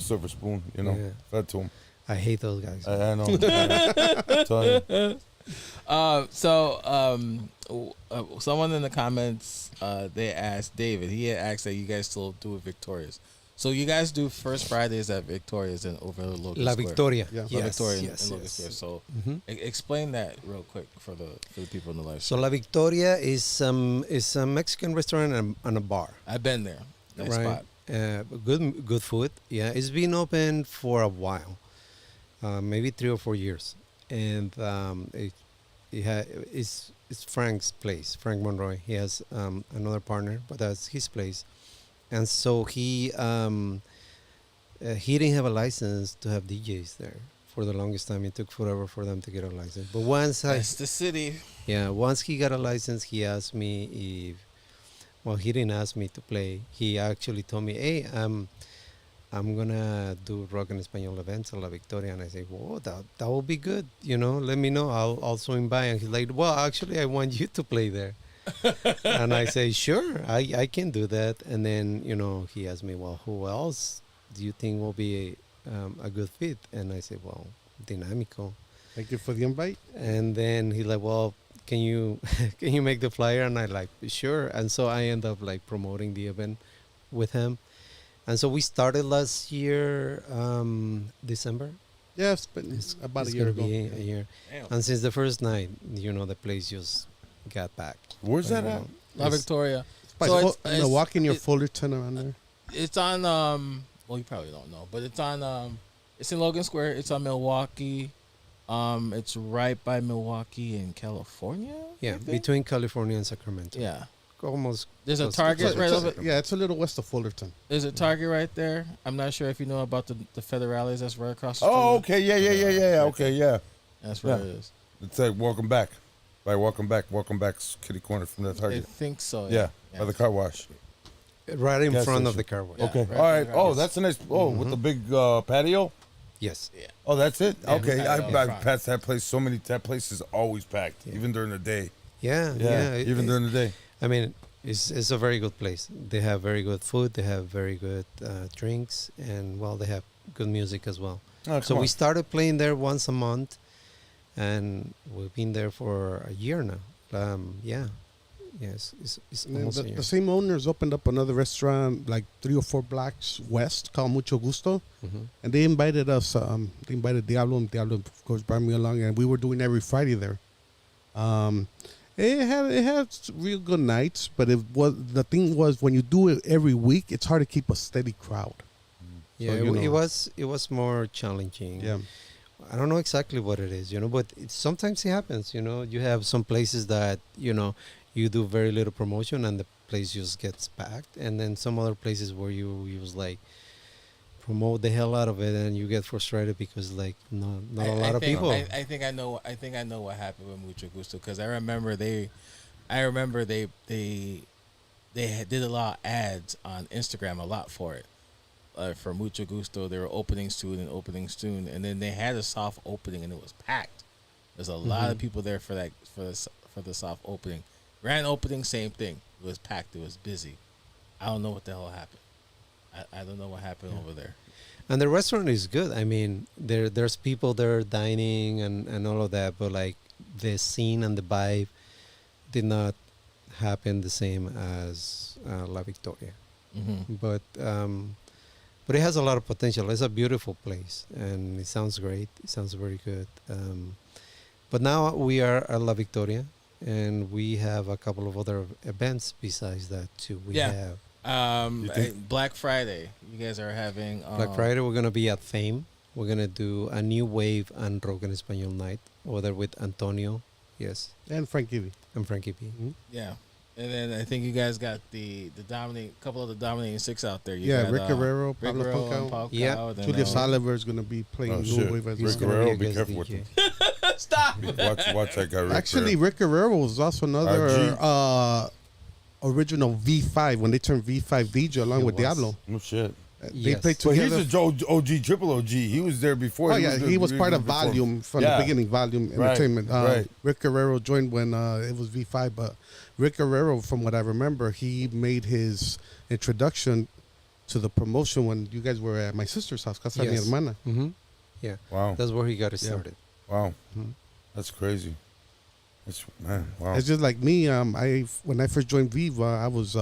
Speaker 3: silver spoon, you know,
Speaker 4: Yeah.
Speaker 3: fed to him.
Speaker 4: I hate those guys.
Speaker 3: I know. I tell you.
Speaker 2: Someone in the comments, they asked David. He had asked that you guys still do it Victoria's. So you guys do first Fridays at Victoria's and over Logan
Speaker 4: La
Speaker 2: Square.
Speaker 4: Victoria.
Speaker 5: Yeah.
Speaker 2: La
Speaker 4: Yes,
Speaker 2: Victoria and
Speaker 4: yes,
Speaker 2: Logan
Speaker 4: yes.
Speaker 2: Square. So
Speaker 4: Mhm.
Speaker 2: explain that real quick for the people in the live
Speaker 4: So
Speaker 2: stream.
Speaker 4: La Victoria is a Mexican restaurant and a bar.
Speaker 2: I've been there. Nice
Speaker 4: Right.
Speaker 2: spot.
Speaker 4: Good food. Yeah, it's been open for a while, maybe 3 or 4 years, and it's Frank's place. Frank Monroy. He has another partner, but that's his place, and so he didn't have a license to have DJs there for the longest time. It took forever for them to get a license, but
Speaker 2: That's the city.
Speaker 4: once he got a license, he asked me if. Well, he didn't ask me to play. He actually told me, "Hey, I'm gonna do rock and Espanol events at La Victoria," and I say, "Whoa, that will be good. You know, let me know. I'll swing by." And he's like, "Well, actually, I want you to play there." And I say, "Sure, I can do that." And then he asked me, "Well, who else do you think will be a good fit?" And I said, "Well, Dynamico."
Speaker 5: Thank you for the invite.
Speaker 4: And then he's like, "Well, can you make the flyer?" And I like, "Sure." And so I end up like promoting the event with him. And so we started last year, December.
Speaker 5: Yeah, it's been about
Speaker 4: It's
Speaker 5: a year
Speaker 4: gonna
Speaker 5: ago.
Speaker 4: be a year.
Speaker 2: Damn.
Speaker 4: And since the first night, the place just got packed.
Speaker 3: Where's that at?
Speaker 2: La Victoria.
Speaker 5: By
Speaker 2: So
Speaker 5: Ful-
Speaker 2: it's-
Speaker 5: Milwaukee near
Speaker 2: it-
Speaker 5: Fullerton around there.
Speaker 2: It's on well, you probably don't know, but it's on it's in Logan Square. It's on Milwaukee. It's right by Milwaukee in California. I
Speaker 4: Yeah,
Speaker 2: think?
Speaker 4: between California and Sacramento.
Speaker 2: Yeah.
Speaker 4: Almost.
Speaker 2: There's a
Speaker 4: close.
Speaker 2: Target
Speaker 5: It's a-
Speaker 2: right
Speaker 5: it's a-
Speaker 2: over.
Speaker 5: yeah, it's a little west of Fullerton.
Speaker 2: There's a Target right there. I'm not sure if you know about the Federales. That's right across the street.
Speaker 3: Oh, okay. Yeah. Okay, yeah.
Speaker 2: That's where
Speaker 3: Yeah.
Speaker 2: it is.
Speaker 3: It's like welcome back. By welcome back's kitty corner from that
Speaker 2: I
Speaker 3: Target.
Speaker 2: think so.
Speaker 3: Yeah, by the car wash.
Speaker 4: Right in
Speaker 3: Gas
Speaker 4: front of
Speaker 3: station.
Speaker 4: the car wash.
Speaker 2: Yeah.
Speaker 3: Okay.
Speaker 2: right
Speaker 3: All right.
Speaker 2: by the
Speaker 3: Oh,
Speaker 2: car
Speaker 3: that's a nice. Oh, with the big patio.
Speaker 4: Yes.
Speaker 2: Yeah.
Speaker 3: Oh, that's it.
Speaker 2: Yeah,
Speaker 3: Okay.
Speaker 2: patio in
Speaker 3: I
Speaker 2: front.
Speaker 3: passed that place so many. That place is always packed,
Speaker 4: Yeah.
Speaker 3: even during the day.
Speaker 4: Yeah.
Speaker 3: Yeah, even during the day.
Speaker 4: I mean, it's a very good place. They have very good food. They have very good drinks, and they have good music as well.
Speaker 3: Oh,
Speaker 4: So
Speaker 3: come
Speaker 4: we
Speaker 3: on.
Speaker 4: started playing there once a month, and we've been there for a year now. Yes, it's
Speaker 5: And then
Speaker 4: almost a
Speaker 5: the,
Speaker 4: year.
Speaker 5: the same owners opened up another restaurant like 3 or 4 blocks west called Mucho Gusto.
Speaker 4: Mhm.
Speaker 5: And they invited us. They invited Diablo, and Diablo, of course, brought me along, and we were doing every Friday there. It had real good nights, but the thing was when you do it every week, it's hard to keep a steady crowd.
Speaker 4: Yeah,
Speaker 5: you know.
Speaker 4: it was more challenging.
Speaker 5: Yeah,
Speaker 4: I don't know exactly what it is, but sometimes it happens. You have some places that you do very little promotion and the place just gets packed, and then some other places where you just like promote the hell out of it and you get frustrated because like not a lot of people.
Speaker 2: I think I know what happened with Mucho Gusto because I remember they did a lot of ads on Instagram a lot for it. For Mucho Gusto, they were opening soon, and then they had a soft opening and it was packed. There's a lot of people there for the soft opening. Grand opening, same thing. It was packed. It was busy. I don't know what the hell happened. I don't know what happened over there.
Speaker 4: And the restaurant is good. I mean, there's people there dining and all of that, but like the scene and the vibe did not happen the same as La Victoria.
Speaker 2: Mm-hmm.
Speaker 4: But it has a lot of potential. It's a beautiful place, and it sounds great. It sounds very good. But now we are at La Victoria, and we have a couple of other events besides that too. We
Speaker 2: Yeah.
Speaker 4: have
Speaker 3: You think-
Speaker 2: Black Friday. You guys are having
Speaker 4: Black Friday. We're gonna be at Fame. We're gonna do a new wave and rock and Espanol night over there with Antonio, yes,
Speaker 5: and Frankie V.
Speaker 4: and Frankie P.
Speaker 2: Yeah, and then I think you guys got the couple of the dominating six out there. You
Speaker 5: Yeah,
Speaker 2: got,
Speaker 5: Rick Guerrero,
Speaker 2: Rick
Speaker 5: Pablo
Speaker 2: Guerrero and
Speaker 5: Pancao.
Speaker 2: Pau
Speaker 4: Yeah.
Speaker 2: Cao, then,
Speaker 5: Julius Oliver is going to be playing
Speaker 3: Oh,
Speaker 5: New
Speaker 3: shit.
Speaker 5: Wave as
Speaker 3: Rick
Speaker 4: He's
Speaker 5: well.
Speaker 4: gonna
Speaker 3: Guerrero,
Speaker 4: be a
Speaker 3: be
Speaker 4: guest
Speaker 3: careful with
Speaker 4: DJ.
Speaker 3: him.
Speaker 2: Stop.
Speaker 3: Watch that guy. Rick
Speaker 5: Actually,
Speaker 3: Guerrero.
Speaker 5: Rick Guerrero was also another
Speaker 3: RG.
Speaker 5: original V5 when they turned V5 DJ along
Speaker 4: He
Speaker 5: with
Speaker 4: was.
Speaker 5: Diablo.
Speaker 3: No shit.
Speaker 5: They
Speaker 4: Yes.
Speaker 5: played
Speaker 3: But he's
Speaker 5: together.
Speaker 3: a OG, triple OG. He was there before.
Speaker 5: Oh yeah, he was part of
Speaker 3: before.
Speaker 5: Volume from
Speaker 3: Yeah.
Speaker 5: the beginning. Volume
Speaker 3: Right,
Speaker 5: Entertainment.
Speaker 3: right.
Speaker 5: Rick Guerrero joined when it was V5, but Rick Guerrero, from what I remember, he made his introduction to the promotion when you guys were at my sister's house, Casa de mi
Speaker 4: Yes.
Speaker 5: hermana.
Speaker 4: Mm-hmm. Yeah.
Speaker 3: Wow.
Speaker 4: That's where he got it
Speaker 5: Yeah.
Speaker 4: started.
Speaker 3: Wow.
Speaker 5: Mhm.
Speaker 3: That's crazy. That's man. Wow.
Speaker 5: It's just like me. When I first joined Viva, I was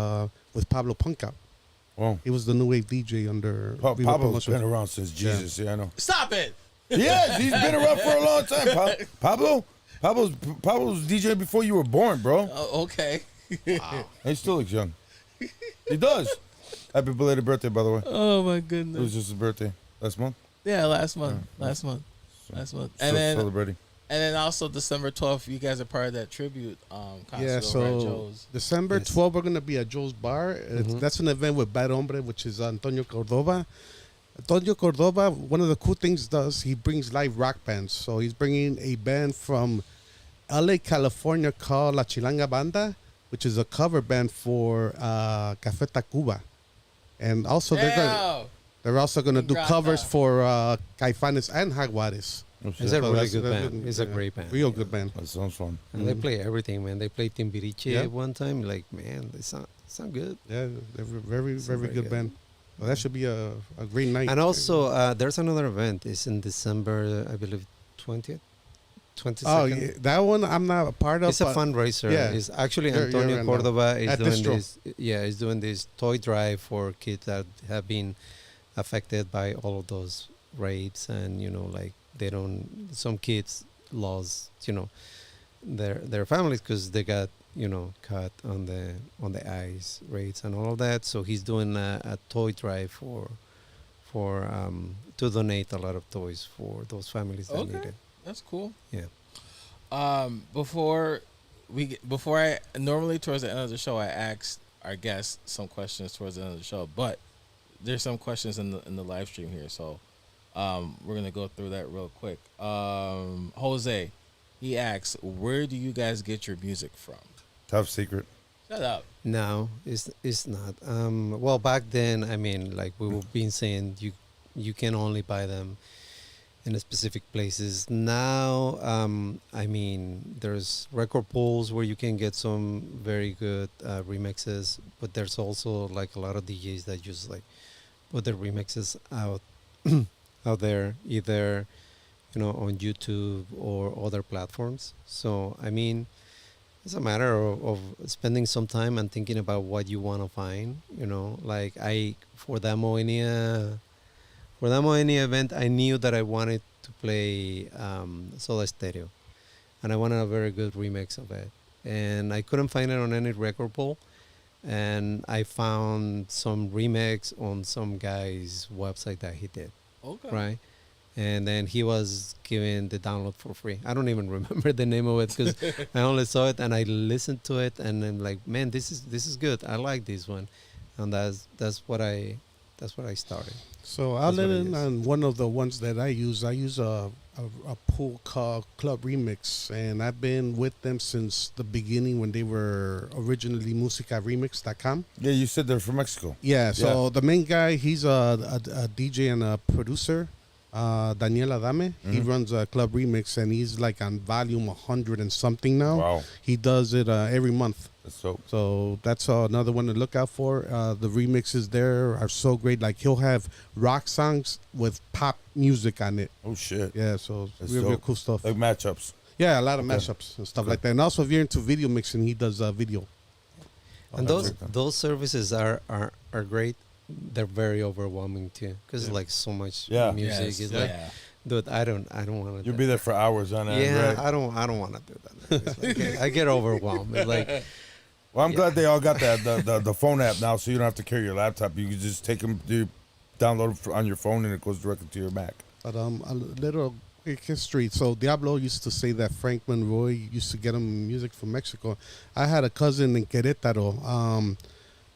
Speaker 5: with Pablo Punkout.
Speaker 3: Wow.
Speaker 5: He was the new wave DJ under Viva
Speaker 3: Pablo's
Speaker 5: Promotions.
Speaker 3: been around since Jesus. Yeah, I know.
Speaker 2: Stop it.
Speaker 3: Yes, he's been around for a long time. Pablo's DJ before you were born, bro.
Speaker 2: Okay.
Speaker 3: He still looks young. He does. Happy belated birthday, by the way.
Speaker 2: Oh my
Speaker 3: It was
Speaker 2: goodness.
Speaker 3: just his birthday last month.
Speaker 2: Yeah, last month. Last month.
Speaker 3: Still
Speaker 2: And then
Speaker 3: celebrating.
Speaker 2: also December 12th, you guys are part of that tribute concert
Speaker 5: Yeah,
Speaker 2: over at
Speaker 5: so
Speaker 2: Joe's.
Speaker 5: December
Speaker 4: Yes.
Speaker 5: 12th, we're going to be at Joe's Bar. That's an event with Bad Hombre, which is Antonio Cordova. Antonio Cordova, one of the cool things does, he brings live rock bands. So he's bringing a band from LA, California called La Chilanga Banda, which is a cover band for Café Tacuba. And also they're also going to do
Speaker 2: Ingrata.
Speaker 5: covers for Caifanes and Jaguares.
Speaker 3: No shit.
Speaker 4: It's a
Speaker 5: So
Speaker 4: really
Speaker 5: that's-
Speaker 4: good
Speaker 5: that's
Speaker 4: band. It's a great band.
Speaker 5: Real good band.
Speaker 3: That sounds fun.
Speaker 4: And they play everything, man. They played Timbiriche
Speaker 5: Yeah.
Speaker 4: one time. Like, man, they sound good.
Speaker 5: Yeah, they're very, very
Speaker 4: very
Speaker 5: good
Speaker 4: good.
Speaker 5: band. Well, that should be a great night.
Speaker 4: And also, there's another event. It's in December, I believe, 20th, 22nd.
Speaker 5: Oh, yeah, that one I'm not a part of.
Speaker 4: It's a
Speaker 5: but
Speaker 4: fundraiser.
Speaker 5: yeah.
Speaker 4: It's actually
Speaker 5: You're
Speaker 4: Antonio
Speaker 5: right now.
Speaker 4: Cordova is
Speaker 5: At
Speaker 4: doing
Speaker 5: Distro.
Speaker 4: this. Yeah, he's doing this toy drive for kids that have been affected by all of those rapes, and like some kids lost their families because they got cut on the eyes, rapes, and all of that. So he's doing a toy drive for to donate a lot of toys for those families that
Speaker 2: Okay.
Speaker 4: need it.
Speaker 2: That's cool.
Speaker 4: Yeah.
Speaker 2: Before I normally towards the end of the show I ask our guests some questions towards the end of the show, but there's some questions in the live stream here, so we're gonna go through that real quick. Jose, he asks, where do you guys get your music from?
Speaker 3: Tough secret.
Speaker 2: Shut up.
Speaker 4: No, it's not. Well, back then, I mean, like we were being saying, you can only buy them in specific places. Now, I mean, there's record pools where you can get some very good remixes, but there's also like a lot of DJs that just like put their remixes out out there, either on YouTube or other platforms. So I mean, it's a matter of spending some time and thinking about what you want to find. Like for the Moenia event, I knew that I wanted to play Soda Stereo, and I wanted a very good remix of it. And I couldn't find it on any record pool, and I found some remix on some guy's website that he did,
Speaker 2: Okay.
Speaker 4: right? And then he was giving the download for free. I don't even remember the name of it because I only saw it and I listened to it, and I'm like, man, this is good. I like this one, and that's what I started.
Speaker 5: So
Speaker 4: That's
Speaker 5: other
Speaker 4: what it
Speaker 5: than
Speaker 4: is.
Speaker 5: on one of the ones that I use a pool called Club Remix, and I've been with them since the beginning when they were originally musicaremix.com.
Speaker 3: Yeah, you said they're from Mexico.
Speaker 5: Yeah, so the main guy, he's a DJ and a producer, Daniel Adame. He runs a Club Remix, and he's like on volume 100 and something now.
Speaker 3: Wow,
Speaker 5: He does it every month.
Speaker 3: that's dope.
Speaker 5: So that's another one to look out for. The remixes there are so great. Like he'll have rock songs with pop music on it.
Speaker 3: Oh shit.
Speaker 5: Yeah, so
Speaker 3: That's
Speaker 5: real
Speaker 3: dope.
Speaker 5: cool stuff.
Speaker 3: Like matchups.
Speaker 5: Yeah, a lot of
Speaker 3: Okay.
Speaker 5: mashups and stuff
Speaker 3: Okay.
Speaker 5: like that. And also, if you're into video mixing, he does video.
Speaker 4: And
Speaker 3: that's
Speaker 4: those services are great. They're very overwhelming too, because
Speaker 3: Yeah.
Speaker 4: like so much
Speaker 3: Yeah.
Speaker 4: music.
Speaker 2: Yes,
Speaker 4: It's
Speaker 2: yeah.
Speaker 4: like, dude, I don't want to.
Speaker 3: You'll be there for hours on end.
Speaker 4: Yeah,
Speaker 3: Right?
Speaker 4: I don't want to do that. It's like, I get overwhelmed. It's like,
Speaker 3: Well, I'm
Speaker 4: Yeah.
Speaker 3: glad they all got the phone app now, so you don't have to carry your laptop. You can just take them, download it on your phone, and it goes directly to your Mac.
Speaker 5: But a little quick history. So Diablo used to say that Frank Monroy used to get him music from Mexico. I had a cousin in Querétaro.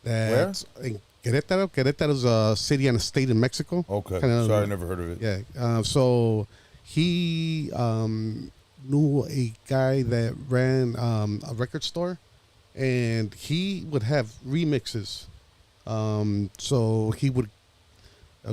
Speaker 5: That in Querétaro. Querétaro's a city and a state in Mexico.
Speaker 3: Okay,
Speaker 5: Kinda-
Speaker 3: sorry, I never heard of it.
Speaker 5: Yeah. So he knew a guy that ran a record store, and he would have remixes. So he would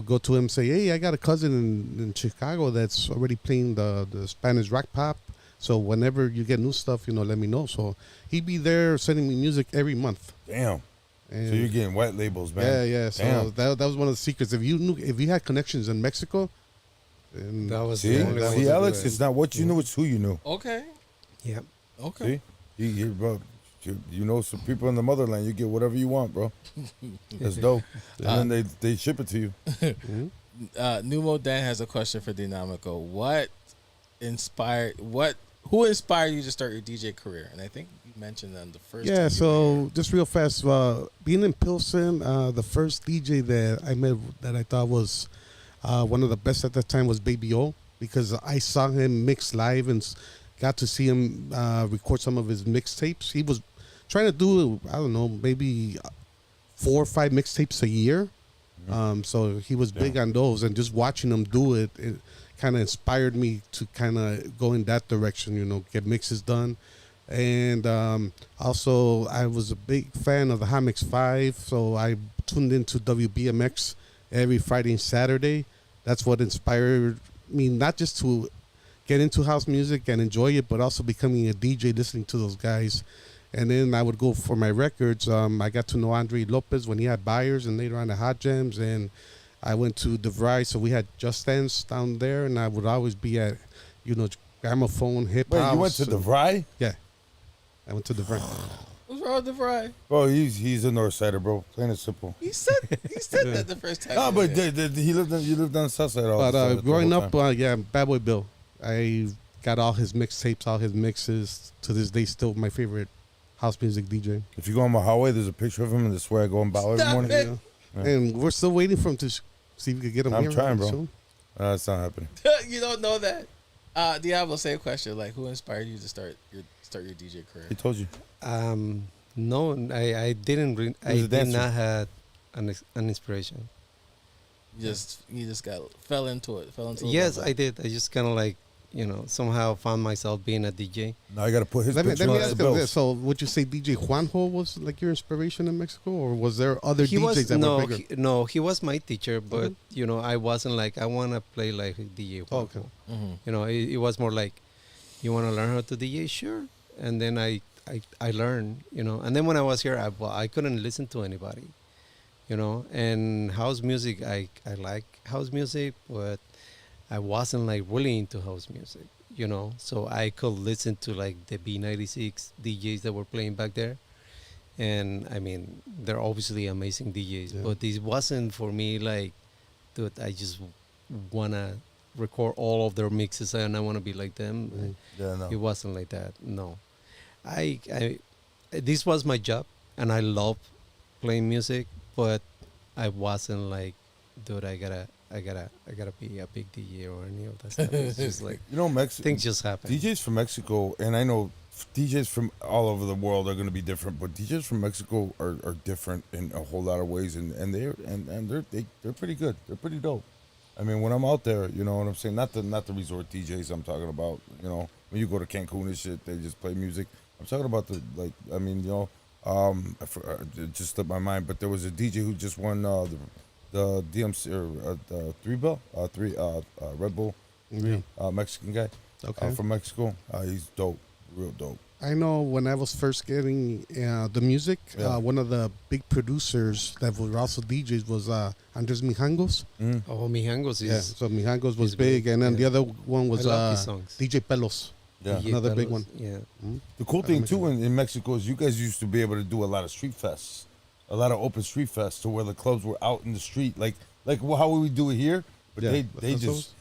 Speaker 5: go to him and say, "Hey, I got a cousin in Chicago that's already playing the Spanish rock pop. So whenever you get new stuff, let me know." So he'd be there sending me music every month.
Speaker 3: Damn.
Speaker 5: And
Speaker 3: So you're getting white labels, man.
Speaker 5: yeah. So
Speaker 3: Damn.
Speaker 5: that was one of the secrets. If you had connections in Mexico, and
Speaker 4: That was
Speaker 3: See,
Speaker 4: the only way to
Speaker 3: see,
Speaker 4: do
Speaker 3: Alex,
Speaker 4: it.
Speaker 3: it's not what you knew, it's who you knew.
Speaker 2: Okay.
Speaker 4: Yeah.
Speaker 2: Okay.
Speaker 3: See, bro, you know some people in the motherland. You get whatever you want, bro. That's dope. And then they ship it to you.
Speaker 2: Numo Dan has a question for Dynamico. Who inspired you to start your DJ career? And I think you mentioned that in the first.
Speaker 5: yeah.
Speaker 2: time you
Speaker 5: So just real fast, being in Pilsen, the first DJ that I met that I thought was one of the best at that time was Baby O, because I saw him mix live and got to see him record some of his mixtapes. He was trying to do, I don't know, maybe 4 or 5 mixtapes a year. So he was big on those, and just watching him do it kind of inspired me to kind of go in that direction, get mixes done. And also, I was a big fan of the Hot Mix 5, so I tuned into WBMX every Friday and Saturday. That's what inspired me, not just to get into house music and enjoy it, but also becoming a DJ, listening to those guys. And then I would go for my records. I got to know Andre Lopez when he had Buyers, and later on the Hot Jams. And I went to DeVry, so we had Just Dance down there, and I would always be at, gramophone, hip hop.
Speaker 3: Wait, you went to DeVry?
Speaker 5: Yeah, I went to DeVry.
Speaker 2: What's wrong with the fry?
Speaker 3: Bro, he's a North Sider, bro. Plain and simple.
Speaker 2: He said that the first time.
Speaker 3: No, but you lived on the South Side.
Speaker 5: But growing up, Bad Boy Bill. I got all his mixtapes, all his mixes. To this day, still my favorite house music DJ.
Speaker 3: If you go on my highway, there's a picture of him, and that's where I go and bow every
Speaker 2: Stop
Speaker 3: morning.
Speaker 2: it.
Speaker 3: Yeah.
Speaker 5: And we're still waiting for him to see if we can get him
Speaker 3: I'm
Speaker 5: here.
Speaker 3: trying, bro.
Speaker 5: soon.
Speaker 3: It's not happening.
Speaker 2: You don't know that. Diablo, same question. Like, who inspired you to start your DJ career?
Speaker 3: He told you.
Speaker 4: No, I didn't. I
Speaker 3: was a
Speaker 4: did
Speaker 3: dancer.
Speaker 4: not have an inspiration.
Speaker 2: You just fell into it.
Speaker 4: Yes, I did. I just kind of somehow found myself being a DJ.
Speaker 3: Now I got to put his
Speaker 5: Let me
Speaker 3: picture on
Speaker 5: ask
Speaker 3: the
Speaker 5: you
Speaker 3: bills.
Speaker 5: this. So, would you say DJ Juanjo was like your inspiration in Mexico, or was there other DJs that were bigger?
Speaker 4: He was my teacher, but I wasn't like I want to play like DJ Juanjo.
Speaker 5: Oh, okay.
Speaker 2: Mm-hmm.
Speaker 4: It was more like, you want to learn how to DJ, sure. And then I learned, and then when I was here, I couldn't listen to anybody, and house music, I like house music, but I wasn't like really into house music, so I could listen to like the B96 DJs that were playing back there. And I mean, they're obviously amazing DJs,
Speaker 5: Yeah.
Speaker 4: but this wasn't for me like, dude, I just want to record all of their mixes and I want to be like them.
Speaker 3: Yeah, no.
Speaker 4: It wasn't like that. No, I this was my job and I love playing music, but I wasn't like, dude, I gotta be a big DJ or any of that stuff. It's just like
Speaker 3: Mexico.
Speaker 4: things just happen.
Speaker 3: DJs from Mexico, and I know DJs from all over the world are going to be different, but DJs from Mexico are different in a whole lot of ways, and they're pretty good. They're pretty dope. I mean, when I'm out there, you know what I'm saying? Not the resort DJs I'm talking about. When you go to Cancun and shit, they just play music. I'm talking about it just slipped my mind, but there was a DJ who just won the DMC or the Red Bull, Mexican guy,
Speaker 5: Okay.
Speaker 3: from Mexico. He's dope, real dope.
Speaker 5: I know when I was first getting the music, one of the big producers that were also DJs was Andres Mijangos.
Speaker 4: Oh, Mijangos
Speaker 5: Yeah,
Speaker 4: is
Speaker 5: so Mijangos was
Speaker 4: he's
Speaker 5: big,
Speaker 4: big,
Speaker 5: and then
Speaker 4: yeah.
Speaker 5: the other one was
Speaker 4: I love his songs.
Speaker 5: DJ Pelos.
Speaker 3: Yeah.
Speaker 4: DJ
Speaker 5: another big
Speaker 4: Carlos,
Speaker 5: one.
Speaker 4: Yeah.
Speaker 3: The cool thing too in Mexico is you guys used to be able to do a lot of street fests, a lot of open street fests, to where the clubs were out in the street, like how we do it here. But
Speaker 5: Yeah,
Speaker 3: they
Speaker 5: the
Speaker 3: just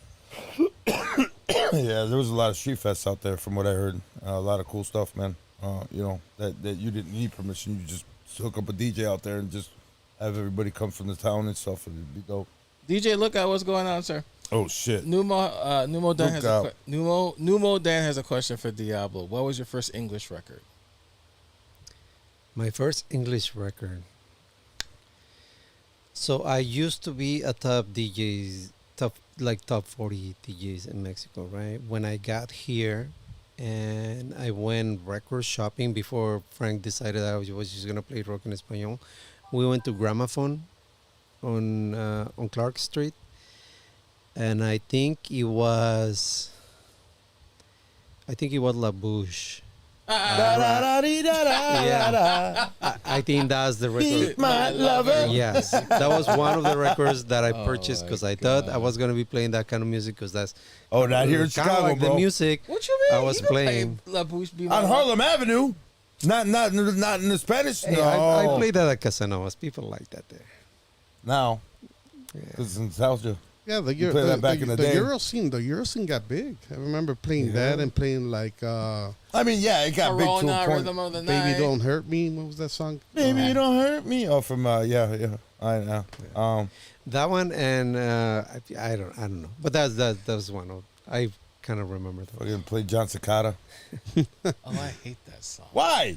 Speaker 3: yeah, there was a lot of street fests out there from what I heard. A lot of cool stuff, man. That you didn't need permission. You just hook up a DJ out there and just have everybody come from the town and stuff, and it'd be dope.
Speaker 2: DJ, look at what's going on, sir.
Speaker 3: Oh shit!
Speaker 2: Numo Dan
Speaker 3: Look
Speaker 2: has
Speaker 3: out.
Speaker 2: Numo Dan has a question for Diablo. What was your first English record?
Speaker 4: My first English record. So I used to be a top 40 DJs in Mexico, right? When I got here, and I went record shopping before Frank decided I was just gonna play rock in español. We went to Gramophone on Clark Street, and I think it was La Bouche. Yeah, I think that's the record.
Speaker 3: My lover.
Speaker 4: Yes, that was one of the records that I
Speaker 2: Oh
Speaker 4: purchased
Speaker 2: my
Speaker 4: because I thought I
Speaker 2: God.
Speaker 4: was gonna be playing that kind of music because that's
Speaker 3: Oh, not here in
Speaker 4: kind of
Speaker 3: Chicago,
Speaker 4: like
Speaker 3: bro.
Speaker 4: the music
Speaker 2: What you mean?
Speaker 4: I was
Speaker 2: You don't
Speaker 4: playing.
Speaker 2: play La Bouche Be My
Speaker 3: On
Speaker 2: Love.
Speaker 3: Harlem Avenue. Not in the Spanish.
Speaker 4: Hey,
Speaker 3: No.
Speaker 4: I played that at Casanovas. People like that there.
Speaker 3: Now.
Speaker 4: Yeah.
Speaker 3: Because it's nostalgia.
Speaker 5: Yeah, the
Speaker 3: You played that back in the day.
Speaker 5: Euro scene got big. I remember playing that and playing like
Speaker 3: I mean, yeah, it got big to a
Speaker 2: Corona,
Speaker 3: point.
Speaker 2: Rhythm of the
Speaker 5: "Baby
Speaker 2: Night.
Speaker 5: Don't Hurt Me." What was that song?
Speaker 3: Baby, don't hurt me. Oh, from yeah. I know.
Speaker 4: That one and I don't know, but that was one of I kind of remember that.
Speaker 3: Fucking play John Cicada.
Speaker 2: Oh, I hate that song.
Speaker 3: Why?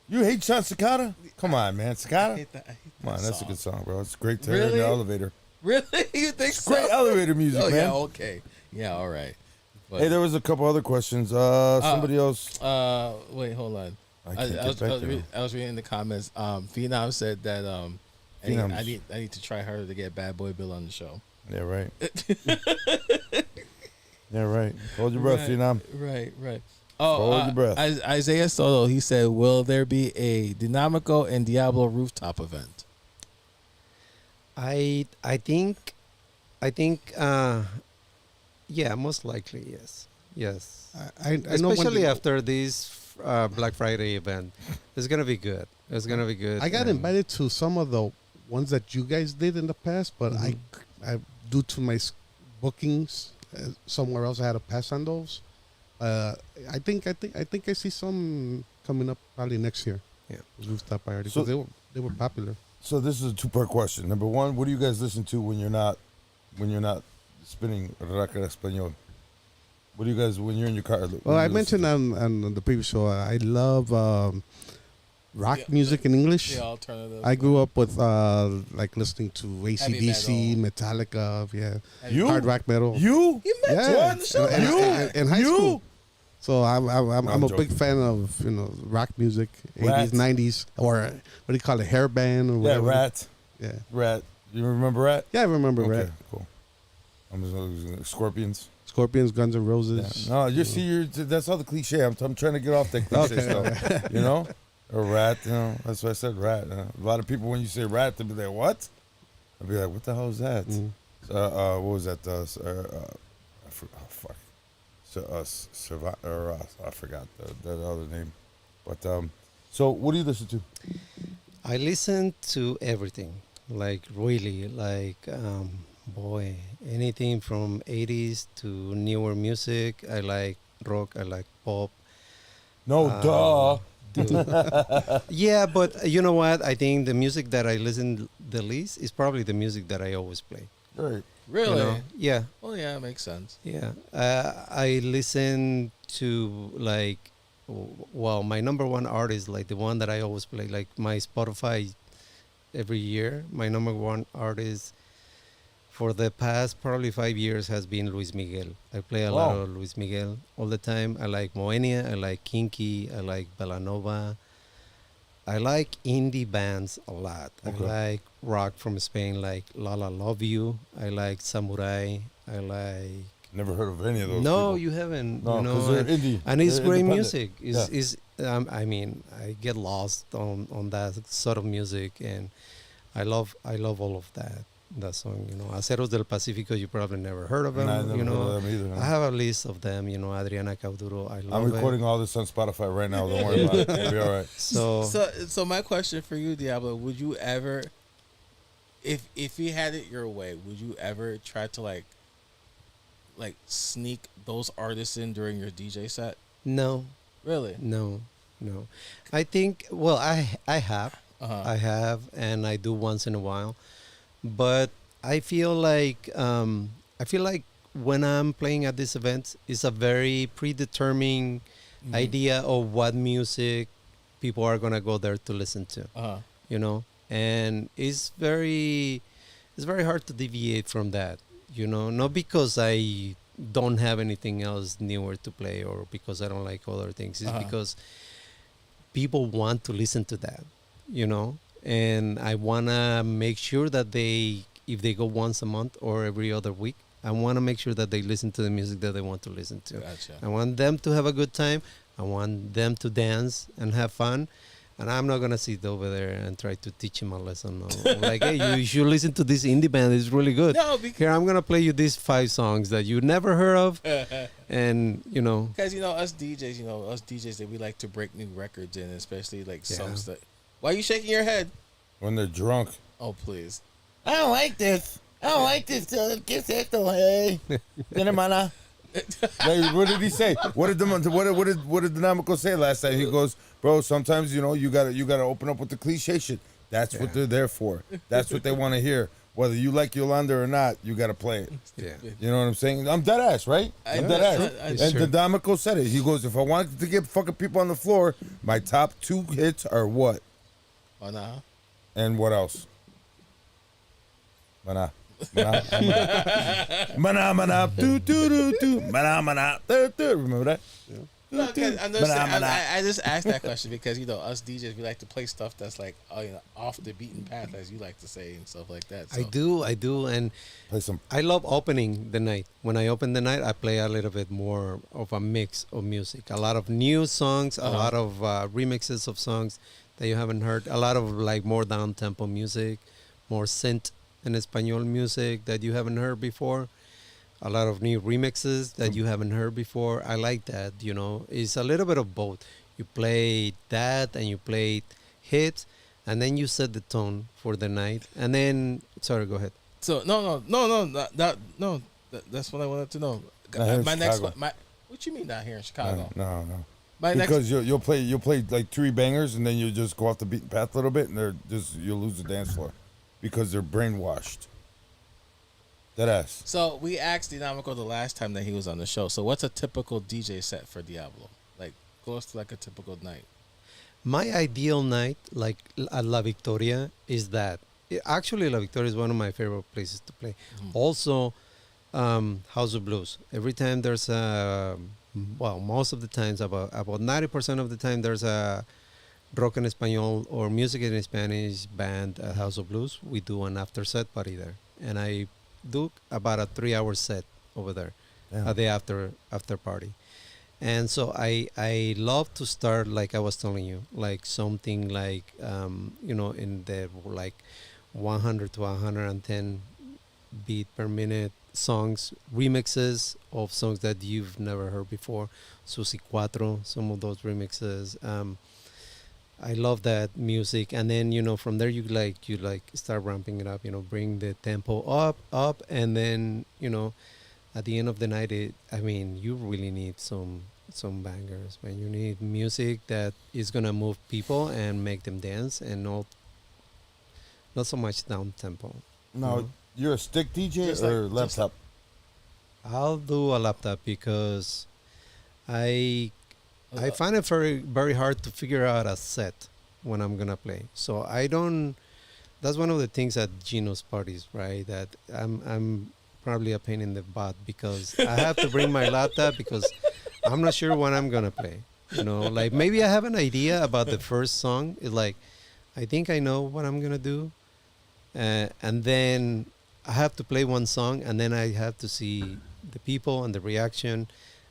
Speaker 3: You hate John Cicada? Come on, man,
Speaker 2: I
Speaker 3: Cicada.
Speaker 2: hate that. I hate
Speaker 3: Come on,
Speaker 2: that
Speaker 3: that's a
Speaker 2: song.
Speaker 3: good song, bro. It's great to hear in
Speaker 2: Really?
Speaker 3: the elevator.
Speaker 2: Really? You think
Speaker 3: It's
Speaker 2: so?
Speaker 3: great elevator music,
Speaker 2: Oh,
Speaker 3: man.
Speaker 2: yeah, okay. Yeah, all right. But,
Speaker 3: Hey, there was a couple other questions. Somebody else.
Speaker 2: wait, hold on.
Speaker 3: I can't get back there.
Speaker 2: I was reading the comments. Phenom said that I
Speaker 3: Phenom's-
Speaker 2: need to try harder to get Bad Boy Bill on the show.
Speaker 3: Yeah, right. Yeah, right. Hold your breath, Phenom.
Speaker 2: Right. Oh,
Speaker 3: Hold your breath.
Speaker 2: Isaiah Soto, he said, will there be a Dynamico and Diablo rooftop event?
Speaker 4: I think yeah, most likely yes.
Speaker 5: I know
Speaker 4: Especially
Speaker 5: when
Speaker 4: after this Black Friday event, it's gonna be good. It's gonna be good.
Speaker 5: I got
Speaker 4: and-
Speaker 5: invited to some of the ones that you guys did in the past, but I due to my bookings somewhere else, I had to pass on those. I think I see some coming up probably next year.
Speaker 4: Yeah.
Speaker 5: Rooftop party
Speaker 3: So-
Speaker 5: because they were popular.
Speaker 3: So this is a two-part question. Number one, what do you guys listen to when you're not spinning rock en español? What do you guys when you're in your car? what do
Speaker 5: Well,
Speaker 3: you
Speaker 5: I
Speaker 3: listen
Speaker 5: mentioned
Speaker 3: to?
Speaker 5: on the previous show, I love rock
Speaker 2: Yeah,
Speaker 5: music in English.
Speaker 2: The alternative.
Speaker 5: I grew up with like listening to AC/DC,
Speaker 2: metal.
Speaker 5: Metallica,
Speaker 3: You?
Speaker 5: hard rock metal.
Speaker 3: You?
Speaker 5: Yeah.
Speaker 3: What?
Speaker 5: And-
Speaker 3: You?
Speaker 5: in high
Speaker 3: You?
Speaker 5: school. So I'm
Speaker 3: I'm
Speaker 5: a
Speaker 3: joking.
Speaker 5: big fan of rock music,
Speaker 3: Rats.
Speaker 5: 80s, 90s, or what do you call it, hair band or
Speaker 3: Yeah,
Speaker 5: whatever.
Speaker 3: Rat.
Speaker 5: Yeah,
Speaker 3: Rat. You remember Rat?
Speaker 5: yeah, I remember
Speaker 3: Okay,
Speaker 5: Rat.
Speaker 3: cool. I'm just Scorpions.
Speaker 5: Scorpions, Guns N'
Speaker 3: Yeah.
Speaker 5: Roses.
Speaker 3: No, you see, that's all the cliche. I'm trying to get off that cliche
Speaker 5: Okay.
Speaker 3: stuff. You know, or Rat. You know, that's why I said Rat. A lot of people when you say Rat, they'll be like, "What?" I'll be like, "What the hell is that?"
Speaker 5: Mhm.
Speaker 3: What was that? Fuck. I forgot the other name. But so what do you listen to?
Speaker 4: I listen to everything, like really, like boy, anything from 80s to newer music. I like rock. I like pop.
Speaker 3: No,
Speaker 4: Um, Yeah, but you know what? I think the music that I listen the least is probably the music that I always play.
Speaker 3: duh. Right.
Speaker 2: Really?
Speaker 4: You know? Yeah,
Speaker 2: Well, yeah, it makes sense.
Speaker 4: yeah. I listen to like, well, my number one artist, like the one that I always play, like my Spotify every year. My number one artist for the past probably 5 years has been Luis Miguel. I play a lot
Speaker 3: Wow.
Speaker 4: of Luis Miguel all the time. I like Moenia, I like Kinky, I like Belanova. I like indie bands a lot.
Speaker 3: Okay.
Speaker 4: I like rock from Spain, like Lala Love You. I like Samurai. I like.
Speaker 3: Never heard of any of those.
Speaker 4: No,
Speaker 3: people.
Speaker 4: you haven't.
Speaker 3: No,
Speaker 4: you know,
Speaker 3: because they're
Speaker 4: and,
Speaker 3: indie.
Speaker 4: and it's
Speaker 3: They're
Speaker 4: great
Speaker 3: independent.
Speaker 4: music. I mean, I get lost on that sort of music, and I love all of that. That song, you know, Aceros del Pacifico. You probably never heard of them.
Speaker 3: Nah, I never
Speaker 4: you know,
Speaker 3: heard of them either. No.
Speaker 4: I have a list of them. You know, Adriana Cauduro. I love
Speaker 3: I'm recording
Speaker 4: it.
Speaker 3: all this on Spotify right now. Don't worry about it. It'll be all right.
Speaker 4: So,
Speaker 2: So my question for you, Diablo, would you ever, if you had it your way, would you ever try to like sneak those artists in during your DJ set?
Speaker 4: no,
Speaker 2: Really?
Speaker 4: no. I think. Well, I have.
Speaker 2: Uh-huh.
Speaker 4: I have, and I do once in a while. But I feel like when I'm playing at these events, it's a very predetermined
Speaker 2: Mhm.
Speaker 4: idea of what music people are gonna go there to listen to.
Speaker 2: Uh-huh.
Speaker 4: You know, and it's very hard to deviate from that. You know, not because I don't have anything else newer to play or because I don't like other things. It's because people want to listen to that, and I want to make sure that if they go once a month or every other week, I want to make sure that they listen to the music that they want to listen to.
Speaker 2: Gotcha.
Speaker 4: I want them to have a good time. I want them to dance and have fun. And I'm not going to sit over there and try to teach him a lesson. I'm like, hey, you should listen to this indie band. It's really good.
Speaker 2: No,
Speaker 4: Here, I'm going to play you these 5 songs that you never heard of. And,
Speaker 2: because us DJs that we like to break new records in, especially like songs that. Why are you shaking your head?
Speaker 3: When they're drunk.
Speaker 2: Oh, please.
Speaker 3: I don't like this. ¿Qué es esto, hey? Hermana. Like, what did he say? What did Dynamico say last time? He goes, bro, sometimes you gotta open up with the cliche shit. That's what they're there for. That's what they want to hear. Whether you like Yolanda or not, you gotta play it.
Speaker 4: Yeah.
Speaker 3: You know what I'm saying? I'm dead ass, right? I'm dead ass. And Dynamico said it. He goes, if I wanted to get fucking people on the floor, my top 2 hits are what?
Speaker 2: Mana.
Speaker 3: And what else? Mana. Mana, do do do do, mana, do do. Remember that?
Speaker 2: No, I just asked that question because us DJs we like to play stuff that's like off the beaten path, as you like to say, and stuff like that. So.
Speaker 4: I do, and
Speaker 3: Play some.
Speaker 4: I love opening the night. When I open the night, I play a little bit more of a mix of music. A lot of new songs, a lot of remixes of songs that you haven't heard. A lot of like more down tempo music, more synth and Espanol music that you haven't heard before. A lot of new remixes that you haven't heard before. I like that, It's a little bit of both. You play that and you play hits, and then you set the tone for the night. And then, sorry, go ahead.
Speaker 2: So no, that's what I wanted to know. My next one, what you mean not here in Chicago?
Speaker 3: No.
Speaker 2: My
Speaker 3: Because you'll play like 3 bangers and then you just go off the beaten path a little bit and you'll lose the dance floor because they're brainwashed. That ass.
Speaker 2: So we asked Dynamico the last time that he was on the show. So what's a typical DJ set for Diablo? Like close to like a typical night.
Speaker 4: My ideal night, like at La Victoria, is that actually La Victoria is one of my favorite places to play. Also, House of Blues. Every time there's most of the times, about 90% of the time, there's a rock en español or music in Spanish band at House of Blues. We do an after set party there, and I do about a 3-hour set over there at the after party. And so I love to start, like I was telling you, like something like in the like 100 to 110 beat per minute songs, remixes of songs that you've never heard before. Susi Cuatro, some of those remixes. I love that music, and then from there you start ramping it up. Bring the tempo up, and then at the end of the night, you really need some bangers. Man, you need music that is gonna move people and make them dance, and not so much down tempo.
Speaker 3: No, you're a stick DJ or laptop?
Speaker 4: I'll do a laptop because I find it very, very hard to figure out a set when I'm gonna play. So I don't. That's one of the things at Gino's parties, right? That I'm probably a pain in the butt because I have to bring my laptop because I'm not sure what I'm gonna play. Like maybe I have an idea about the first song. It's like I think I know what I'm gonna do, and then I have to play one song, and then I have to see the people and the reaction.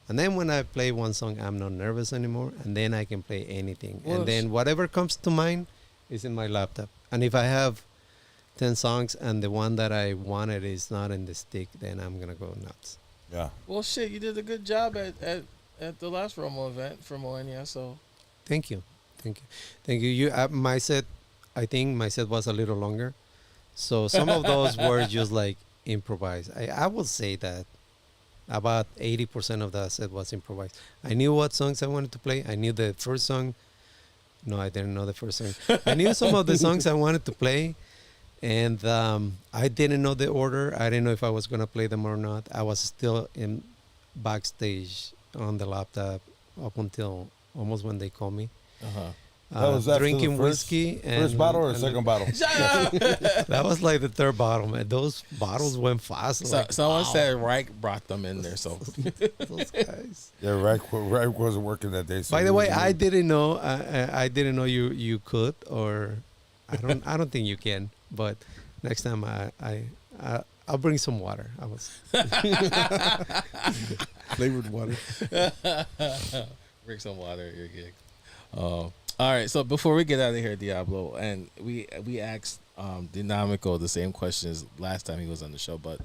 Speaker 4: And then when I play one song, I'm not nervous anymore, and then I can play anything.
Speaker 2: Well,
Speaker 4: and then whatever comes to mind is in my laptop. And if I have 10 songs and the one that I wanted is not in the stick, then I'm going to go nuts.
Speaker 3: Yeah.
Speaker 2: Well, shit, you did a good job at the last Romo event for Moenia, so.
Speaker 4: Thank you. My set, I think my set was a little longer. So some of those were just like improvised. I would say that about 80% of that set was improvised. I knew what songs I wanted to play. I knew the first song. No, I didn't know the first song. I knew some of the songs I wanted to play, and I didn't know the order. I didn't know if I was going to play them or not. I was still in backstage on the laptop up until almost when they called me.
Speaker 3: That was after
Speaker 4: drinking
Speaker 3: the first,
Speaker 4: whiskey.
Speaker 3: first bottle or
Speaker 4: and
Speaker 3: second bottle?
Speaker 4: That was like the third bottle, man. Those bottles went fast.
Speaker 2: So,
Speaker 4: like,
Speaker 2: someone
Speaker 4: wow.
Speaker 2: said Reich brought them in there. So
Speaker 4: Those guys.
Speaker 3: Yeah, Reich wasn't working that day. So
Speaker 4: By
Speaker 3: he
Speaker 4: the way,
Speaker 3: was-
Speaker 4: I didn't know. I didn't know you could, or I don't think you can. But next time I'll bring some water. I was
Speaker 5: Flavored water.
Speaker 2: drink some water. Your gig. All right. So before we get out of here, Diablo, and we asked Dynamico the same questions last time he was on the show, but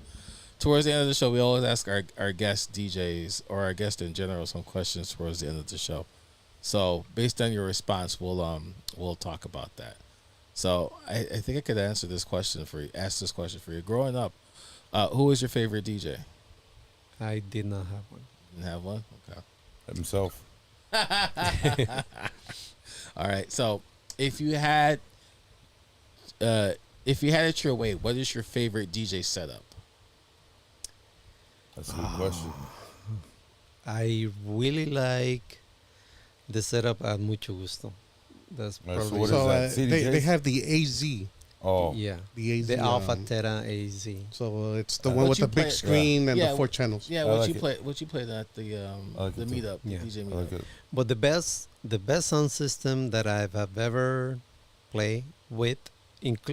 Speaker 2: towards the end of the show, we always ask our guest DJs or our guest in general some questions towards the end of the show. So based on your response, we'll talk about that. So I think I could answer this question for you. Ask this question for you. Growing up, who was your favorite DJ?
Speaker 4: I did not have one.
Speaker 2: Didn't have one. Okay.
Speaker 3: himself.
Speaker 2: All right. So if you had it your way, what is your favorite DJ setup?
Speaker 3: That's a good question.
Speaker 4: I really like the setup at Mucho Gusto. That's
Speaker 3: All right, so
Speaker 4: probably
Speaker 3: what is
Speaker 5: So
Speaker 3: that? CDJs?
Speaker 5: they have the AZ.
Speaker 3: Oh,
Speaker 4: yeah.
Speaker 5: The AZ.
Speaker 4: The Alpha Terra AZ.
Speaker 5: So it's the
Speaker 2: What
Speaker 5: one with
Speaker 2: you
Speaker 5: the big
Speaker 2: play-
Speaker 5: screen and
Speaker 2: Yeah.
Speaker 5: the 4 channels.
Speaker 2: Yeah,
Speaker 3: I
Speaker 2: what
Speaker 3: like
Speaker 2: you
Speaker 3: it.
Speaker 2: play? What you played at the
Speaker 3: I like
Speaker 2: the
Speaker 3: it too.
Speaker 2: meetup?
Speaker 4: Yeah.
Speaker 2: DJ
Speaker 3: I
Speaker 2: meetup.
Speaker 3: like it.
Speaker 4: But the best sound system that have ever played with,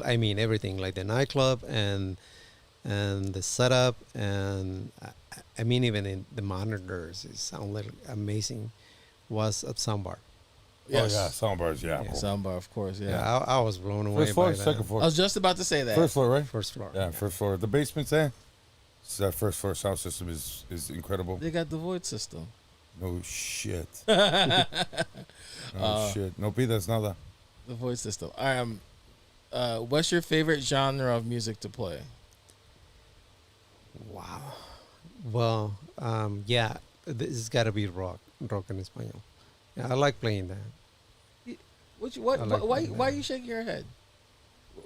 Speaker 4: I mean everything, like the nightclub and the setup, and I mean even in the monitors, it sounded amazing. Was at Soundbar.
Speaker 2: Yes.
Speaker 3: Oh yeah, soundbars. Yeah.
Speaker 2: Yeah,
Speaker 3: bro.
Speaker 2: soundbar, of course. Yeah.
Speaker 4: Yeah, I was blown away
Speaker 3: First floor,
Speaker 4: by that.
Speaker 3: second
Speaker 2: I
Speaker 3: floor,
Speaker 2: was just about to say that.
Speaker 3: first floor, right?
Speaker 4: First floor.
Speaker 3: Yeah, first floor. The basement's there. So that first floor sound system is incredible.
Speaker 2: They got the void system.
Speaker 3: No shit.
Speaker 2: The
Speaker 3: No shit. No that's nada.
Speaker 2: void system. What's your favorite genre of music to play?
Speaker 4: Wow. Well, yeah, this has got to be rock en español. Yeah, I like playing that.
Speaker 2: What?
Speaker 4: I like
Speaker 2: Why?
Speaker 4: playing
Speaker 2: Why are
Speaker 4: that.
Speaker 2: you shaking your head?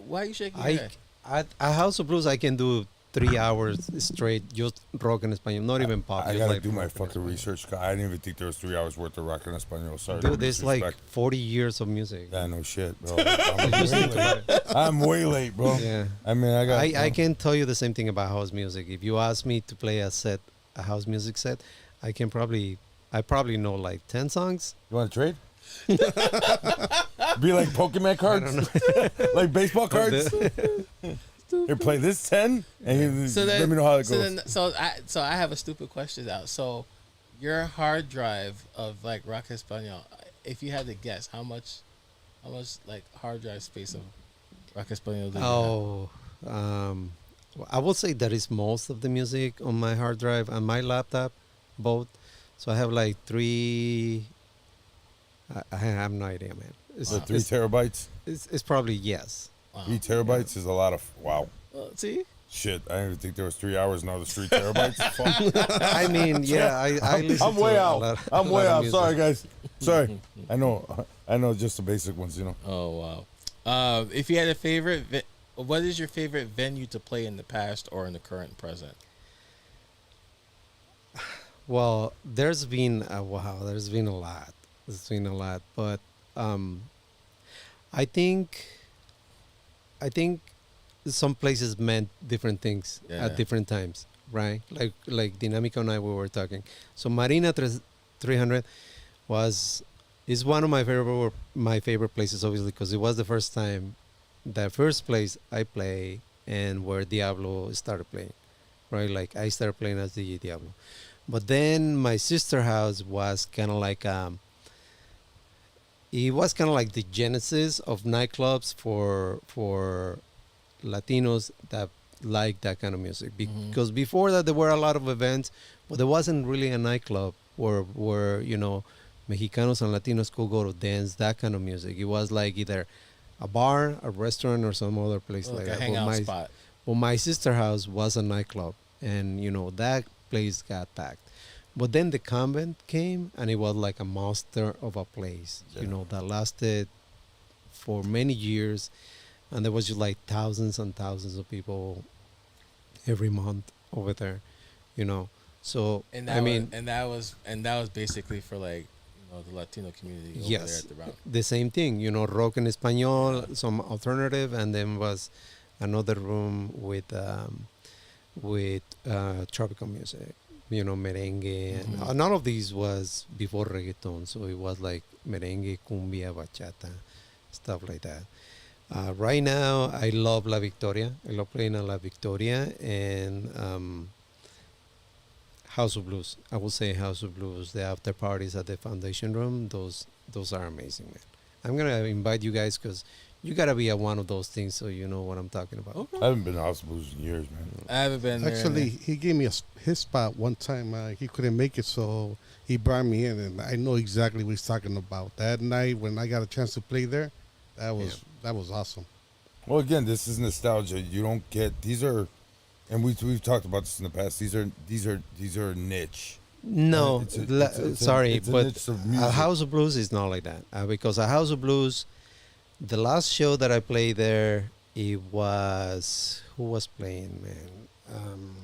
Speaker 2: Why are you shaking your
Speaker 4: I
Speaker 2: head?
Speaker 4: at House of Blues I can do 3 hours straight just rock en español, not even pop.
Speaker 3: I
Speaker 4: just
Speaker 3: gotta
Speaker 4: like
Speaker 3: do my
Speaker 4: rock en
Speaker 3: fucking
Speaker 4: español.
Speaker 3: research. I didn't even think there was 3 hours worth of rock en español. Sorry.
Speaker 4: Dude,
Speaker 3: no
Speaker 4: there's like
Speaker 3: disrespect.
Speaker 4: 40 years of music.
Speaker 3: Yeah, no shit, bro. I'm way late, bro.
Speaker 4: Yeah.
Speaker 3: I mean,
Speaker 4: I can tell you the same thing about house music. If you ask me to play a house music set, I probably know like 10 songs.
Speaker 3: You want to trade? Be like Pokemon cards, like baseball cards. Here, play this 10, and let me know how it goes.
Speaker 2: So I have a stupid question out. So your hard drive of like rock español, if you had to guess, how much like hard drive space of rock español do you have?
Speaker 4: Oh, I will say that is most of the music on my hard drive and my laptop, both. So I have like 3. I have no idea, man.
Speaker 3: So 3 terabytes.
Speaker 4: It's probably yes.
Speaker 2: Wow.
Speaker 3: 3 terabytes is a lot of wow.
Speaker 2: See,
Speaker 3: Shit, I didn't even think there was 3 hours. Now there's 3 terabytes. Fuck.
Speaker 4: I mean, yeah, I listen
Speaker 3: I'm
Speaker 4: to
Speaker 3: way
Speaker 4: a
Speaker 3: out.
Speaker 4: lot-
Speaker 3: I'm
Speaker 4: a
Speaker 3: way
Speaker 4: lot of
Speaker 3: out.
Speaker 4: music.
Speaker 3: Sorry, guys. Sorry. I know just the basic ones. You know.
Speaker 2: oh wow. If you had a favorite, what is your favorite venue to play in the past or in the current present?
Speaker 4: Well, there's been a lot. There's been a lot, but I think some places meant different things
Speaker 2: Yeah.
Speaker 4: at different times, right? Like Dynamico and I we were talking. So Marina 300 is one of my favorite places, obviously, because it was the first place I play and where Diablo started playing, right? Like I started playing as DJ Diablo. But then my sister house was kind of like it was kind of like the genesis of nightclubs for Latinos that like that kind of music. Because before that there were a lot of events, but there wasn't really a nightclub where Mexicanos and Latinos could go to dance that kind of music. It was like either a bar, a restaurant, or some other place
Speaker 2: Like
Speaker 4: like
Speaker 2: a
Speaker 4: that.
Speaker 2: hangout spot.
Speaker 4: Well, my sister house was a nightclub, and that place got packed. But then the convent came, and it was like a monster of a place, that lasted for many years, and there was just like thousands and thousands of people every month over there, So
Speaker 2: And
Speaker 4: I mean,
Speaker 2: that was basically for like the Latino community over there
Speaker 4: Yes,
Speaker 2: at the round.
Speaker 4: the same thing. Rock en español, some alternative, and then was another room with tropical music. Merengue, and none of these was before reggaeton, so it was like merengue, cumbia, bachata, stuff like that. Right now, I love La Victoria. I love playing at La Victoria and House of Blues. I will say House of Blues. The after parties at the Foundation Room, those are amazing, man. I'm gonna invite you guys because you gotta be at one of those things so you know what I'm talking about.
Speaker 2: Okay.
Speaker 3: I haven't been to House of Blues in years, man.
Speaker 2: I haven't been there.
Speaker 5: Actually, he gave me his spot one time. He couldn't make it, so he brought me in, and I know exactly what he's talking about. That night when I got a chance to play there, that was awesome.
Speaker 3: Well, again, this is nostalgia. You don't get these are, and we've talked about this in the past. These are niche.
Speaker 4: No,
Speaker 3: It's a
Speaker 4: sorry,
Speaker 3: niche
Speaker 4: but
Speaker 3: of
Speaker 4: a
Speaker 3: music.
Speaker 4: House of Blues is not like that because a House of Blues, the last show that I played there, it was who was playing, man.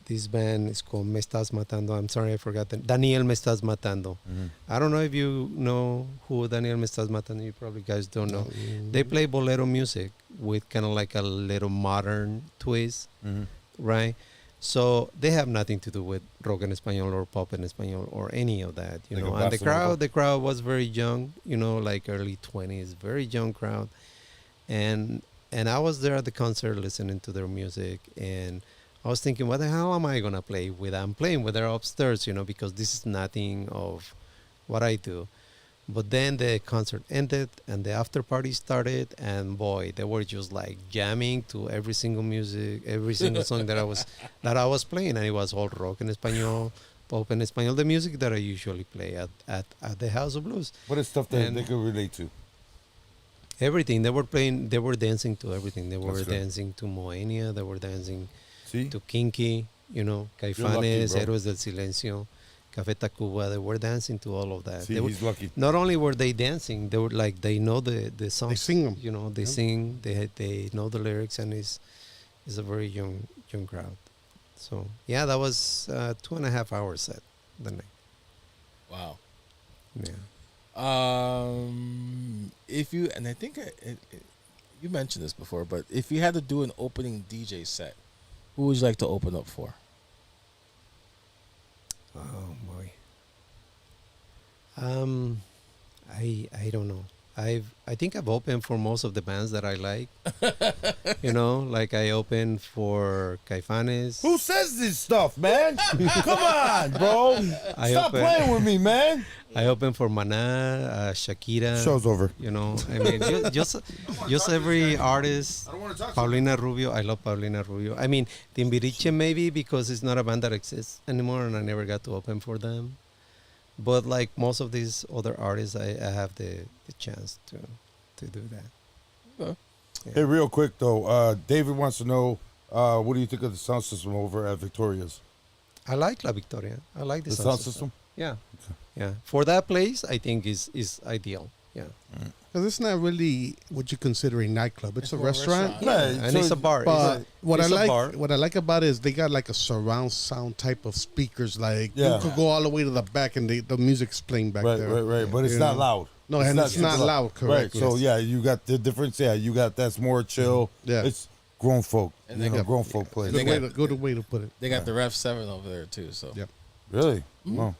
Speaker 4: This band is called Me Estás Matando. I'm sorry, I forgot the Daniel Me Estás Matando.
Speaker 3: Mhm.
Speaker 4: I don't know if you know who Daniel Me Estás Matando. You probably guys don't know. They play bolero music with kind of like a little modern twist,
Speaker 3: Mhm.
Speaker 4: right? So they have nothing to do with rock en español or pop en español or any of that,
Speaker 3: Like a
Speaker 4: And
Speaker 3: bossa
Speaker 4: the crowd was very young, like early 20s, very young crowd. And I was there at the concert listening to their music, and I was thinking, what the hell am I gonna play with? I'm playing with her upstairs, because this is nothing of what I do. But then the concert ended and the after party started, and boy, they were just like jamming to every single song that I was playing, and it was all rock en español, pop en español, the music that I usually play at the House of Blues.
Speaker 3: What is stuff that
Speaker 4: And
Speaker 3: they could relate to?
Speaker 4: everything they were playing, they were dancing to everything. They were
Speaker 3: That's good.
Speaker 4: dancing to Moenia, they were dancing
Speaker 3: See,
Speaker 4: to Kinky,
Speaker 3: lucky,
Speaker 4: Caifanes,
Speaker 3: bro.
Speaker 4: Héroes del Silencio, Café Tacuba. They were dancing to all of that.
Speaker 3: see,
Speaker 4: They were,
Speaker 3: he's lucky.
Speaker 4: not only were they dancing, they were like they know the songs.
Speaker 5: They sing 'em.
Speaker 4: They
Speaker 5: Yeah.
Speaker 4: sing. They know the lyrics, and it's a very young crowd. So yeah, that was 2.5 hours set the night.
Speaker 2: Wow.
Speaker 4: Yeah.
Speaker 2: If you and I think you mentioned this before, but if you had to do an opening DJ set, who would you like to open up for?
Speaker 4: Oh boy. I don't know. I think I've opened for most of the bands that I like. Like I opened for Caifanes.
Speaker 3: Who says this stuff, man? Come on, bro.
Speaker 4: I
Speaker 3: Stop
Speaker 4: open-
Speaker 3: playing with me, man.
Speaker 4: I opened for Maná, Shakira.
Speaker 3: Show's over.
Speaker 4: I mean, just every artist.
Speaker 3: I don't want to talk
Speaker 4: Paulina Rubio, I love Paulina Rubio. I mean, Timbiriche maybe because it's not a band that exists anymore, and I never got to open for them. But like most of these other artists, I have the chance to do that.
Speaker 3: Hey, real quick though, David wants to know, what do you think of the sound system over at Victoria's?
Speaker 4: I like La Victoria. I like
Speaker 3: The sound system?
Speaker 4: Yeah, yeah. For that place, I think is ideal. Yeah,
Speaker 5: Because it's not really what you consider a nightclub. It's a
Speaker 2: more
Speaker 5: restaurant.
Speaker 2: restaurant.
Speaker 3: Yeah,
Speaker 4: and
Speaker 3: so
Speaker 4: it's a bar.
Speaker 5: But what I
Speaker 4: it's a bar.
Speaker 5: like about it is they got like a surround sound type of speakers. Like
Speaker 3: Yeah.
Speaker 5: you could go all the way to the back and the music's playing back
Speaker 3: Right,
Speaker 5: there.
Speaker 3: right. But it's
Speaker 5: You
Speaker 3: not
Speaker 5: know.
Speaker 3: loud.
Speaker 5: No, and it's not
Speaker 3: super
Speaker 5: loud, correct,
Speaker 3: Right. So
Speaker 5: yes.
Speaker 3: yeah, you got the difference. Yeah, you got that's more chill.
Speaker 5: Yeah.
Speaker 3: It's grown folk.
Speaker 2: And
Speaker 3: You
Speaker 2: they
Speaker 3: know,
Speaker 2: got-
Speaker 3: grown folk place.
Speaker 2: They got-
Speaker 5: Good way to put it.
Speaker 2: They got the Ref 7 over there too. So
Speaker 5: Yep.
Speaker 3: Really? Wow.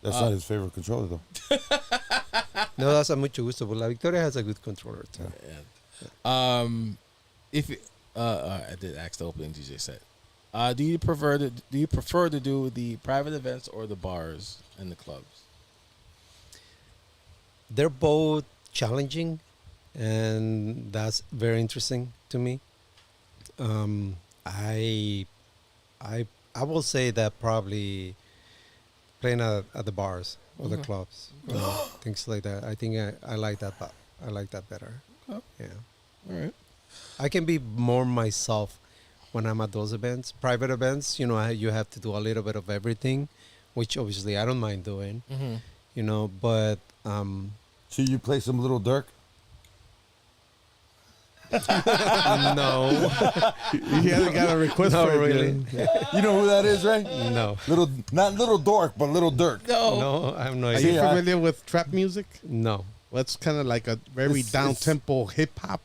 Speaker 3: That's not his favorite controller though.
Speaker 4: No, that's a mucho gusto. But La Victoria has a good controller too.
Speaker 2: yeah. If I did ask the opening DJ set. Do you prefer to do the private events or the bars and the clubs?
Speaker 4: They're both challenging, and that's very interesting to me. I will say that probably playing at the bars or the clubs, things like that. I think I like that. I like that better.
Speaker 2: Okay.
Speaker 4: Yeah,
Speaker 2: All right.
Speaker 4: I can be more myself when I'm at those events. Private events, you have to do a little bit of everything, which obviously I don't mind doing.
Speaker 2: Mm-hmm.
Speaker 4: But
Speaker 3: So you play some Little Dirk?
Speaker 4: No,
Speaker 5: He hasn't got a request
Speaker 4: not
Speaker 5: for it.
Speaker 4: really.
Speaker 3: You know who that is, right?
Speaker 4: No,
Speaker 3: Not Little Dork, but Little Dirk.
Speaker 4: no, I have no
Speaker 5: Are
Speaker 4: idea.
Speaker 5: you
Speaker 3: Yeah.
Speaker 5: familiar with trap music?
Speaker 4: No.
Speaker 5: Well, it's kind of like a very
Speaker 3: It's-
Speaker 5: down-tempo hip-hop.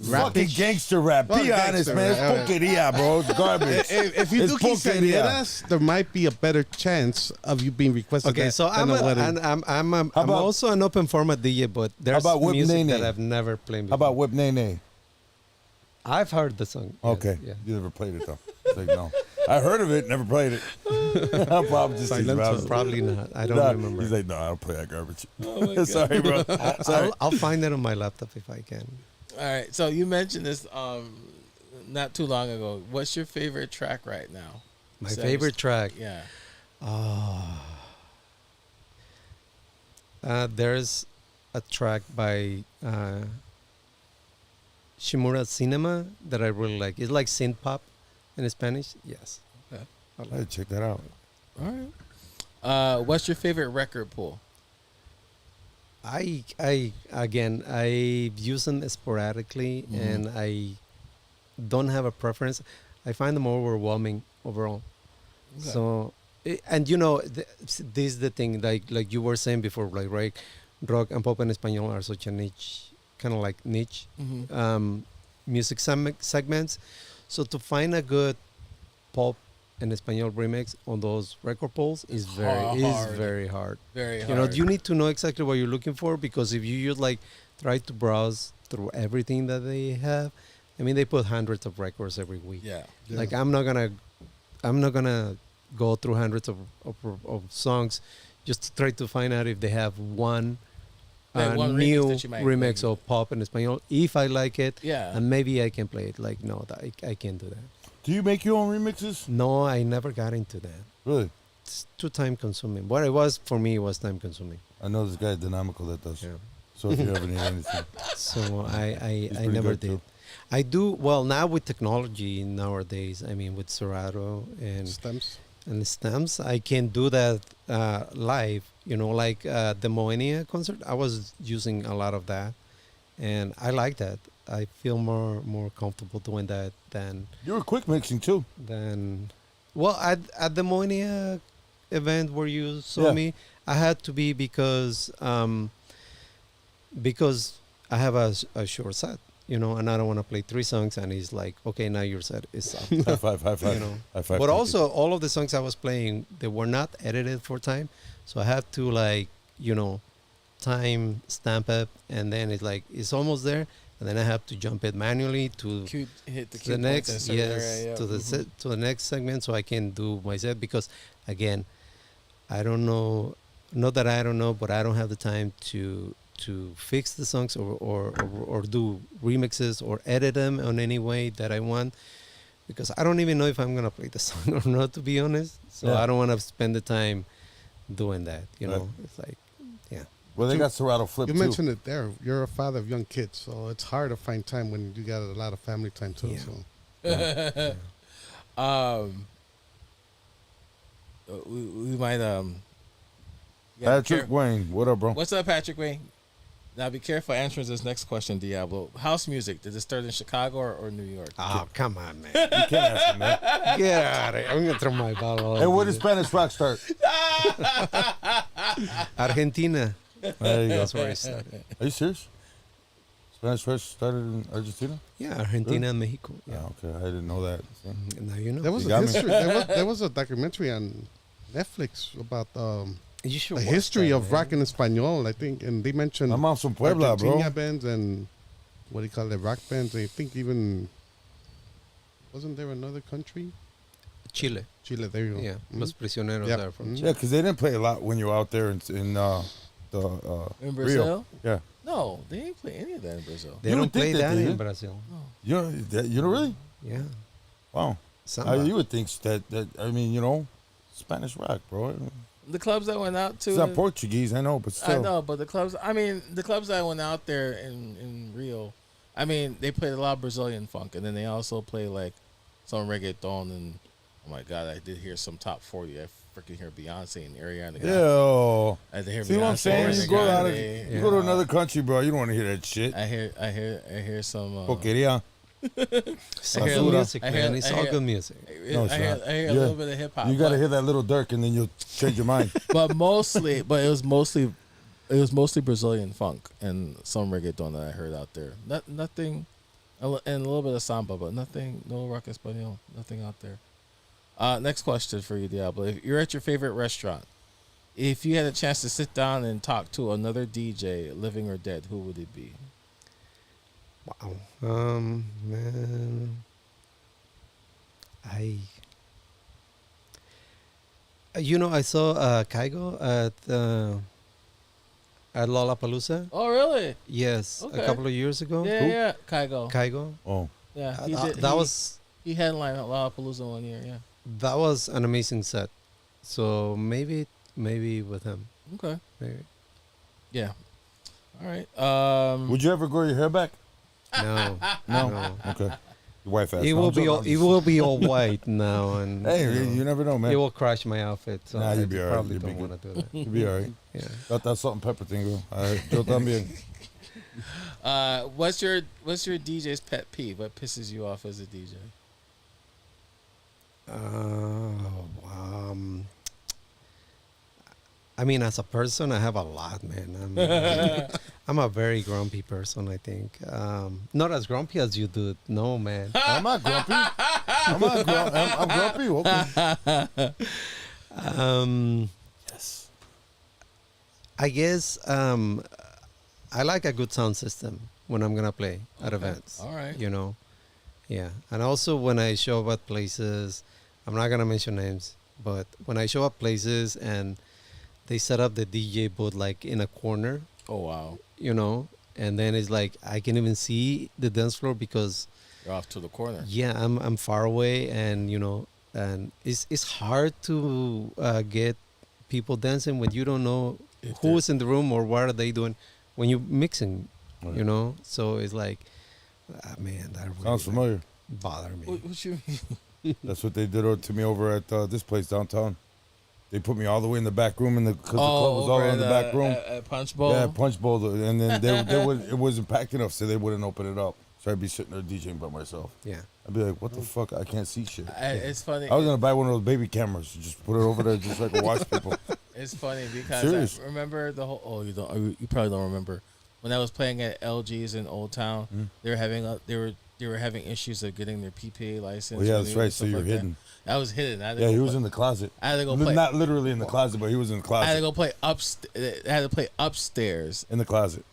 Speaker 3: Fucking gangster rap.
Speaker 5: Oh,
Speaker 3: Be honest,
Speaker 5: gangster
Speaker 3: man. It's
Speaker 5: rap.
Speaker 3: porqueria, bro. It's garbage.
Speaker 5: If you
Speaker 3: It's
Speaker 5: do
Speaker 3: porqueria.
Speaker 5: quinceañeras, there might be a better chance of you being requested.
Speaker 4: Okay,
Speaker 5: that
Speaker 4: so
Speaker 5: than a wedding.
Speaker 4: I'm
Speaker 3: about-
Speaker 4: also an open format DJ, but there's
Speaker 3: about Whip
Speaker 4: music
Speaker 3: Nene?
Speaker 4: that I've never played
Speaker 3: How
Speaker 4: before.
Speaker 3: about Whip Nene?
Speaker 4: I've heard the song. yes,
Speaker 3: Okay.
Speaker 4: yeah.
Speaker 3: You never played it, though. It's like, no. I heard of it, never played it. I'm probably just teasing, bro.
Speaker 4: Probably not. I don't
Speaker 3: Nah,
Speaker 4: remember.
Speaker 3: He's like, no, I don't play that garbage.
Speaker 2: my
Speaker 3: Sorry, bro. Sorry.
Speaker 4: I'll find it on my laptop if I can.
Speaker 2: All right. So you mentioned this not too long ago. What's your favorite track right now?
Speaker 4: My
Speaker 2: So
Speaker 4: favorite track.
Speaker 2: Yeah.
Speaker 4: There's a track by Shimura Cinema that I really like. It's like synth pop in Spanish. Yes.
Speaker 2: Okay.
Speaker 4: I like
Speaker 3: Hey, check that out.
Speaker 2: All right. What's your favorite record pool?
Speaker 4: I use them sporadically, and I don't have a preference. I find them overwhelming overall.
Speaker 2: Okay.
Speaker 4: So, and you know, this is the thing. Like you were saying before, like right, rock and pop en español are such a niche, kind of like niche music segments. So to find a good pop en español remix on those record pools is very
Speaker 2: hard.
Speaker 4: very hard.
Speaker 2: Very hard.
Speaker 4: You know, you need to know exactly what you're looking for, because if you just like try to browse through everything that they have, I mean, they put hundreds of records every week.
Speaker 2: Yeah.
Speaker 4: Like I'm not gonna go through hundreds of songs just to try to find out if they have one
Speaker 2: Like one remix
Speaker 4: new
Speaker 2: that you might
Speaker 4: remix
Speaker 2: like.
Speaker 4: of pop in español. If I like it,
Speaker 2: Yeah.
Speaker 4: and maybe I can play it. Like no, I can't do that.
Speaker 3: Do you make your own remixes?
Speaker 4: No, I never got into that.
Speaker 3: Really?
Speaker 4: It's too time consuming. What it was for me was time consuming.
Speaker 3: I know this guy at Dynamico that does.
Speaker 4: Yeah.
Speaker 3: So if you ever need anything.
Speaker 4: So I
Speaker 3: pretty
Speaker 4: never
Speaker 3: good,
Speaker 4: did.
Speaker 3: too.
Speaker 4: I do well now with technology nowadays. I mean, with Serato and
Speaker 5: Stems.
Speaker 4: stems, I can do that live. You know, like the Moenia concert. I was using a lot of that, and I like that. I feel more comfortable doing that than
Speaker 3: You were quick mixing too.
Speaker 4: well at the Moenia event where you saw
Speaker 3: Yeah.
Speaker 4: me. I had to be because I have a short set, you know, and I don't want to play 3 songs. And he's like, okay, now your set is up.
Speaker 3: High five, high five.
Speaker 4: You know.
Speaker 3: High five.
Speaker 4: But
Speaker 3: thank
Speaker 4: also, all of the songs I was playing, they were not edited for time, so I have to like, you know, time stamp it, and then it's like it's almost there, and then I have to jump it manually to
Speaker 2: Hit the,
Speaker 4: the next to the next segment, so I can do my set. Because again, I don't know, not that I don't know, but I don't have the time to fix the songs or do remixes or edit them on any way that I want, because I don't even know if I'm gonna play the song or not, to be honest. So
Speaker 3: Yeah.
Speaker 4: I don't want to spend the time doing that. You
Speaker 3: Right.
Speaker 4: know, it's like, yeah.
Speaker 3: Well, they got Serato Flip
Speaker 5: You
Speaker 3: too.
Speaker 5: mentioned it there. You're a father of young kids, so it's hard to find time when you got a lot of family time too.
Speaker 4: Yeah.
Speaker 5: So
Speaker 2: we might yeah,
Speaker 3: Patrick Wayne, what up, bro?
Speaker 2: What's up, Patrick Wayne? Now be careful answering this next question, Diablo. House music, did it start in Chicago or New York?
Speaker 4: Oh, come on, man.
Speaker 3: You can't ask him that.
Speaker 4: Get out of here. I'm gonna throw my bottle. all
Speaker 3: And
Speaker 4: over
Speaker 3: where did
Speaker 4: you.
Speaker 3: Spanish rock start?
Speaker 4: Argentina.
Speaker 3: There you go.
Speaker 4: That's where it started.
Speaker 3: Are you serious? Spanish rock started in Argentina?
Speaker 4: Yeah, Argentina and Mexico. Yeah.
Speaker 3: Oh, okay, I didn't know that. So.
Speaker 4: Now you know.
Speaker 5: there was
Speaker 3: You
Speaker 5: a
Speaker 3: got me.
Speaker 5: history. There was a documentary on Netflix about
Speaker 4: You should
Speaker 5: the
Speaker 4: watch
Speaker 5: history
Speaker 4: that,
Speaker 5: of
Speaker 4: man.
Speaker 5: rock in Espanol, I think, and they mentioned
Speaker 3: I'm on some Puebla, bro.
Speaker 5: Argentina bands and what do you call it, rock bands. I think even wasn't there another country?
Speaker 4: Chile.
Speaker 5: Chile. There you go.
Speaker 4: Yeah,
Speaker 5: Mhm.
Speaker 4: Los Prisioneros
Speaker 5: Yep.
Speaker 4: are from
Speaker 5: Mhm.
Speaker 4: Chile.
Speaker 3: Yeah, because they didn't play a lot when you were out there in
Speaker 2: In Brazil?
Speaker 3: Yeah.
Speaker 2: No, they didn't play any of that in Brazil.
Speaker 4: They
Speaker 3: You
Speaker 4: don't
Speaker 3: would think
Speaker 4: play
Speaker 3: that
Speaker 4: that
Speaker 3: they
Speaker 4: in
Speaker 3: did.
Speaker 4: Brazil.
Speaker 3: You know really?
Speaker 4: Yeah.
Speaker 3: Wow.
Speaker 4: Samba.
Speaker 3: You would think that I mean, you know, Spanish rock, bro.
Speaker 2: The clubs I went out to,
Speaker 3: It's not Portuguese, I know, but still.
Speaker 2: I know, but the clubs I went out there in Rio, I mean, they played a lot of Brazilian funk, and then they also play like some reggaeton, and oh my God, I did hear some top 40. I freaking hear Beyonce and Ariana Grande.
Speaker 3: Yeah.
Speaker 2: I hear
Speaker 3: See what I'm
Speaker 2: Beyonce,
Speaker 3: saying?
Speaker 2: I
Speaker 3: You
Speaker 2: hear
Speaker 3: go out,
Speaker 2: Kanye.
Speaker 3: you go to another country, bro. You don't want to hear that shit.
Speaker 2: I hear some.
Speaker 3: Porquería.
Speaker 4: It's all
Speaker 2: I hear-
Speaker 4: good music,
Speaker 2: I hear-
Speaker 4: man. It's
Speaker 2: I
Speaker 4: all
Speaker 2: hear-
Speaker 4: good music.
Speaker 3: No, it's
Speaker 2: I hear
Speaker 3: not.
Speaker 2: a
Speaker 3: Yeah.
Speaker 2: little bit of hip hop.
Speaker 3: You got to hear that little Dirk, and then you'll change your mind.
Speaker 2: but it was mostly Brazilian funk and some reggaeton that I heard out there. Nothing, and a little bit of samba, but nothing. No rock español. Nothing out there. Next question for you, Diablo. If you're at your favorite restaurant, if you had a chance to sit down and talk to another DJ, living or dead, who would it be?
Speaker 4: Wow. Man. I saw Kygo at Lollapalooza.
Speaker 2: Oh, really?
Speaker 4: Yes,
Speaker 2: Okay.
Speaker 4: a couple of years ago.
Speaker 2: Yeah. Kygo.
Speaker 4: Kygo.
Speaker 3: Oh,
Speaker 2: Yeah,
Speaker 4: That
Speaker 2: he headlined at Lollapalooza one year. Yeah.
Speaker 4: that was an amazing set. So maybe with him.
Speaker 2: Okay.
Speaker 4: Maybe.
Speaker 2: Yeah. All right.
Speaker 3: would you ever grow your hair back?
Speaker 4: No.
Speaker 3: No. Okay. Your wife asked.
Speaker 4: It
Speaker 3: No,
Speaker 4: will
Speaker 3: I'm
Speaker 4: be
Speaker 3: joking.
Speaker 4: all, it will be all white now, and
Speaker 3: Hey,
Speaker 4: you know,
Speaker 3: you never know, man.
Speaker 4: it will crush my outfit. So
Speaker 3: Nah,
Speaker 4: I
Speaker 3: you'll be all right.
Speaker 4: probably
Speaker 3: You'll be
Speaker 4: don't
Speaker 3: good.
Speaker 4: want to do that.
Speaker 3: You'll be all right.
Speaker 4: Yeah.
Speaker 3: Got that salt and pepper thing, bro. All right. Yo también.
Speaker 2: What's your DJ's pet peeve? What pisses you off as a DJ?
Speaker 4: I mean, as a person, I have a lot, man. I'm a very grumpy person, I think. Not as grumpy as you do. No, man.
Speaker 3: I'm not grumpy. I'm grumpy. Okay.
Speaker 4: Yes. I guess I like a good sound system when I'm gonna play at events.
Speaker 2: All right.
Speaker 4: You know, yeah. And also when I show up at places, I'm not gonna mention names, but when I show up places and they set up the DJ booth like in a corner,
Speaker 2: Oh wow.
Speaker 4: you know, and then it's like I can even see the dance floor because
Speaker 2: You're off to the corner.
Speaker 4: yeah, I'm far away, and you know, and it's hard to get people dancing when you don't know
Speaker 2: If
Speaker 4: who
Speaker 2: they're-
Speaker 4: is in the room or what are they doing when you mixing,
Speaker 3: Right.
Speaker 4: you know. So it's like, man, that really
Speaker 3: Sounds familiar.
Speaker 4: bother me.
Speaker 2: What you mean?
Speaker 3: That's what they did to me over at this place downtown. They put me all the way in the back room, because the club was all
Speaker 2: over
Speaker 3: in the back room.
Speaker 2: At Punch Bowl.
Speaker 3: Yeah, punch bowl, and then it wasn't packed enough, so they wouldn't open it up. So I'd be sitting there DJing by myself.
Speaker 4: Yeah,
Speaker 3: I'd be like, "What the fuck? I can't see shit."
Speaker 2: It's funny.
Speaker 3: I was gonna buy one of those baby cameras, just put it over there, just so I could watch people.
Speaker 2: It's funny because
Speaker 3: Serious.
Speaker 2: I remember the whole. Oh, you probably don't remember when I was playing at LG's in Old Town. They were having issues of getting their PPA license.
Speaker 3: Well, yeah,
Speaker 2: or
Speaker 3: that's
Speaker 2: anything,
Speaker 3: right. So
Speaker 2: stuff
Speaker 3: you're
Speaker 2: like that.
Speaker 3: hidden.
Speaker 2: I was hidden. I had to
Speaker 3: Yeah,
Speaker 2: go
Speaker 3: he was
Speaker 2: play-
Speaker 3: in the closet.
Speaker 2: I had to go play.
Speaker 3: Not literally in the closet, but he was in the
Speaker 2: I had to
Speaker 3: closet.
Speaker 2: go play upstairs. I had to play upstairs.
Speaker 3: In the closet.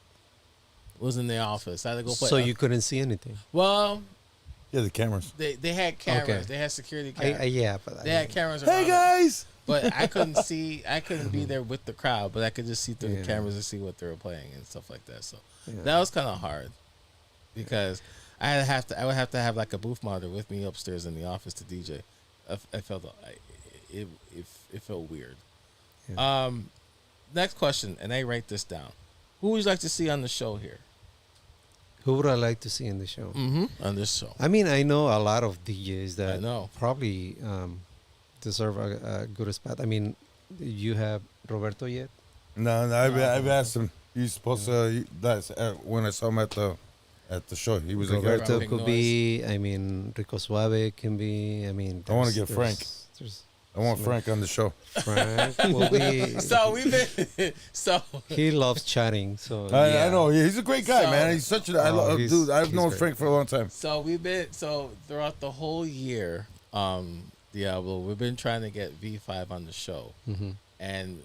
Speaker 2: Was in the office. I had to go play.
Speaker 4: so you couldn't see anything.
Speaker 2: Well,
Speaker 3: Yeah, the cameras.
Speaker 2: they had cameras.
Speaker 4: Okay.
Speaker 2: They had security cameras.
Speaker 4: Yeah, but
Speaker 2: They had cameras.
Speaker 3: Hey
Speaker 2: around
Speaker 3: guys.
Speaker 2: But I couldn't see. I couldn't be there with the crowd, but I could just see through the
Speaker 4: Yeah.
Speaker 2: cameras and see what they were playing and stuff like that. So
Speaker 4: Yeah.
Speaker 2: that was kind of hard because I would have to have like a booth monitor with me upstairs in the office to DJ. I felt it felt weird.
Speaker 4: Yeah.
Speaker 2: Next question, and I write this down. Who would you like to see on the show here?
Speaker 4: Who would I like to see in the show?
Speaker 2: On this show.
Speaker 4: I mean, I know a lot of DJs
Speaker 2: I
Speaker 4: that
Speaker 2: know.
Speaker 4: probably deserve a good spot. I mean, you have Roberto yet?
Speaker 3: No, I've asked him. He's supposed to. That's when I saw him at the show. He was like,
Speaker 4: Roberto
Speaker 2: Big
Speaker 4: could
Speaker 2: noise.
Speaker 4: be. I mean, Rico Suave can be. I mean,
Speaker 3: I wanna
Speaker 4: there's-
Speaker 3: get Frank.
Speaker 4: There's
Speaker 3: I want Frank on the show.
Speaker 4: Frank will be.
Speaker 2: So we've been
Speaker 4: He loves chatting. So
Speaker 3: I
Speaker 4: yeah.
Speaker 3: know. He's a great guy,
Speaker 2: So-
Speaker 3: man. He's such a
Speaker 4: he's-
Speaker 3: dude. I've
Speaker 4: he's
Speaker 3: known
Speaker 4: great.
Speaker 3: Frank for a long time.
Speaker 2: So throughout the whole year, Diablo, we've been trying to get V5 on the show, and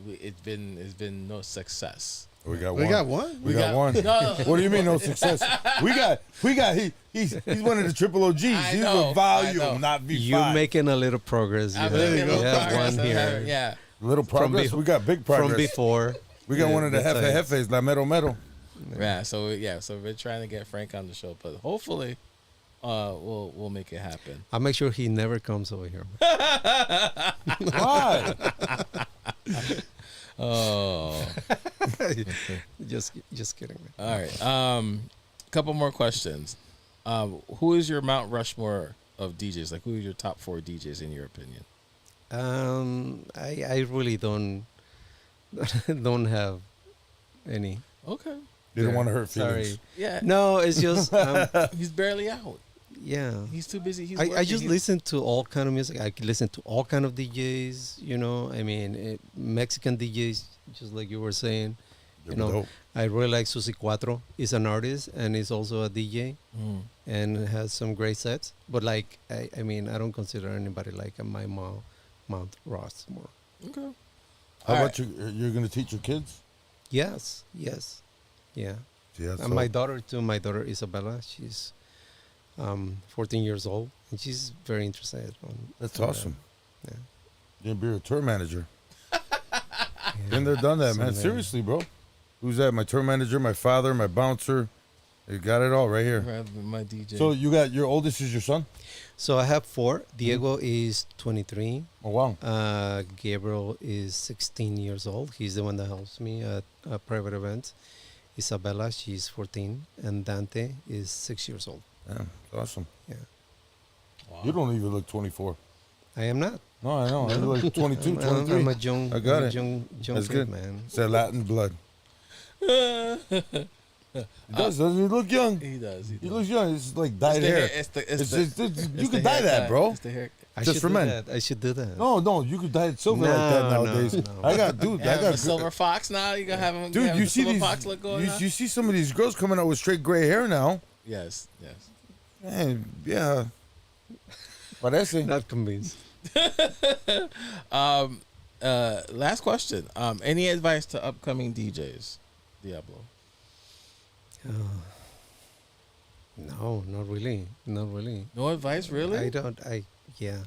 Speaker 2: it's been no success.
Speaker 3: We got
Speaker 5: We
Speaker 3: one.
Speaker 5: got one.
Speaker 3: We got one.
Speaker 2: No.
Speaker 3: What do you mean no success? We got. He's one of the triple OGs.
Speaker 2: I
Speaker 3: He's
Speaker 2: know,
Speaker 3: with volume,
Speaker 2: I know.
Speaker 3: not V5.
Speaker 4: You're making a little progress.
Speaker 2: I'm
Speaker 4: you
Speaker 2: making a little
Speaker 4: have
Speaker 2: progress.
Speaker 4: one here
Speaker 2: Yeah.
Speaker 3: little progress.
Speaker 4: be-
Speaker 3: We got big progress.
Speaker 4: from before.
Speaker 3: We got
Speaker 4: Yeah,
Speaker 3: one of the
Speaker 4: that's
Speaker 3: jefes, La Mero Mero.
Speaker 2: Yeah. So we're trying to get Frank on the show, but hopefully, we'll make it happen.
Speaker 4: I'll make sure he never comes over here.
Speaker 3: Why?
Speaker 2: Oh.
Speaker 4: just kidding, man.
Speaker 2: All right. Couple more questions. Who is your Mount Rushmore of DJs? Like, who are your top 4 DJs in your opinion?
Speaker 4: I really don't don't have any.
Speaker 2: Okay.
Speaker 3: You don't
Speaker 4: Yeah,
Speaker 3: want to hurt feelings.
Speaker 4: Sorry.
Speaker 2: Yeah.
Speaker 4: No, it's just
Speaker 2: He's barely out.
Speaker 4: yeah.
Speaker 2: He's too busy. He's
Speaker 4: I
Speaker 2: working.
Speaker 4: just
Speaker 2: He's-
Speaker 4: listen to all kind of music. I could listen to all kind of DJs. You know, I mean, Mexican DJs, just like you were saying.
Speaker 3: They're
Speaker 4: You know,
Speaker 3: dope.
Speaker 4: I really like Susi Cuatro. He's an artist and he's also a DJ
Speaker 2: Mm.
Speaker 4: and has some great sets. But like, I mean, I don't consider anybody like a Mount Rushmore.
Speaker 2: Okay.
Speaker 3: How
Speaker 2: All
Speaker 3: about you? You're going to teach your kids?
Speaker 4: Yes, yes, yeah.
Speaker 3: Yeah.
Speaker 4: And my daughter too. My daughter Isabella. She's 14 years old and she's very interested.
Speaker 3: That's
Speaker 4: on
Speaker 3: awesome.
Speaker 4: Yeah.
Speaker 3: You're going to be a tour manager. Been there, done that, man.
Speaker 4: Someday.
Speaker 3: Seriously, bro. Who's that? My tour manager, my father, my bouncer. You got it all right here.
Speaker 2: Rather than my DJ.
Speaker 3: So you got your oldest is your son?
Speaker 4: So I have 4. Diego is 23.
Speaker 3: Oh, wow.
Speaker 4: Gabriel is 16 years old. He's the one that helps me at private events. Isabella, she's 14. And Dante is 6 years old.
Speaker 3: Yeah, awesome.
Speaker 4: Yeah.
Speaker 2: Wow.
Speaker 3: You don't even look 24.
Speaker 4: I am not.
Speaker 3: No, I know. You look 22,
Speaker 4: I'm
Speaker 3: 23.
Speaker 4: a young,
Speaker 3: I got
Speaker 4: I'm a
Speaker 3: it.
Speaker 4: young
Speaker 3: That's
Speaker 4: kid,
Speaker 3: good.
Speaker 4: man.
Speaker 3: It's that Latin blood. He doesn't he look young?
Speaker 2: He does. He
Speaker 3: He
Speaker 2: does.
Speaker 3: looks young. It's like
Speaker 2: It's
Speaker 3: dyed
Speaker 2: the
Speaker 3: hair.
Speaker 2: It's the,
Speaker 3: It's
Speaker 2: the,
Speaker 3: just- you
Speaker 2: it's
Speaker 3: could
Speaker 2: the
Speaker 3: dye that,
Speaker 2: haircut.
Speaker 3: bro.
Speaker 2: It's the hair.
Speaker 4: I
Speaker 3: Just
Speaker 4: should
Speaker 3: for
Speaker 4: do
Speaker 3: men.
Speaker 4: that. I should do that.
Speaker 3: No, you could dye it silver like that
Speaker 4: No,
Speaker 3: nowadays.
Speaker 4: no.
Speaker 3: I got, dude,
Speaker 2: Yeah,
Speaker 3: I got
Speaker 2: a silver fox now. You gonna have him.
Speaker 3: Dude, you
Speaker 2: the
Speaker 3: see
Speaker 2: silver
Speaker 3: these?
Speaker 2: fox look going on?
Speaker 3: You see some of these girls coming out with straight gray hair now?
Speaker 2: Yes. Yes.
Speaker 3: Man, yeah. Parece.
Speaker 4: Not convinced.
Speaker 2: Last question. Any advice to upcoming DJs, Diablo?
Speaker 4: No, not really. Not really.
Speaker 2: No advice, really?
Speaker 4: I don't. Yeah.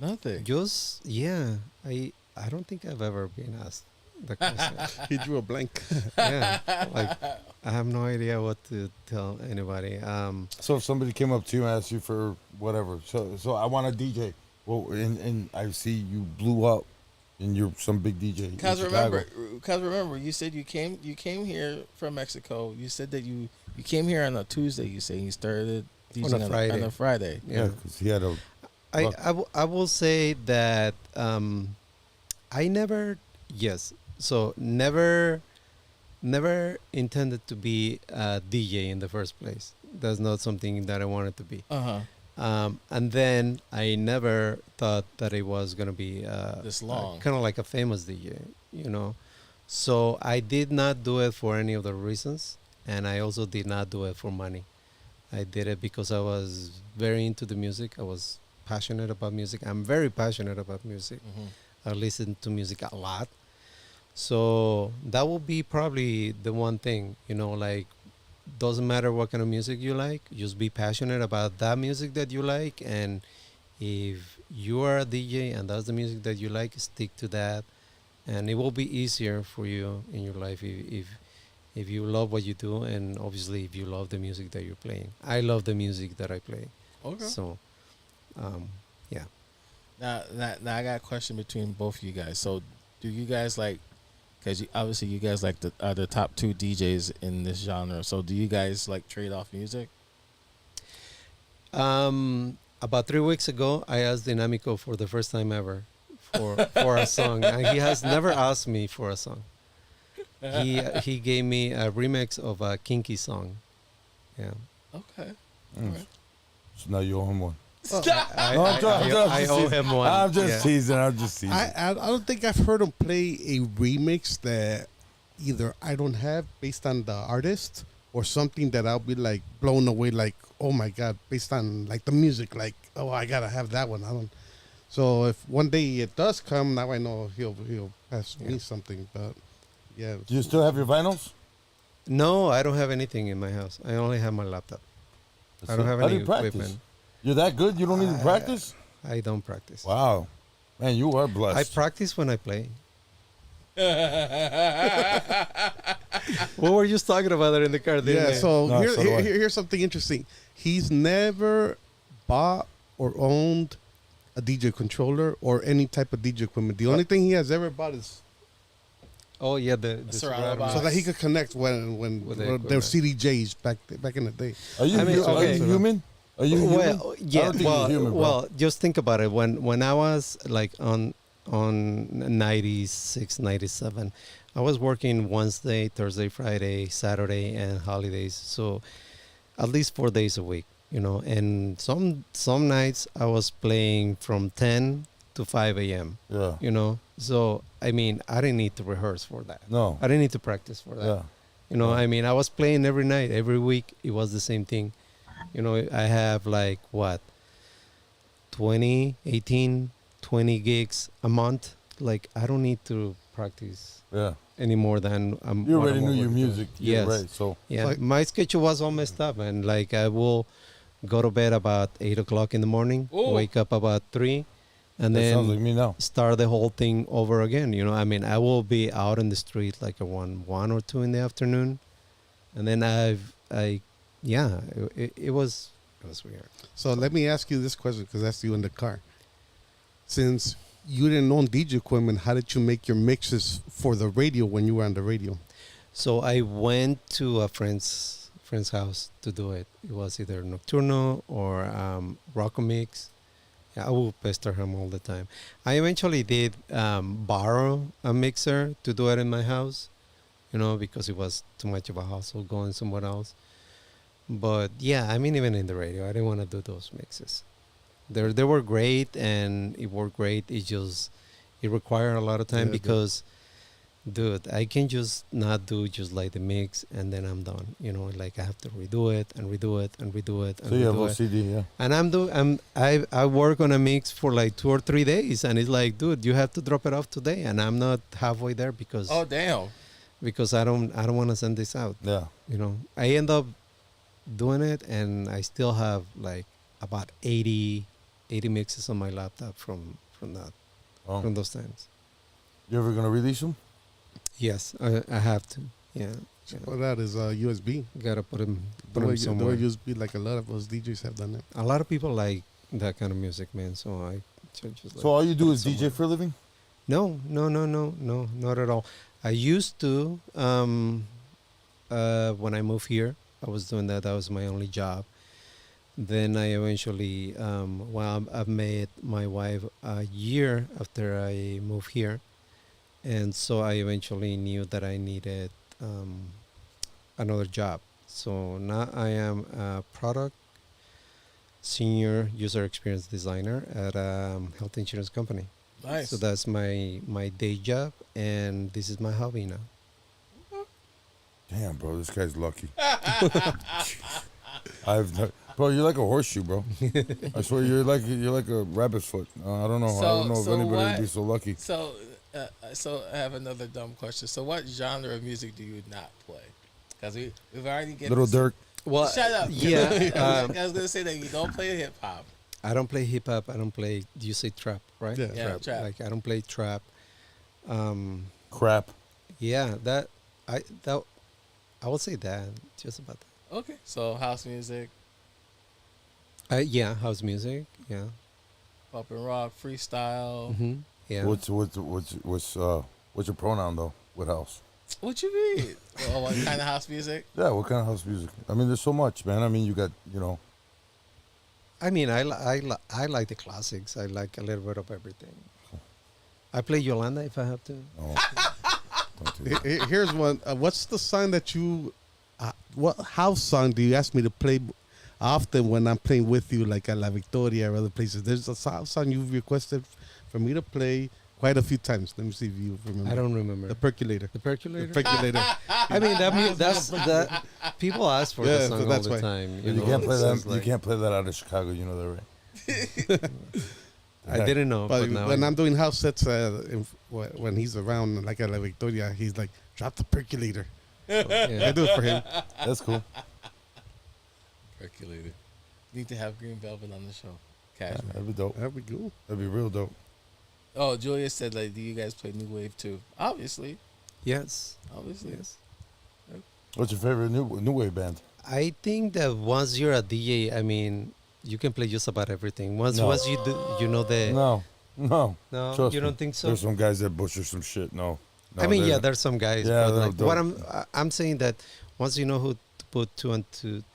Speaker 2: Nothing.
Speaker 4: Just yeah. I don't think I've ever been asked the question.
Speaker 5: He drew a blank.
Speaker 4: Yeah. Like I have no idea what to tell anybody.
Speaker 3: So if somebody came up to you and asked you for whatever, so I want a DJ. Well, and I see you blew up, and you're some big DJ. in
Speaker 2: Cause
Speaker 3: Chicago.
Speaker 2: remember, you said you came here from Mexico. You said that you came here on a Tuesday. You say you started DJing on a Friday.
Speaker 3: Yeah, because he had a.
Speaker 4: I will say that I never never intended to be a DJ in the first place. That's not something that I wanted to be. And then I never thought that it was gonna be
Speaker 2: This long.
Speaker 4: kind of like a famous DJ, you know. So I did not do it for any of the reasons, and I also did not do it for money. I did it because I was very into the music. I was passionate about music. I'm very passionate about music. I listen to music a lot. So that will be probably the one thing, you know, like doesn't matter what kind of music you like, just be passionate about that music that you like. And if you are a DJ and that's the music that you like, stick to that. And it will be easier for you in your life if you love what you do, and obviously if you love the music that you're playing. I love the music that I play.
Speaker 2: Okay.
Speaker 4: So, yeah.
Speaker 2: Now I got a question between both of you guys. So, do you guys like? Because obviously you guys like are the top 2 DJs in this genre. So, do you guys like trade off music?
Speaker 4: About 3 weeks ago, I asked Dynamico for the first time ever for a song, and he has never asked me for a song. He gave me a remix of a Kinky song. Yeah.
Speaker 2: Okay.
Speaker 3: Mm. So now you owe him one.
Speaker 4: I owe him one.
Speaker 3: I'm just
Speaker 4: Yeah.
Speaker 3: teasing. I'm just teasing.
Speaker 5: I don't think I've heard him play a remix that either I don't have based on the artist or something that I'll be like blown away, like, oh my god, based on like the music, like, oh, I gotta have that one. I don't. So if one day it does come, now I know he'll pass me something. But yeah,
Speaker 3: Do you still have your vinyls?
Speaker 4: No, I don't have anything in my house. I only have my laptop. I don't have
Speaker 3: How do
Speaker 4: any
Speaker 3: you practice?
Speaker 4: equipment.
Speaker 3: You're that good? You don't even practice?
Speaker 4: I don't practice.
Speaker 3: Wow. Man, you are
Speaker 4: I
Speaker 3: blessed.
Speaker 4: practice when I play. What were you just talking about there in the car?
Speaker 5: yeah. So,
Speaker 3: No, so do I.
Speaker 5: here's something interesting. He's never bought or owned a DJ controller or any type of DJ equipment. The only thing he has ever bought is
Speaker 4: Oh yeah, the
Speaker 2: Serato box.
Speaker 5: so that he could connect when
Speaker 4: With the
Speaker 5: there were
Speaker 4: equipment.
Speaker 5: CDJs back in the day.
Speaker 3: Are you,
Speaker 4: I mean,
Speaker 3: are
Speaker 4: okay.
Speaker 3: you human? Are you human?
Speaker 4: Well,
Speaker 3: I
Speaker 4: yeah.
Speaker 3: don't think
Speaker 4: Well,
Speaker 3: you're human, bro.
Speaker 4: well, just think about it. When I was like on 96, 97, I was working Wednesday, Thursday, Friday, Saturday, and holidays. So at least 4 days a week, And some nights I was playing from 10 to 5 a.m.
Speaker 3: Yeah.
Speaker 4: So I mean, I didn't need to rehearse for that.
Speaker 3: No.
Speaker 4: I didn't need to practice for that.
Speaker 3: Yeah.
Speaker 4: I mean, I was playing every night, every week. It was the same thing. I have like what, 20, 18, 20 gigs a month. Like, I don't need to practice
Speaker 3: Yeah.
Speaker 4: any more than
Speaker 3: You
Speaker 4: what
Speaker 3: already
Speaker 4: I'm
Speaker 3: knew your
Speaker 4: working.
Speaker 3: music.
Speaker 4: Yes.
Speaker 3: Right. So.
Speaker 4: Yeah,
Speaker 5: Like-
Speaker 4: my schedule was all messed up, and like I will go to bed about 8 o'clock in the morning,
Speaker 2: Ooh.
Speaker 4: wake up about 3, and
Speaker 3: That sounds like
Speaker 4: then
Speaker 3: me now.
Speaker 4: start the whole thing over again. I mean, I will be out in the street like at 1 or 2 in the afternoon, and then it was weird.
Speaker 5: So let me ask you this question because that's you in the car. Since you didn't own DJ equipment, how did you make your mixes for the radio when you were on the radio?
Speaker 4: So I went to a friend's house to do it. It was either Nocturno or Rocco Mix. Yeah, I would pester him all the time. I eventually did borrow a mixer to do it in my house, because it was too much of a hassle going somewhere else. But yeah, I mean, even in the radio, I didn't want to do those mixes. They were great and it worked great. It required a lot of time
Speaker 5: Yeah,
Speaker 4: because, dude, I can just not do just like the mix and then I'm done. Like I have to redo it and redo it and redo it and
Speaker 3: So you have
Speaker 4: redo it.
Speaker 3: OCD, yeah.
Speaker 4: And I work on a mix for like 2 or 3 days, and it's like, dude, you have to drop it off today, and I'm not halfway there because
Speaker 2: Oh damn.
Speaker 4: I don't want to send this out.
Speaker 3: Yeah.
Speaker 4: I end up doing it, and I still have like about 80 mixes on my laptop from that
Speaker 3: Oh.
Speaker 4: from those times.
Speaker 3: You ever gonna release them?
Speaker 4: Yes, I have to. Yeah,
Speaker 5: Well, that is USB.
Speaker 4: gotta put them
Speaker 5: The way
Speaker 4: somewhere.
Speaker 5: USB, like a lot of those DJs have done that.
Speaker 4: A lot of people like that kind of music, man. So I just
Speaker 3: So all you do
Speaker 4: put
Speaker 3: is
Speaker 4: it
Speaker 3: DJ
Speaker 4: somewhere.
Speaker 3: for a living?
Speaker 4: No, not at all. I used to, when I moved here, I was doing that. That was my only job. Then I eventually, I met my wife a year after I moved here. And so I eventually knew that I needed another job. So now I am a product senior user experience designer at a health insurance company.
Speaker 2: Nice.
Speaker 4: So that's my day job, and this is my hobby now.
Speaker 3: Damn, bro, this guy's lucky. Bro, you're like a horseshoe, bro. I swear you're like a rabbit's foot. I don't know. I don't know if anybody would be so lucky.
Speaker 2: So I have another dumb question. So what genre of music do you not play? Because we've already get
Speaker 3: Little Dirk.
Speaker 4: Well,
Speaker 2: Shut up.
Speaker 4: Yeah,
Speaker 2: I was gonna say that you don't play hip hop.
Speaker 4: I don't play hip hop. I don't play. Do you say trap? Right?
Speaker 5: Yeah.
Speaker 2: Yeah, trap.
Speaker 4: Like I don't play trap.
Speaker 3: Crap.
Speaker 4: Yeah, I would say that just about that.
Speaker 2: Okay. So house music,
Speaker 4: Yeah, house music. Yeah.
Speaker 2: pop and rock, freestyle.
Speaker 4: Mm-hmm. Yeah.
Speaker 3: What's your pronoun though with house?
Speaker 2: What you mean? Well, what kind of house music?
Speaker 3: Yeah, what kind of house music? I mean, there's so much, man. I mean, you got,
Speaker 4: I mean, I like the classics. I like a little bit of everything. I play Yolanda if I have to.
Speaker 3: no. Don't do that.
Speaker 5: Here's one. What's the song that you? What house song do you ask me to play often when I'm playing with you, like at La Victoria or other places? There's a house song you've requested for me to play quite a few times. Let me see if you remember.
Speaker 4: I don't remember.
Speaker 5: The Percolator.
Speaker 4: The Percolator?
Speaker 5: The Percolator.
Speaker 4: I mean, that's that. People ask for
Speaker 5: Yeah,
Speaker 4: the
Speaker 5: so
Speaker 4: song
Speaker 5: that's
Speaker 4: all the
Speaker 5: why.
Speaker 4: time.
Speaker 3: You
Speaker 4: know,
Speaker 3: can't play
Speaker 4: it's
Speaker 3: that.
Speaker 4: just
Speaker 3: You
Speaker 4: like-
Speaker 3: can't play that out of Chicago. You know that, right?
Speaker 4: I didn't know,
Speaker 5: But
Speaker 4: but now
Speaker 5: when
Speaker 4: I-
Speaker 5: I'm doing house sets, when he's around, like at La Victoria, he's like, drop the Percolator. I
Speaker 4: yeah.
Speaker 5: do it for him.
Speaker 3: That's cool.
Speaker 2: Percolator. Need to have Green Velvet on the show.
Speaker 3: Yeah,
Speaker 2: Cashmere.
Speaker 3: that'd be dope.
Speaker 5: There we go.
Speaker 3: That'd be real dope.
Speaker 2: Oh, Julia said, like, do you guys play new wave too? Obviously.
Speaker 4: Yes.
Speaker 2: Obviously.
Speaker 4: Yes.
Speaker 3: What's your favorite new wave band?
Speaker 4: I think that once you're a DJ, I mean, you can play just about everything. Once
Speaker 3: No.
Speaker 4: you do, you know the
Speaker 3: No.
Speaker 4: no,
Speaker 3: Trust
Speaker 4: you
Speaker 3: me.
Speaker 4: don't think so.
Speaker 3: There's some guys that butcher some shit. No.
Speaker 4: I mean, yeah, there's some guys.
Speaker 3: Yeah,
Speaker 4: but
Speaker 3: they're
Speaker 4: like, what
Speaker 3: dope.
Speaker 4: I'm saying that once you know who to put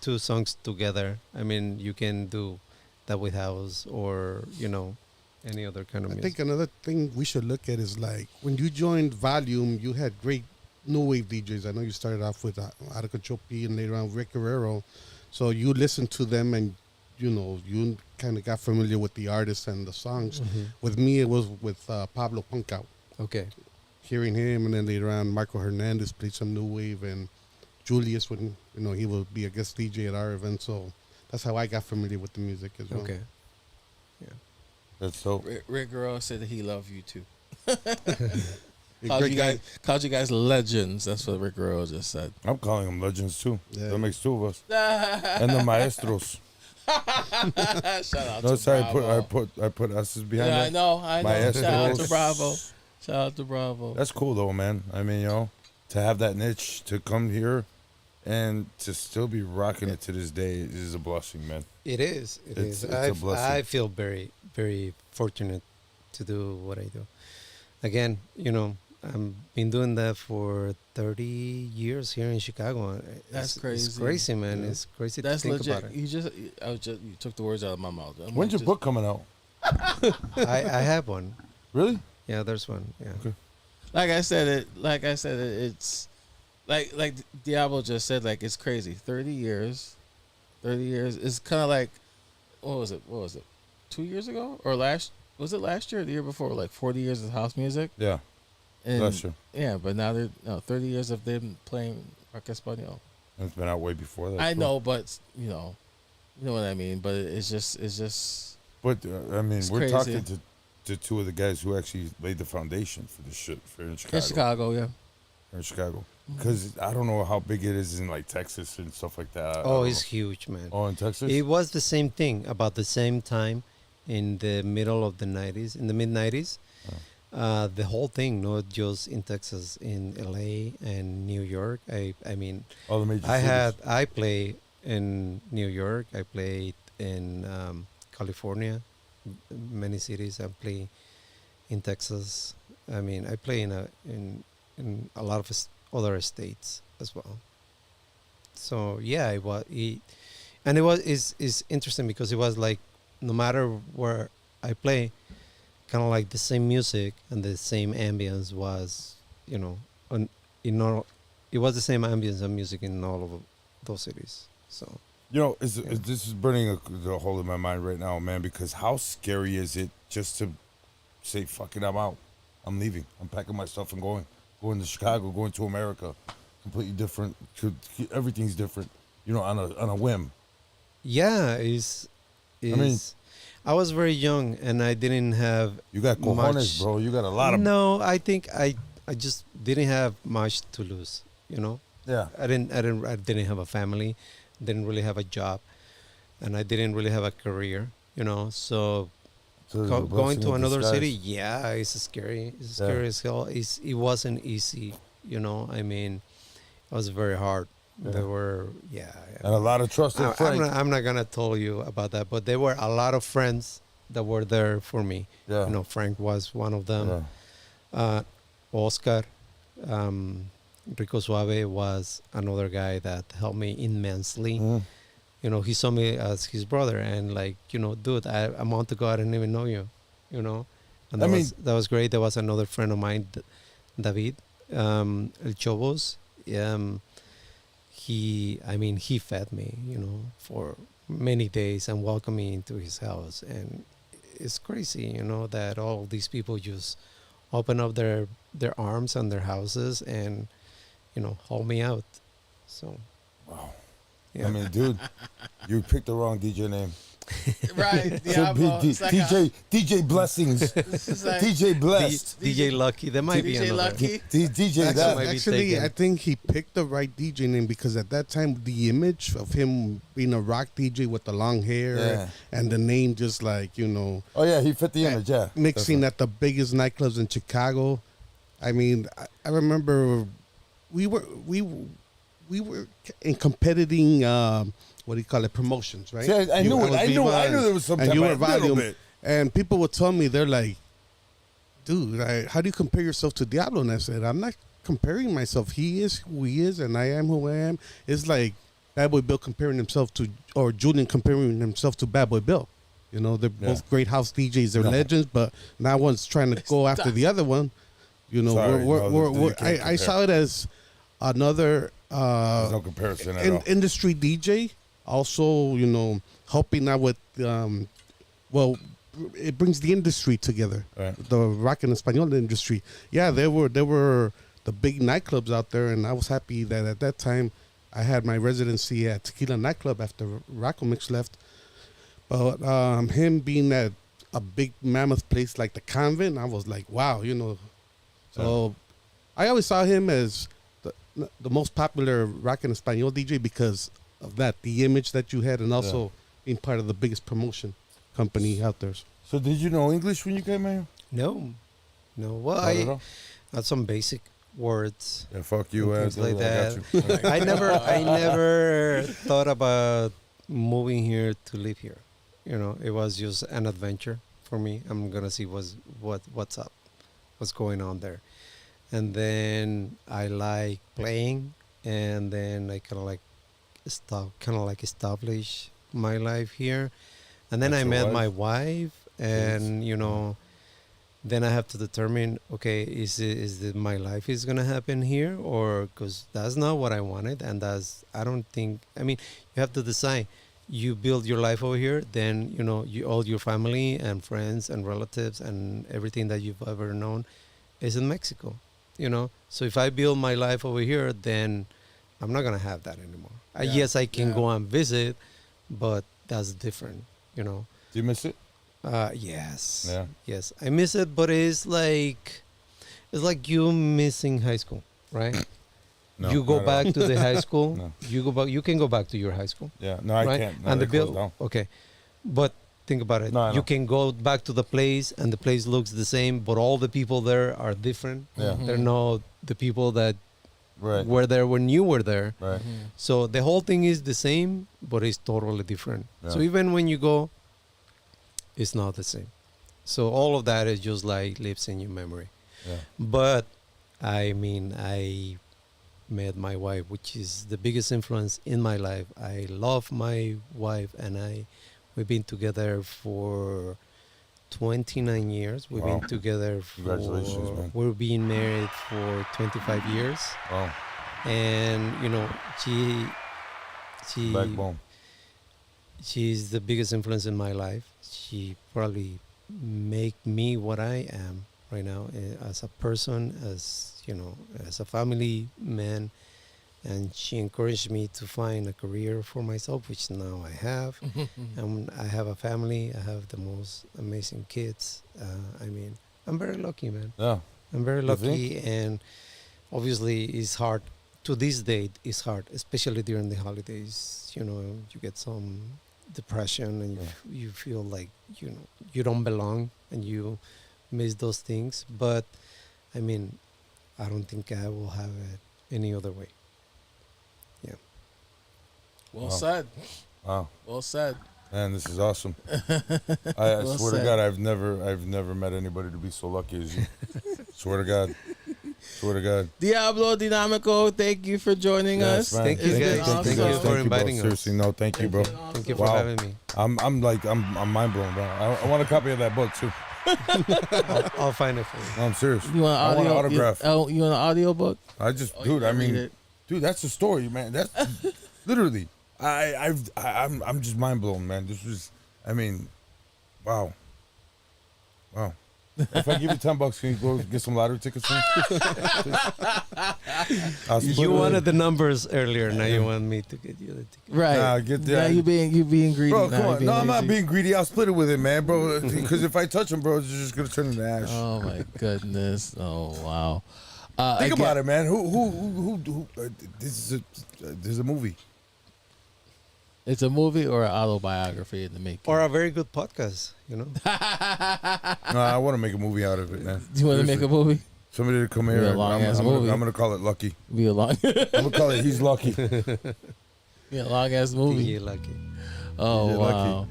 Speaker 4: two songs together. I mean, you can do that with house or any other kind of
Speaker 5: I
Speaker 4: music.
Speaker 5: think another thing we should look at is like when you joined Volume, you had great new wave DJs. I know you started off with Out of Control P and later on Rick Guerrero. So you listened to them and you kind of got familiar with the artists and the songs. With me, it was with Pablo Punkout.
Speaker 4: Okay.
Speaker 5: Hearing him, and then later on Marco Hernandez played some new wave, and Julius when he will be a guest DJ at our event. So that's how I got familiar with the music as well.
Speaker 4: Okay.
Speaker 3: That's so.
Speaker 2: Rick Guerrero said that he loved you too.
Speaker 5: A great guy.
Speaker 2: Called you guys legends. That's what Rick Guerrero just said.
Speaker 3: I'm calling them legends too.
Speaker 5: Yeah.
Speaker 3: That makes two of us. And the maestros.
Speaker 2: Shout out
Speaker 3: No,
Speaker 2: to
Speaker 3: sorry,
Speaker 2: Bravo.
Speaker 3: I put S's behind
Speaker 2: Yeah,
Speaker 3: that.
Speaker 2: I know. Shout out to
Speaker 3: Maestros.
Speaker 2: Bravo. Shout out to Bravo.
Speaker 3: That's cool though, man. I mean, to have that niche, to come here, and to still be rocking it to this day is a blessing, man.
Speaker 4: It is.
Speaker 3: It's a blessing.
Speaker 4: I feel very, very fortunate to do what I do. Again, I've been doing that for 30 years here in Chicago.
Speaker 2: That's
Speaker 4: It's
Speaker 2: crazy.
Speaker 4: crazy, man.
Speaker 2: Yeah.
Speaker 4: It's crazy
Speaker 2: That's
Speaker 4: to think
Speaker 2: legit.
Speaker 4: about it.
Speaker 2: You took the words out of my mouth.
Speaker 3: When's your book coming out?
Speaker 4: I have one.
Speaker 3: Really?
Speaker 4: Yeah, there's one. Yeah.
Speaker 3: Okay.
Speaker 2: Like I said, it's like Diablo just said. Like it's crazy. 30 years. It's kind of like what was it? 2 years ago or was it last year or the year before? Like 40 years of house music.
Speaker 3: Yeah.
Speaker 2: And
Speaker 3: Last year.
Speaker 2: Yeah, but now 30 years of them playing rock español.
Speaker 3: It's been out way before that.
Speaker 2: I
Speaker 3: too.
Speaker 2: know, but you know what I mean. But it's just.
Speaker 3: But I mean,
Speaker 2: It's
Speaker 3: we're
Speaker 2: crazy.
Speaker 3: talking to two of the guys who actually laid the foundation for this shit for in Chicago.
Speaker 2: In Chicago, yeah.
Speaker 3: In Chicago, because I don't know how big it is in like Texas and stuff like that. I
Speaker 4: Oh,
Speaker 3: don't
Speaker 4: it's
Speaker 3: know.
Speaker 4: huge, man.
Speaker 3: Oh, in Texas.
Speaker 4: It was the same thing about the same time in the middle of the 90s, in the mid 90s. The whole thing, not just in Texas, in LA and New York. I mean,
Speaker 3: All the major cities.
Speaker 4: I play in New York. I played in California, many cities. I play in Texas. I mean, I play in a lot of other states as well. So yeah, it's interesting because it was like no matter where I play, kind of like the same music and the same ambience was, it was the same ambience and music in all of those cities. So
Speaker 3: This is burning a hole in my mind right now, man. Because how scary is it just to say, "Fuck it, I'm out. I'm leaving. I'm packing my stuff and going to Chicago, going to America, completely different. Everything's different, on a whim."
Speaker 4: yeah, I was very young and I didn't have
Speaker 3: You got cojones,
Speaker 4: much.
Speaker 3: bro. You got a lot of
Speaker 4: No, I think I just didn't have much to lose.
Speaker 3: yeah.
Speaker 4: I didn't have a family, didn't really have a job, and I didn't really have a career. So
Speaker 3: So it's a
Speaker 4: going
Speaker 3: blessing
Speaker 4: to
Speaker 3: in
Speaker 4: another
Speaker 3: disguise.
Speaker 4: city, yeah, it's scary. It's scary as hell. It wasn't easy. I mean, it was very hard.
Speaker 3: Yeah.
Speaker 4: There were,
Speaker 3: and a lot of trust in Frank.
Speaker 4: I'm not gonna tell you about that, but there were a lot of friends that were there for me.
Speaker 3: Yeah.
Speaker 4: Frank was one of them.
Speaker 3: Yeah.
Speaker 4: Oscar, Rico Suave was another guy that helped me immensely.
Speaker 3: Mhm.
Speaker 4: He saw me as his brother, and dude, a month ago I didn't even know you. And that was great. There was another friend of mine, David, El Chobos. He fed me, for many days and welcomed me into his house. And it's crazy, that all these people just open up their arms and their houses and, hold me out. So,
Speaker 3: Wow.
Speaker 4: yeah.
Speaker 3: I mean, dude, you picked the wrong DJ name.
Speaker 2: Right,
Speaker 3: Should be
Speaker 2: Diablo. It's like
Speaker 3: DJ Blessings.
Speaker 2: it's like
Speaker 3: DJ Blessed.
Speaker 4: DJ Lucky, there might be
Speaker 2: DJ
Speaker 4: another.
Speaker 2: Lucky.
Speaker 3: DJ that.
Speaker 4: might be
Speaker 5: Actually,
Speaker 4: taken.
Speaker 5: I think he picked the right DJ name because at that time the image of him being a rock DJ with the long hair
Speaker 3: Yeah.
Speaker 5: and the name just
Speaker 3: Oh yeah, he fit the image. Yeah.
Speaker 5: mixing at the biggest nightclubs in Chicago. I mean, I remember we were in competing what do you call it, promotions, right?
Speaker 3: See, I knew it.
Speaker 5: was
Speaker 3: I knew
Speaker 5: Viva
Speaker 3: there was some
Speaker 5: and
Speaker 3: type
Speaker 5: you
Speaker 3: of
Speaker 5: were
Speaker 3: a little
Speaker 5: Volume,
Speaker 3: bit.
Speaker 5: and people would tell me, they're like, dude, how do you compare yourself to Diablo? And I said, I'm not comparing myself. He is who he is, and I am who I am. It's like Bad Boy Bill comparing himself to, or Julian comparing himself to Bad Boy Bill. You know, they're both great house DJs. They're legends, but now one's trying to go after the other one. You know,
Speaker 3: Sorry, you can't
Speaker 5: I
Speaker 3: compare.
Speaker 5: saw it as another
Speaker 3: There's no comparison at all.
Speaker 5: industry DJ. Also, you know, helping out with, well, it brings the industry together.
Speaker 3: Right.
Speaker 5: The rock and Espanol industry. Yeah, there were the big nightclubs out there, and I was happy that at that time I had my residency at Tequila Nightclub after Rocco Mix left. But him being at a big mammoth place like the Convent, I was like, wow, you know. So I always saw him as the most popular rock and Espanol DJ because of that, the image that you had, and also being part of the biggest promotion company out there.
Speaker 3: So did you know English when you came here?
Speaker 4: No. Well,
Speaker 3: Not at all?
Speaker 4: I had some basic words.
Speaker 3: Yeah, fuck you,
Speaker 4: and
Speaker 3: ass.
Speaker 4: things like
Speaker 3: I got
Speaker 4: that.
Speaker 3: you.
Speaker 4: I never thought about moving here to live here. You know, it was just an adventure for me. I'm gonna see what's up, what's going on there, and then I like playing, and then I kind of like establish my life here, and then
Speaker 3: That's
Speaker 4: I
Speaker 3: your
Speaker 4: met
Speaker 3: wife?
Speaker 4: my wife, and you know. Then I have to determine, okay, is it my life is gonna happen here, or because that's not what I wanted, and I don't think. I mean, you have to decide. You build your life over here, then you know all your family and friends and relatives and everything that you've ever known is in Mexico. You know, so if I build my life over here, then I'm not gonna have that anymore. Yes, I can go and visit, but that's different. You know.
Speaker 3: Do you miss it?
Speaker 4: Yes.
Speaker 3: Yeah.
Speaker 4: Yes, I miss it, but it's like you missing high school, right?
Speaker 3: No,
Speaker 4: you go
Speaker 3: not at all.
Speaker 4: back to the high school.
Speaker 3: No.
Speaker 4: You go back. You can go back to your high school.
Speaker 3: Yeah, no, I
Speaker 4: right?
Speaker 3: can't. No,
Speaker 4: and
Speaker 3: they
Speaker 4: the
Speaker 3: closed
Speaker 4: bill.
Speaker 3: down.
Speaker 4: Okay, but think about it.
Speaker 3: No, I
Speaker 4: You
Speaker 3: know.
Speaker 4: can go back to the place, and the place looks the same, but all the people there are different.
Speaker 3: Yeah.
Speaker 4: They're not the people that
Speaker 3: Right.
Speaker 4: were there when you were there.
Speaker 3: Right.
Speaker 4: So the whole thing is the same, but it's totally different.
Speaker 3: Yeah.
Speaker 4: So even when you go, it's not the same. So all of that is just like lives in your memory.
Speaker 3: Yeah.
Speaker 4: But I mean, I met my wife, which is the biggest influence in my life. I love my wife, and we've been together for 29 years. We've
Speaker 3: Wow.
Speaker 4: been together
Speaker 3: Congratulations, man.
Speaker 4: we're being married for 25 years.
Speaker 3: Oh,
Speaker 4: And you know, she
Speaker 3: backbone.
Speaker 4: she's the biggest influence in my life. She probably make me what I am right now, as a person, as you know, as a family man. And she encouraged me to find a career for myself, which now I have. And I have a family. I have the most amazing kids. I mean, I'm very lucky, man.
Speaker 3: Yeah.
Speaker 4: I'm very
Speaker 3: You think?
Speaker 4: lucky, and obviously it's hard. To this date, it's hard, especially during the holidays. You know, you get some depression, and you feel like you don't belong, and you miss those things. But I mean, I don't think I will have it any other way. Yeah.
Speaker 2: Well
Speaker 3: Wow.
Speaker 2: said.
Speaker 3: Wow.
Speaker 2: Well said.
Speaker 3: Man, this is awesome. I
Speaker 2: Well
Speaker 3: swear to
Speaker 2: said.
Speaker 3: God, I've never met anybody to be so lucky as you. Swear to God. Swear to God.
Speaker 2: Diablo, Dynamico, thank you for joining
Speaker 3: Yes,
Speaker 2: us.
Speaker 3: man.
Speaker 4: Thank you,
Speaker 2: It's been
Speaker 4: guys.
Speaker 2: awesome.
Speaker 4: Thank you for
Speaker 3: bro.
Speaker 4: inviting us.
Speaker 3: Seriously, no, thank you, bro.
Speaker 4: Thank you for
Speaker 3: Wow.
Speaker 4: having me.
Speaker 3: I'm mind blown, bro. I want a copy of that book too.
Speaker 4: I'll find it for you.
Speaker 3: No, I'm serious.
Speaker 2: You want
Speaker 3: I
Speaker 2: an
Speaker 3: want
Speaker 2: audio?
Speaker 3: an autograph.
Speaker 2: You want an audio book?
Speaker 3: I just,
Speaker 2: Oh,
Speaker 3: dude.
Speaker 2: you
Speaker 3: I
Speaker 2: can read
Speaker 3: mean,
Speaker 2: it.
Speaker 3: dude, that's a story, man. That's literally. I'm just mind blown, man. This was. I mean, wow. If I give you $10, can you go get some lottery tickets for me? I'll split
Speaker 4: You
Speaker 3: it.
Speaker 4: wanted the numbers earlier. Now you want me to get you the ticket.
Speaker 2: Right.
Speaker 3: Nah, get
Speaker 2: Now
Speaker 3: that.
Speaker 2: you being greedy.
Speaker 3: Bro,
Speaker 2: Now
Speaker 3: come
Speaker 2: you
Speaker 3: on. No, I'm not
Speaker 2: lazy.
Speaker 3: being greedy. I'll split it with him, man, bro. Because if I touch him, bro, it's just gonna turn into ash.
Speaker 2: Oh my goodness. Oh wow.
Speaker 3: Think about it, man. Who this is a movie.
Speaker 2: It's a movie or an autobiography in the making.
Speaker 4: Or a very good podcast, you know.
Speaker 3: No, I want to make a movie out of it, man.
Speaker 2: Do you want to make a movie?
Speaker 3: Somebody to come
Speaker 2: Be
Speaker 3: here.
Speaker 2: a
Speaker 3: I'm
Speaker 2: long-ass movie.
Speaker 3: gonna call it Lucky.
Speaker 2: Be a long,
Speaker 3: I'm gonna call it He's Lucky.
Speaker 2: be a long ass movie.
Speaker 4: You're lucky.
Speaker 2: Oh
Speaker 3: You're
Speaker 2: wow.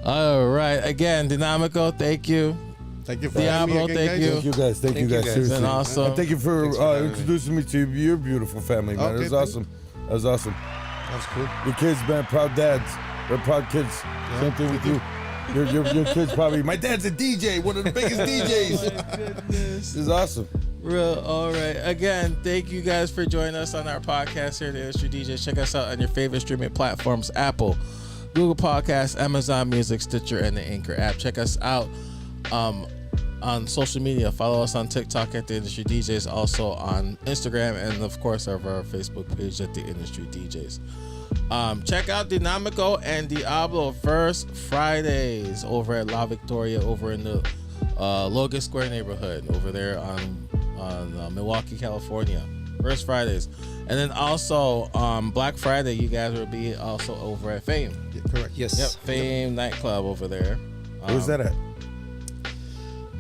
Speaker 2: All right. Again, Dynamico, thank you.
Speaker 5: Thank you for having me
Speaker 2: Diablo,
Speaker 5: again,
Speaker 2: thank
Speaker 5: guys.
Speaker 2: you.
Speaker 3: Thank you guys. Thank you
Speaker 4: Thank you
Speaker 3: guys.
Speaker 4: guys.
Speaker 3: Seriously.
Speaker 2: Been awesome.
Speaker 3: And thank you for,
Speaker 4: Thanks for having me.
Speaker 3: introducing me to your beautiful family, man.
Speaker 5: Okay,
Speaker 3: It was awesome. That was awesome.
Speaker 5: That's cool.
Speaker 3: Your kids, man, proud dads. They're proud kids. Same thing with you. Your kids probably. My dad's a DJ, one of the biggest DJs.
Speaker 2: My goodness.
Speaker 3: This is awesome.
Speaker 2: Real. All right. Again, thank you guys for joining us on our podcast here, the Industry DJs. Check us out on your favorite streaming platforms: Apple, Google Podcasts, Amazon Music, Stitcher, and the Anchor app. Check us out on social media. Follow us on TikTok at the Industry DJs, also on Instagram, and of course our Facebook page at the Industry DJs. Check out Dynamico and Diablo first Fridays over at La Victoria, over in the Logan Square neighborhood, over there on Milwaukee, California. First Fridays, and then also Black Friday, you guys will be also over at Fame.
Speaker 5: Yeah, correct.
Speaker 4: Yes.
Speaker 2: Yep, Fame nightclub over there.
Speaker 3: Where's that at?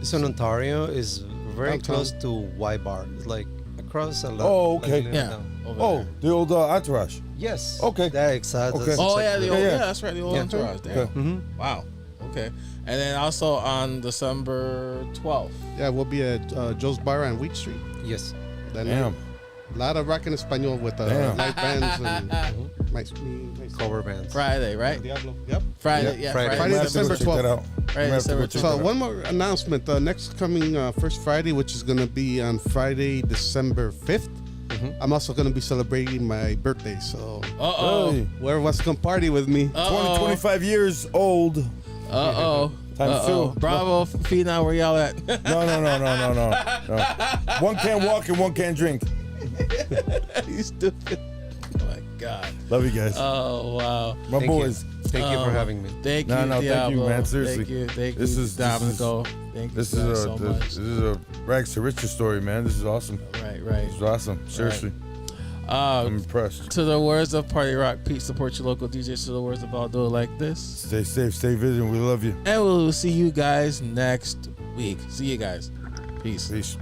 Speaker 4: It's in Ontario. It's very
Speaker 5: Downtown.
Speaker 4: close to Y Bar. It's like across a lot.
Speaker 3: Oh, okay.
Speaker 2: Yeah. Over
Speaker 3: Oh,
Speaker 2: there.
Speaker 3: the old Entourage.
Speaker 4: Yes.
Speaker 3: Okay.
Speaker 4: That exactly.
Speaker 3: Okay.
Speaker 2: Oh yeah, the old,
Speaker 3: Yeah.
Speaker 2: yeah, that's right, the old
Speaker 4: Yeah.
Speaker 2: Entourage. Damn.
Speaker 3: Okay.
Speaker 4: Mm-hmm.
Speaker 2: Wow. Okay. And then also on December 12th.
Speaker 5: Yeah, we'll be at Joe's Bar on Wheat Street.
Speaker 4: Yes.
Speaker 5: That
Speaker 3: Damn.
Speaker 5: night. A lot of rock in Espanol with
Speaker 3: Damn.
Speaker 5: live bands and nice
Speaker 4: Cover bands.
Speaker 2: Friday, right?
Speaker 5: Diablo. Yep.
Speaker 2: Friday,
Speaker 4: Yeah,
Speaker 2: yeah,
Speaker 4: Friday.
Speaker 2: Friday.
Speaker 5: Friday,
Speaker 3: I'm gonna have to go
Speaker 5: December
Speaker 3: check
Speaker 5: 12th.
Speaker 3: that out.
Speaker 2: Friday,
Speaker 3: I'm gonna have to go
Speaker 2: December
Speaker 3: check
Speaker 5: So
Speaker 3: that out.
Speaker 5: one more announcement. Next coming first Friday, which is going to be on Friday, December 5th. I'm also going to be celebrating my birthday. So
Speaker 2: Uh-oh.
Speaker 3: Hey,
Speaker 5: whoever wants to come party with me?
Speaker 3: 25 years old.
Speaker 2: Uh-oh.
Speaker 3: Times
Speaker 2: Uh-oh.
Speaker 3: two.
Speaker 2: Bravo, Fina, where y'all at?
Speaker 3: No. One can't walk and one can't drink.
Speaker 2: You stupid. Oh my God.
Speaker 3: Love you guys.
Speaker 2: Oh, wow.
Speaker 3: My
Speaker 4: Thank
Speaker 3: boys.
Speaker 4: Thank you for having me.
Speaker 2: Thank
Speaker 3: No,
Speaker 2: you,
Speaker 3: no, thank you,
Speaker 2: Diablo.
Speaker 3: man. Seriously.
Speaker 2: Thank
Speaker 3: This
Speaker 2: you,
Speaker 3: is-
Speaker 2: Dominico. Thank you
Speaker 3: This
Speaker 2: guys
Speaker 3: is
Speaker 2: so much.
Speaker 3: this is a rags to riches story, man. This is awesome.
Speaker 2: Right.
Speaker 3: This is awesome. Seriously, I'm impressed.
Speaker 2: To the words of Party Rock, Pete, support your local DJs. To the words of I'll do it like this.
Speaker 3: Stay safe, stay vigilant. We love you.
Speaker 2: And we'll see you guys next week. See you guys. Peace.
Speaker 3: Peace.